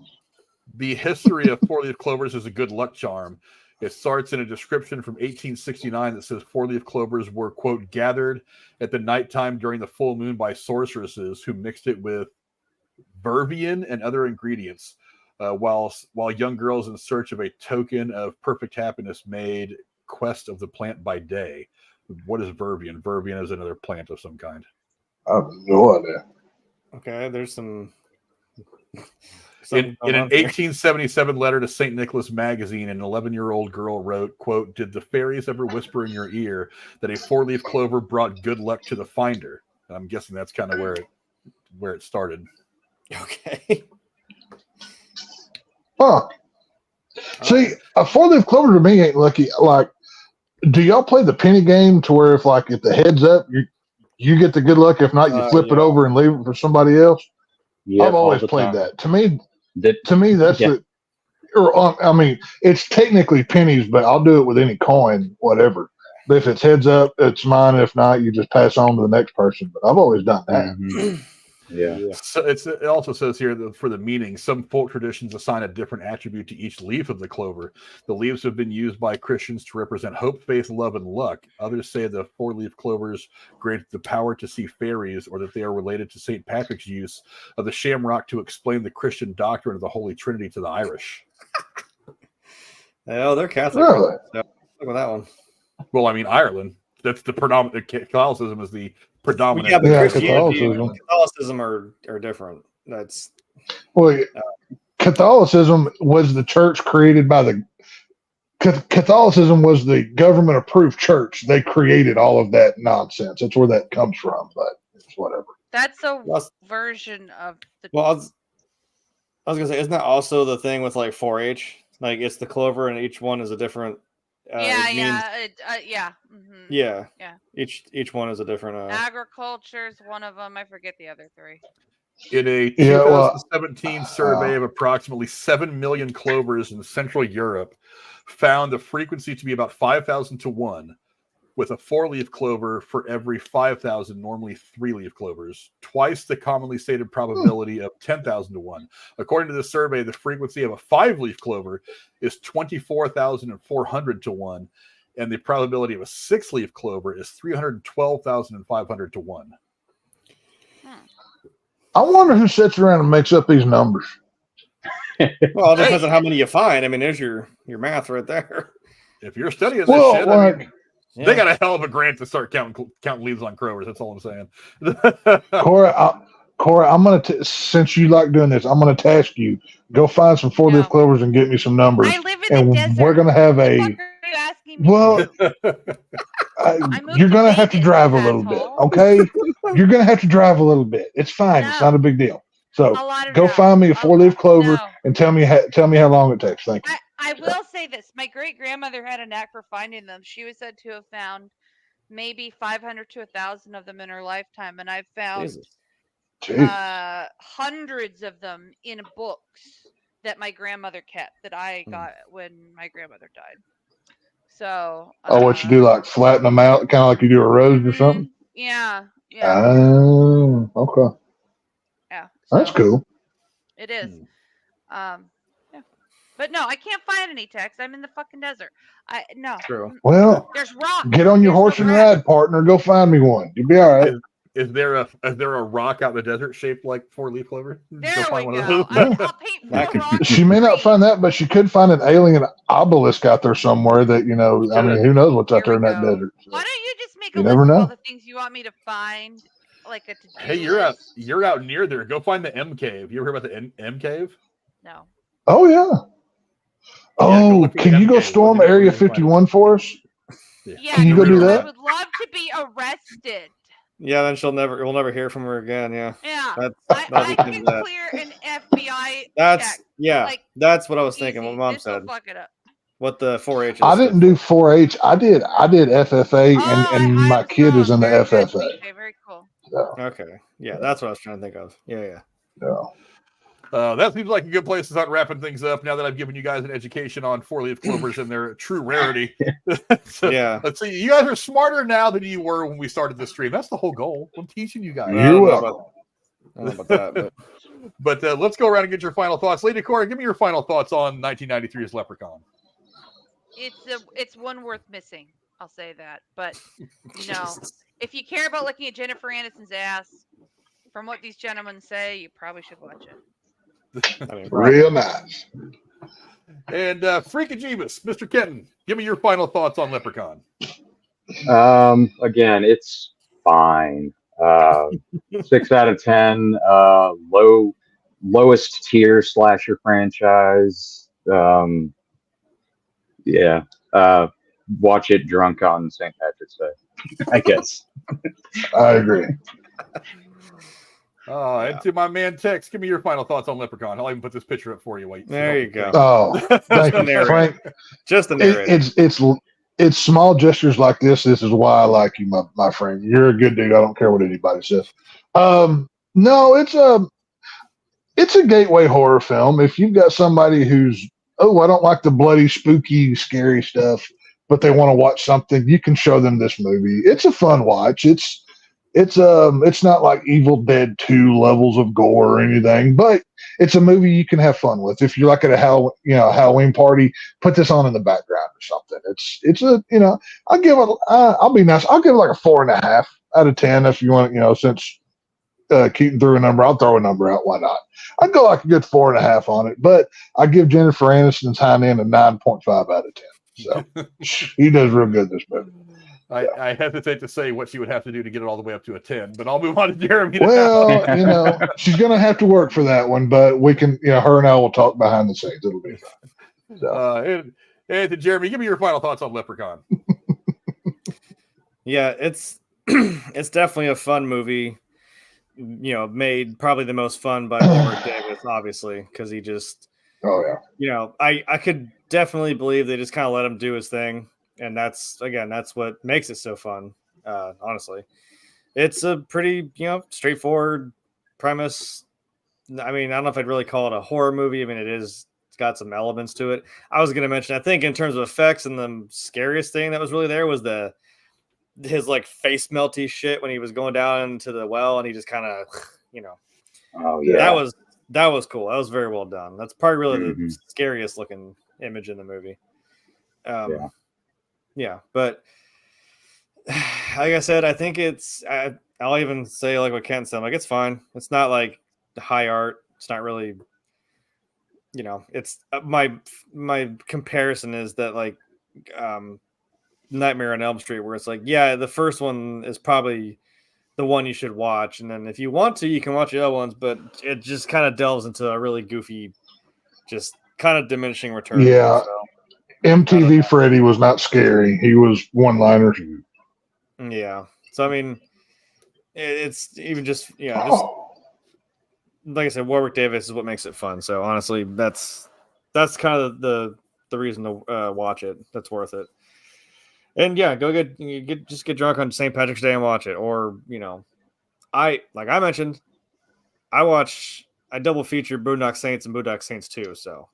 The history of 4-leaf clovers is a good luck charm. It starts in a description from 1869 that says 4-leaf clovers were, quote, gathered at the nighttime during the full moon by sorceresses who mixed it with vervain and other ingredients, while young girls in search of a token of perfect happiness made quest of the plant by day. What is vervain? Vervain is another plant of some kind. I have no idea. Okay, there's some. In an 1877 letter to St. Nicholas Magazine, an 11-year-old girl wrote, quote, "Did the fairies ever whisper in your ear that a 4-leaf clover brought good luck to the finder?" And I'm guessing that's kind of where it started. Okay. Huh. See, a 4-leaf clover to me ain't lucky. Like, do y'all play the penny game to where if the head's up, you get the good luck. If not, you flip it over and leave it for somebody else? Yeah, I've always played time. that. To me, that's I mean, it's technically pennies, but I'll do it with any coin, whatever. But if it's heads up, it's mine. If not, you just pass on to the next person. But I've always done that. Mm-hmm. Yeah. So it also says here that for the meaning, some folk traditions assign a different attribute to each leaf of the clover. The leaves have been used by Christians to represent hope, faith, love, and luck. Others say the 4-leaf clovers grant the power to see fairies, or that they are related to St. Patrick's use of the shamrock to explain the Christian doctrine of the Holy Trinity to the Irish. Oh, they're Catholic. Really? So, look at that one. Well, I mean, Ireland. That's the predominant. Catholicism is the predominant. Yeah, but Yeah, Christianity and Catholicism are different. That's Catholicism was the church created by the Catholicism was the government approved church. They created all of that nonsense. That's where that comes from. But it's whatever. That's a version of the. well. I was gonna say, isn't that also the thing with like 4-H? Like it's the clover, and each one is a different. Yeah. Mm-hmm. Yeah. Yeah. Each one is a different. Agriculture is one of them. I forget the other 3. In a 2017 survey of approximately 7 million clovers in Central Europe, found the frequency to be about 5,000 to 1, with a 4-leaf clover for every 5,000 normally 3-leaf clovers, twice the commonly stated probability of 10,000 to 1. According to the survey, the frequency of a 5-leaf clover is 24,400 to 1, and the probability of a 6-leaf clover is 312,500 to 1. I wonder who sits around and makes up these numbers. Well, it depends on how many you find. I mean, there's your math right there. If you're studying this shit, like, I mean, they got a hell of a grant to start counting leaves on clovers. That's all I'm saying. Cora, I'm gonna since you like doing this, I'm gonna task you. Go find some 4-leaf clovers and get me some numbers. I live in the desert. We're gonna have a. What the fuck are you asking me? Well, you're gonna have to drive a little bit, okay? You're gonna have to drive a little bit. It's fine. It's not a big deal. So go find me a 4-leaf clover and tell me how long it takes. Thank you. I will say this: my great grandmother had a knack for finding them. She was said to have found maybe 500 to 1,000 of them in her lifetime, and I've found hundreds of them in books that my grandmother kept that I got when my grandmother died. So what you do, like flatten them out, kind of like you do a rose or something? Yeah. Oh, okay. Yeah. That's cool. It is. Yeah. But no, I can't find any text. I'm in the fucking desert. No. True. Well, there's rock. Get on your horse and ride, partner. Go find me one. You'll be all right. Is there a rock out in the desert shaped like 4-leaf clover? There we go. I'll paint 4 rocks. She may not find that, but she could find an alien obelisk out there somewhere that, I mean, who knows what's out there in that desert. So. Why don't you just make a list of all the things you want me to find? Like a Hey, you're out near there. Go find the M Cave. You ever heard about the M Cave? No. Oh, yeah. Oh, can you go storm Area 51 for us? Yeah, can you go do that? I would love to be arrested. Yeah, then we'll never hear from her again. Yeah. Yeah. I can clear an FBI check. Yeah. Like, that's what I was thinking. Easy. What Mom Just said. Fuck it up. What the 4-H is. I didn't do 4-H. I did FFA, and my kid is in the FFA. Okay, very cool. So. Okay. Yeah, that's what I was trying to think of. Yeah. That seems like a good place to start wrapping things up now that I've given you guys an education on 4-leaf clovers and their true rarity. So, yeah. Let's see. You guys are smarter now than you were when we started the stream. That's the whole goal. I'm teaching you guys. You're welcome. I don't know about that, but let's go around and get your final thoughts. Lady Cora, give me your final thoughts on 1993's Leprechaun. It's one worth missing. I'll say that. But, if you care about looking at Jennifer Aniston's ass, from what these gentlemen say, you probably should watch it. Real nice. And Freakajibus, Mr. Kenton, give me your final thoughts on Leprechaun. Again, it's fine. 6 out of 10. Low lowest tier slasher franchise. Yeah. Watch it drunk on St. Patrick's Day, I guess. I agree. And to my man Tex, give me your final thoughts on Leprechaun. I'll even put this picture up for you. Wait. There you go. Oh, thank you, Frank. Just the narrator. It's small gestures like this. This is why I like you, my friend. You're a good dude. I don't care what anybody says. No, it's a gateway horror film. If you've got somebody who's, I don't like the bloody, spooky, scary stuff, but they want to watch something, you can show them this movie. It's a fun watch. It's not like Evil Dead 2 levels of gore or anything, but it's a movie you can have fun with. If you're like at a Halloween party, put this on in the background or something. I'll be nice. I'll give it like a 4.5 out of 10 if you want. Since Keaton threw a number, I'll throw a number out. Why not? I'd go like a good 4.5 on it, but I give Jennifer Aniston's hind end a 9.5 out of 10. So he does real good in this movie. I hesitate to say what she would have to do to get it all the way up to a 10, but I'll move on to Jeremy. Well, she's going to have to work for that one, but we can, her and I will talk behind the scenes. It'll be fine. So. And to Jeremy, give me your final thoughts on Leprechaun. Yeah, it's definitely a fun movie. Made probably the most fun by Warwick Davis, obviously, because he just. Oh yeah. I could definitely believe they just kind of let him do his thing. And that's what makes it so fun. Honestly, it's a pretty, straightforward premise. I mean, I don't know if I'd really call it a horror movie. I mean, it's got some elements to it. I was going to mention, I think in terms of effects, and the scariest thing that was really there was his like face melty shit when he was going down into the well and he just kind of, Oh yeah. That was cool. That was very well done. That's probably really the scariest looking image in the movie. Yeah, but like I said, I think I'll even say like what Ken said, like it's fine. It's not like high art. It's not really, it's my comparison is that like Nightmare on Elm Street, where it's like, yeah, the first one is probably the one you should watch. And then if you want to, you can watch the other ones, but it just kind of delves into a really goofy, just kind of diminishing return. Yeah. So. MTV Freddy was not scary. He was one-liners. Yeah. So, I mean, it's even just, just like I said, Warwick Davis is what makes it fun. So, honestly, that's kind of the reason to watch it. That's worth it. And, yeah, go get drunk on St. Patrick's Day and watch it. Or, like I mentioned, I double feature Boondock Saints and Boondock Saints 2, so.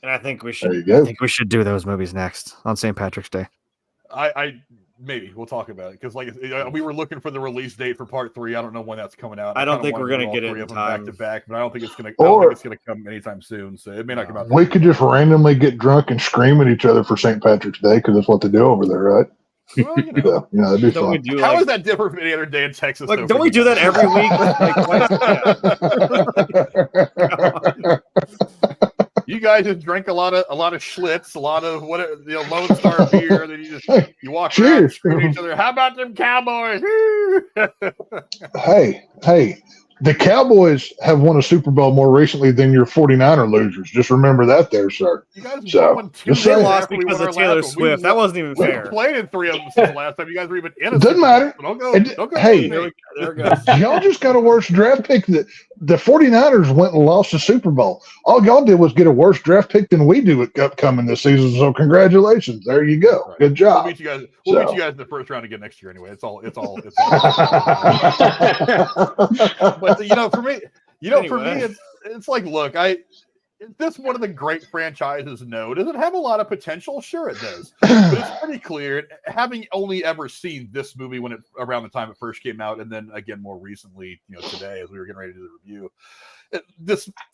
And I think we should do those movies next on St. Patrick's Day. I maybe we'll talk about it because we were looking for the release date for part 3. I don't know when that's coming out. I don't think we're gonna get it in time back to back, but I don't think it's gonna come anytime soon. So it may not come out. We could just randomly get drunk and scream at each other for St. Patrick's Day because that's what they do over there, right? Well, that'd be fun. How is that different from any other day in Texas? Like, don't we do that every week? You guys just drink a lot of Schlitz, a lot of Lone Star beer, and then you walk around and scream at each other. How about them Cowboys? Hey, the Cowboys have won a Super Bowl more recently than your 49er losers. Just remember that there, sir. You guys won 2 they lost because of Taylor Swift. That wasn't even fair. We played in 3 of them since the last time. You guys were even in a Doesn't matter. Don't go. Hey, there we go. Y'all just got a worse draft pick. The 49ers went and lost the Super Bowl. All y'all did was get a worse draft pick than we do upcoming this season. So congratulations. There you go. Right. Good job. We'll meet you guys in the first round again next year anyway. It's all. But for me, it's like, look, is this one of the great franchises? No. Does it have a lot of potential? Sure, it does. But it's pretty clear, having only ever seen this movie around the time it first came out, and then again more recently, today as we were getting ready to do the review.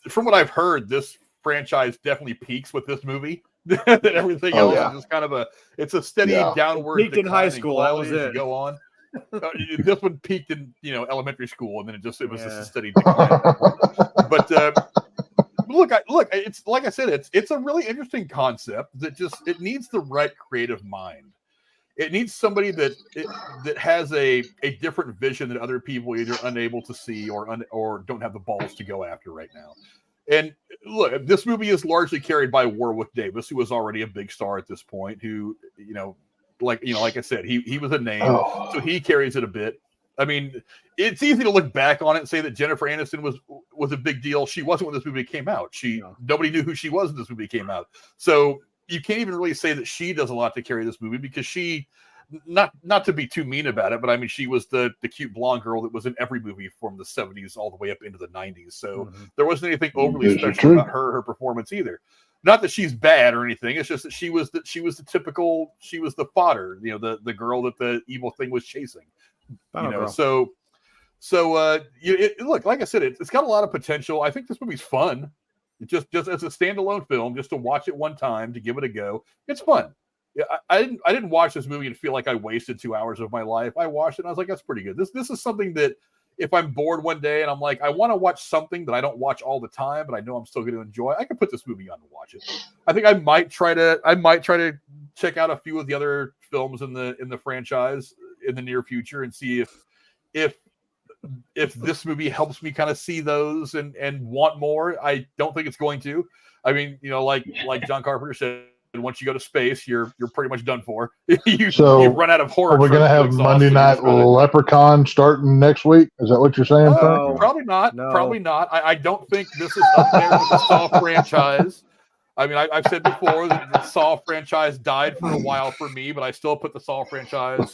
From what I've heard, this franchise definitely peaks with this movie. That everything else is just kind of it's a steady downward. Peaked in high school. That was it. Go on. This one peaked in elementary school, and then it was just a steady decline. But look, it's like I said, it's a really interesting concept that it needs the right creative mind It needs somebody that has a different vision that other people either unable to see or don't have the balls to go after right now. And look, this movie is largely carried by Warwick Davis, who was already a big star at this point. Who like I said, he was a name, so he carries it a bit. I mean, it's easy to look back on it and say that Jennifer Aniston was a big deal. She wasn't when this movie came out. Nobody knew who she was when this movie came out. So you can't even really say that she does a lot to carry this movie because she, not to be too mean about it, but I mean, she was the cute blonde girl that was in every movie from the 70s all the way up into the 90s. So there wasn't anything overly special about her performance either. Not that she's bad or anything. It's just that she was the fodder, the girl that the evil thing was chasing. Look, like I said, it's got a lot of potential. I think this movie's fun. Just as a standalone film, just to watch it one time, to give it a go. It's fun. Yeah, I didn't watch this movie and feel like I wasted 2 hours of my life. I watched it and I was like, that's pretty good. This is something that if I'm bored one day and I'm like, I want to watch something that I don't watch all the time, but I know I'm still going to enjoy, I can put this movie on and watch it. I think I might try to check out a few of the other films in the franchise in the near future and see if this movie helps me kind of see those and want more. I don't think it's going to. I mean, like John Carpenter said, once you go to space, you're pretty much done for. you run out of horror. Are we going to have Monday Night Leprechaun starting next week? Is that what you're saying? Probably not. No. Probably not. I don't think this is up there with the Saw franchise. I mean, I've said before that the Saw franchise died for a while for me, but I still put the Saw franchise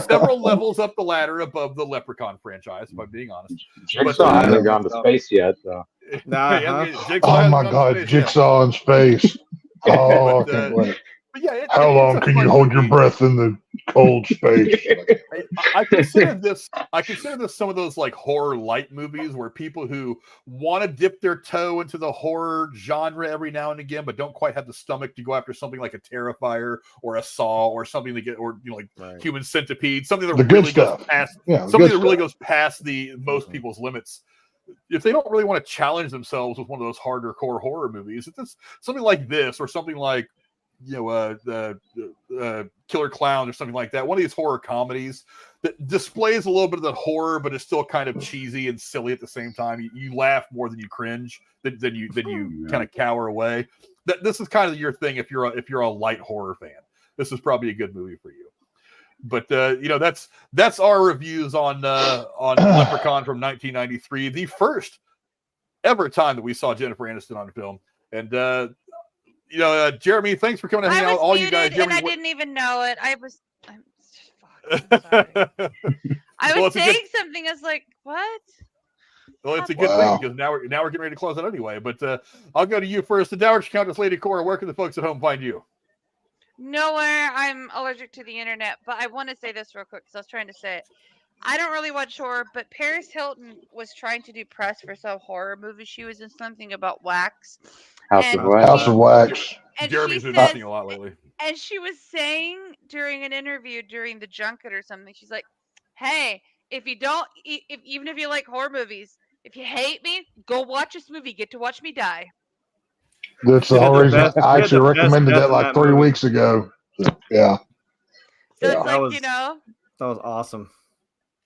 several levels up the ladder above the Leprechaun franchise, if I'm being honest. Jigsaw hasn't gone to space yet, though. Oh my God, Jigsaw in space. Oh, how long can you hold your breath in the cold space? I consider this some of those like horror light movies where people who want to dip their toe into the horror genre every now and again, but don't quite have the stomach to go after something like a Terrifier or a Saw or something Human Centipede, something that really goes past goes past the most people's limits. If they don't really want to challenge themselves with one of those harder core horror movies, it's something like this or something like the Killer Clown or something like that. One of these horror comedies that displays a little bit of the horror, but is still kind of cheesy and silly at the same time. You laugh more than you cringe, than you kind of cower away. This is kind of your thing if you're a light horror fan. This is probably a good movie for you. But that's our reviews on Leprechaun from 1993, the first ever time that we saw Jennifer Aniston on film. And Jeremy, thanks for coming to hang out. All you guys, Jeremy, I didn't even know it. I'm sorry. I was saying something. I was like, "What?" Well, it's a good thing because now we're getting ready to close it anyway. But I'll go to you first. The Dowager Countess Lady Cora, where can the folks at home find you? Nowhere. I'm allergic to the internet, but I want to say this real quick because I was trying to say it. I don't really watch horror, but Paris Hilton was trying to do press for some horror movie. She was in something about wax. House of Wax. And Jeremy's been missing a lot lately. And she was saying during an interview during the junket or something, she's like, "Hey, even if you like horror movies, if you hate me, go watch this movie. Get to watch me die." That's the whole reason I actually recommended that like 3 weeks ago. So, yeah. So it's that was awesome.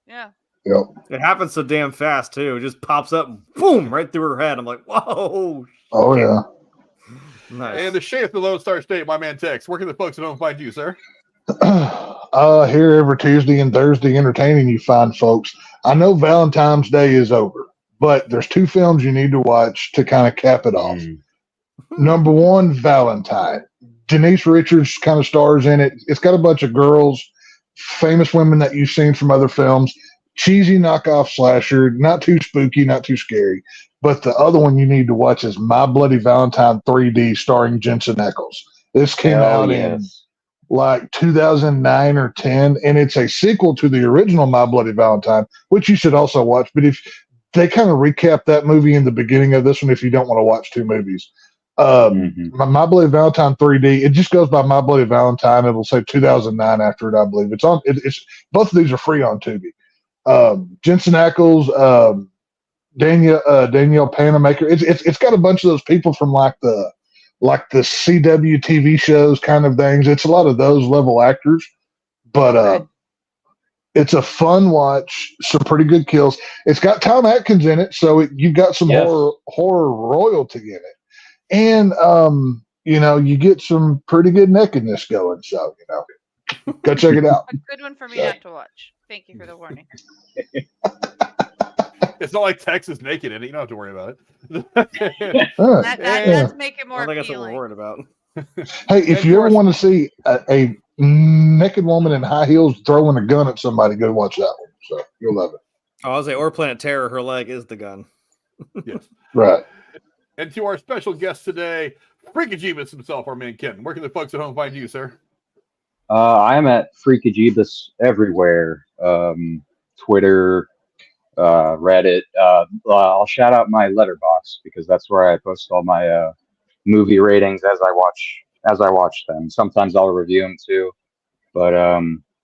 Yeah. Yep. It happens so damn fast too. It just pops up, boom, right through her head. I'm like, whoa. Oh yeah. Nice. And the sheriff of the Lone Star State, my man Tex. Where can the folks at home find you, sir? Here every Tuesday and Thursday entertaining you fine folks. I know Valentine's Day is over, but there's 2 films you need to watch to kind of cap it off. Number 1, Valentine. Denise Richards kind of stars in it. It's got a bunch of girls, famous women that you've seen from other films. Cheesy knockoff slasher, not too spooky, not too scary. But the other one you need to watch is My Bloody Valentine 3D starring Jensen Ackles. This came out in like 2009 or 10, and it's a sequel to the original My Bloody Valentine, which you should also watch. But if they kind of recap that movie in the beginning of this one, if you don't want to watch 2 movies. My Bloody Valentine 3D, it just goes by My Bloody Valentine. It'll say 2009 after it, I believe. It's on. It's both of these are free on Tubi. Jensen Ackles, Danielle Panamaker. It's got a bunch of those people from like the CW TV shows kind of things. It's a lot of those level actors. but it's a fun watch. Some pretty good kills. It's got Tom Atkins in it, so you've got some Yes. horror royalty in it, and you get some pretty good nakedness going. So go check it out. A good one for me not to watch. Thank you for the warning. It's not like Tex is naked in it. You don't have to worry about it. That does make it I more don't think that's what we're appealing. worried about. Hey, if you ever want to see a naked woman in high heels throwing a gun at somebody, go watch that one. So you'll love it. Oh, I was like, or Planet Terror, her leg is the gun. Yes. Right. And to our special guest today, Freakajibus himself, our man Ken. Where can the folks at home find you, sir? I am at Freakajibus everywhere. Twitter, Reddit. I'll shout out my Letterboxd because that's where I post all my movie ratings as I watch them. Sometimes I'll review them too. But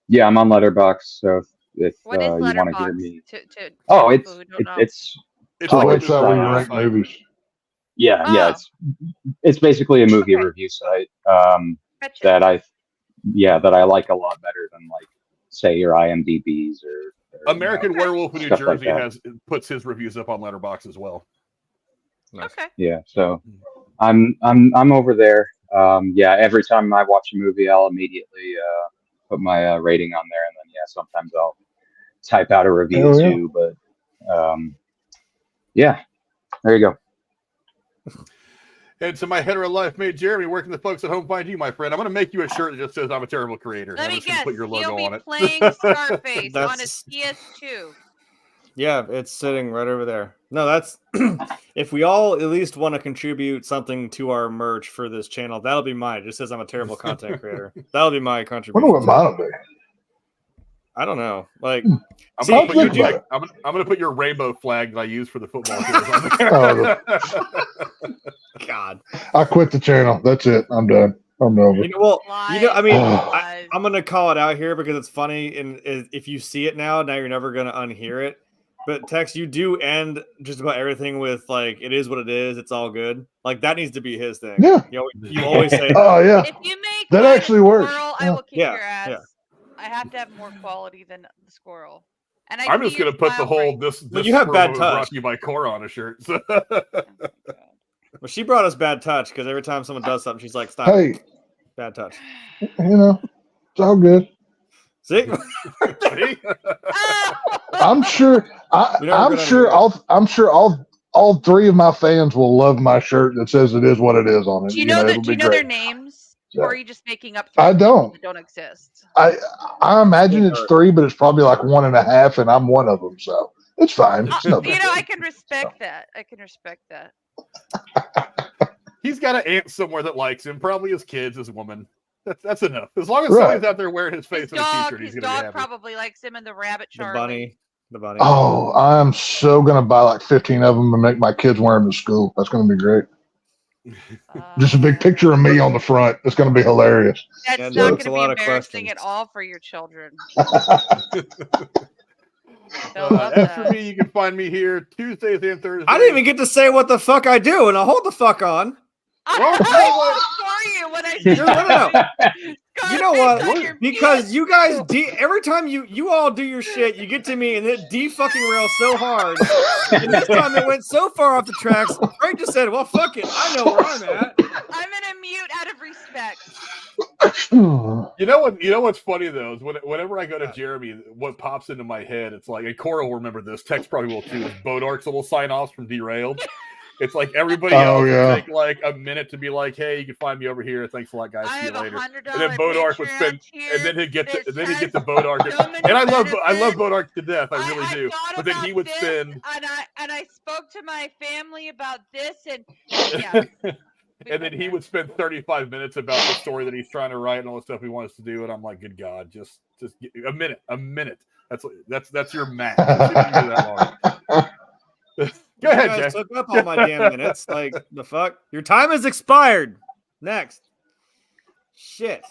yeah, I'm on Letterboxd. So if What is you want to hear Letterboxd? me, To oh, people who don't know. It's It's a like website where you rank movies. yeah, it's basically a movie review site Gotcha. that I like a lot better than like say your IMDb's or American Werewolf in New stuff like Jersey that. puts his reviews up on Letterboxd as well. Okay. Yeah, so I'm over there. Yeah, every time I watch a movie, I'll immediately put my rating on there, and then sometimes I'll type out a review Oh, yeah. too. But yeah, there you go. And to my hetero life mate Jeremy, where can the folks at home find you, my friend? I'm going to make you a shirt that just says I'm a terrible creator. Let I'm me just going to guess. put your logo He'll on be it. playing Scarface on That's- his PS2. Yeah, it's sitting right over there. No, that's if we all at least want to contribute something to our merch for this channel, that'll be mine. It just says I'm a terrible content creator. That'll be my I contribution. wonder what mine will be. I don't know. Like, I'm see, going to think put you, about it. I'm going to put your rainbow flag that I use for the football field on there. God. I quit the channel. That's it. I'm done. I'm over. You know, well, I mean, Lies. I'm gonna call it out here because it's funny, and if you see it now you're never gonna unhear it. But Tex, you do end just about everything with like, "It is what it is. It's all good." Like that needs to be his thing. Yeah. You always say, Oh yeah. If you make That mine a actually works. squirrel, I Yeah. will kick Yeah, your ass. yeah. I have to have more quality than the squirrel. And I'm just going to put the whole this. this you have bad squirrel brought touch. to you by Cora on a shirt. So. "Well, she brought us bad touch because every time someone does something, she's like, stop, Hey, bad touch." it's all good. See, See? I'm sure. I'm sure all three of my fans will love my shirt that says "It is what it is" on it. Do you know it'll do you be know their great. names? So- Or are you just making up I three don't. that don't exist? I imagine it's three, but it's probably like 1.5, and I'm one of them, so it's fine. It's no big You know, I deal. can respect that. I can respect that. He's got an aunt somewhere that likes him, probably his kids, his woman. That's enough. As long as Right. somebody's out there wearing his face His on a dog, t-shirt, he's his going to be dog happy. probably likes him, and the rabbit the Charlie. bunny. Oh, I'm so gonna buy like 15 of them and make my kids wear them to school. That's gonna be great. Just a big picture of me on the front. It's gonna be hilarious. That's Yeah, not that's going a to lot be of embarrassing questions. at all for your children. They'll love As for that. me, you can find me here Tuesdays and Thursdays. I didn't even get to say what the fuck I do, and I'll hold the fuck on. Well, I will for you when I say No. You know what? Scarface on your Because you PS2. guys, every time you all do your shit, you get to me and it fucking rails so hard. And this time it went so far off the tracks. Frank just said, "Well, fuck it, I know where I'm at." I'm gonna mute out of respect. You know what's funny though is whenever I go to Jeremy, what pops into my head, it's like, and Cora will remember this, Tex probably will too, is Bodark's little sign-offs from Derailed. It's like everybody else would take like a minute to be like, "Hey, you can find me over here. Thanks a lot, guys. I See you have later." $100 And then Bodark would spend, Patreon and then he'd get tier to, and then he'd that get to has Bodark, so many and I love benefits. Bodark to death. I really do. thought But then he about would this, spend, and I spoke to my family about this, and yeah. and then he would spend 35 minutes about the story that he's trying to write and all the stuff he wants to do. And I'm like, good God, just get a minute. That's your max. It shouldn't be that long. Go You ahead, guys Jay. took up all my damn minutes. Like the fuck, your time has expired. Next, shit.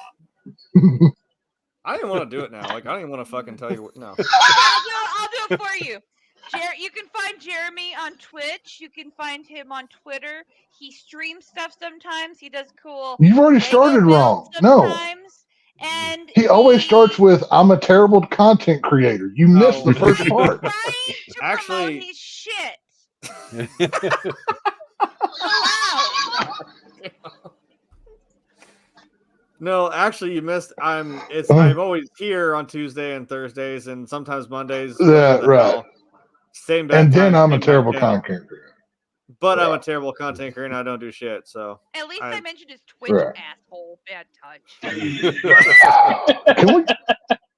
I didn't want to do it now. Like I don't even want to fucking tell you what. No. I'll do it for you. You can find Jeremy on Twitch. You can find him on Twitter. He streams stuff sometimes. He does cool. You've already Lego started builds wrong. No. sometimes. And He always starts with, "I'm a terrible content creator." You missed the first part. trying to Actually- promote his shit. Wow. No, actually, you missed. I'm always here on Tuesday and Thursdays, and sometimes Mondays. Yeah, whatever the right. hell. Same bad And then times, I'm a same terrible bad channel. content creator. But I'm a terrible content creator, and I don't do shit. So At least I mentioned his Twitch Right. asshole. Bad touch.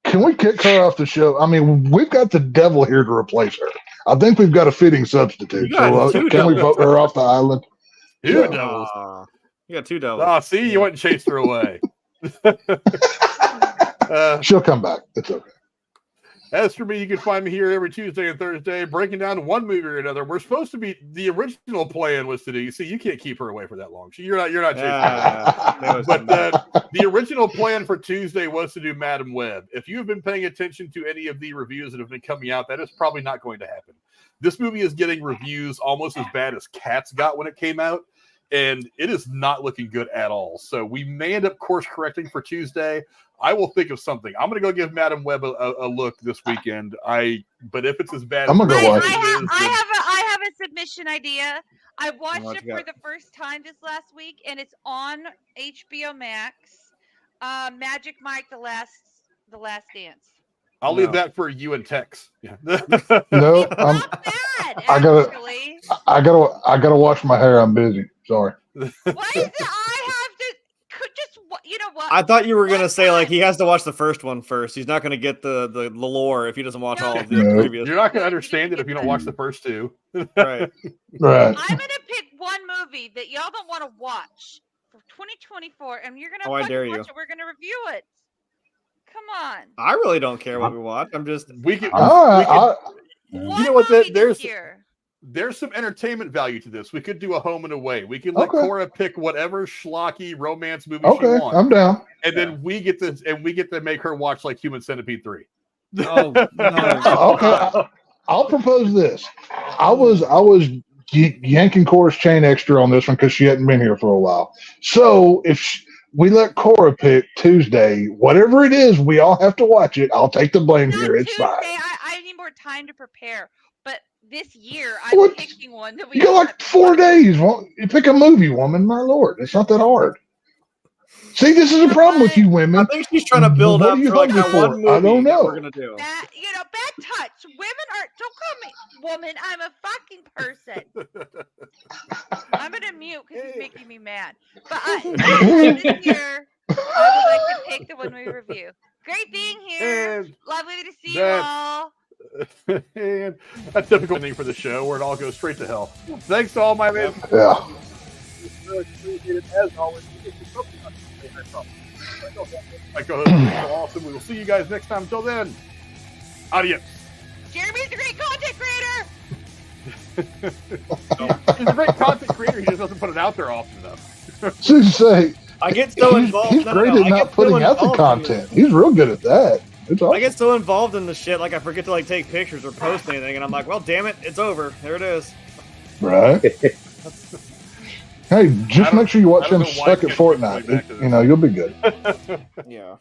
Can we kick her off the show? I mean, we've got the devil here to replace her. I think we've got a fitting substitute. You got So two can we devils. vote her off the island? Two Yeah. devils. You got two devils. Oh, see, you went and chased her away. She'll come back. It's okay. As for me, you can find me here every Tuesday and Thursday, breaking down one movie or another. We're supposed to be, the original plan was to do. You see, you can't keep her away for that long. You're not chasing her. But the original plan for Tuesday was to do Madam Web. If you have been paying attention to any of the reviews that have been coming out, that is probably not going to happen. This movie is getting reviews almost as bad as Cats got when it came out, and it is not looking good at all. So we may end up course correcting for Tuesday. I will think of something. I'm going to go give Madam Web a look this weekend. But if it's as bad, I'm gonna go watch it. I have a submission idea. I watched What it you for got? the first time this last week, and it's on HBO Max. Magic Mike: The Last Dance. I'll leave that for you and Tex. Yeah. No, It's not bad. I gotta- Actually. I gotta wash my hair. I'm busy. Sorry. Why is it I have to? Just you know what? I thought you were gonna One say like time- he has to watch the first one first. He's not gonna get the lore if he doesn't watch all of the No. previous. You're not going to understand it if you don't watch the first two. Right. Right. I'm gonna pick one movie that y'all don't want to watch for 2024, and you're gonna Oh, I fucking dare watch you. it. We're gonna review it. Come on. I really don't care what we watch. I'm just We can. All One know what, movie there's- this year. There's some entertainment value to this. We could do a home and away. We could let Okay. Cora pick whatever schlocky romance movie right. she Okay, wants, I'm down. and then we get to make her watch like Human Centipede 3. oh no. Okay, I'll propose this. I was yanking Cora's chain extra on this one because she hadn't been here for a while. So if we let Cora pick Tuesday, whatever it is, we all have to watch it. I'll take the blame Not here. It's Tuesday. fine. I need more time to prepare. But this year, I'm What? picking one that we You got don't like have to 4 watch. days. You pick a movie, woman. My lord, it's not that hard. See, this is a problem with you I women. think she's trying to build What up are you for like that hungry one for? movie I don't that know. we're gonna do. Bad touch. Women are. Don't call me woman. I'm a fucking person. I'm gonna mute because he's making me mad. But this year, I would like to pick the one we review. Great being here. And Lovely to see you that's- all. and a typical thing for the show where it all goes straight to hell. Thanks to all my men. Yeah. As always, my co-host is so awesome. We will see you guys next time. Until then, adios. Jeremy's a great content creator. He's a great content creator. He just doesn't put it out there often enough. So you say I get so he's involved. great at I not get so putting out the involved in content. He's real good at that. It's I awesome. get so involved in the shit, like I forget to like take pictures or post anything, and I'm like, well, damn it, it's over. There it is. Right? Hey, just I don't- make sure you watch I don't him know why suck at I kept going Fortnite. back to this. You'll be good. Yeah.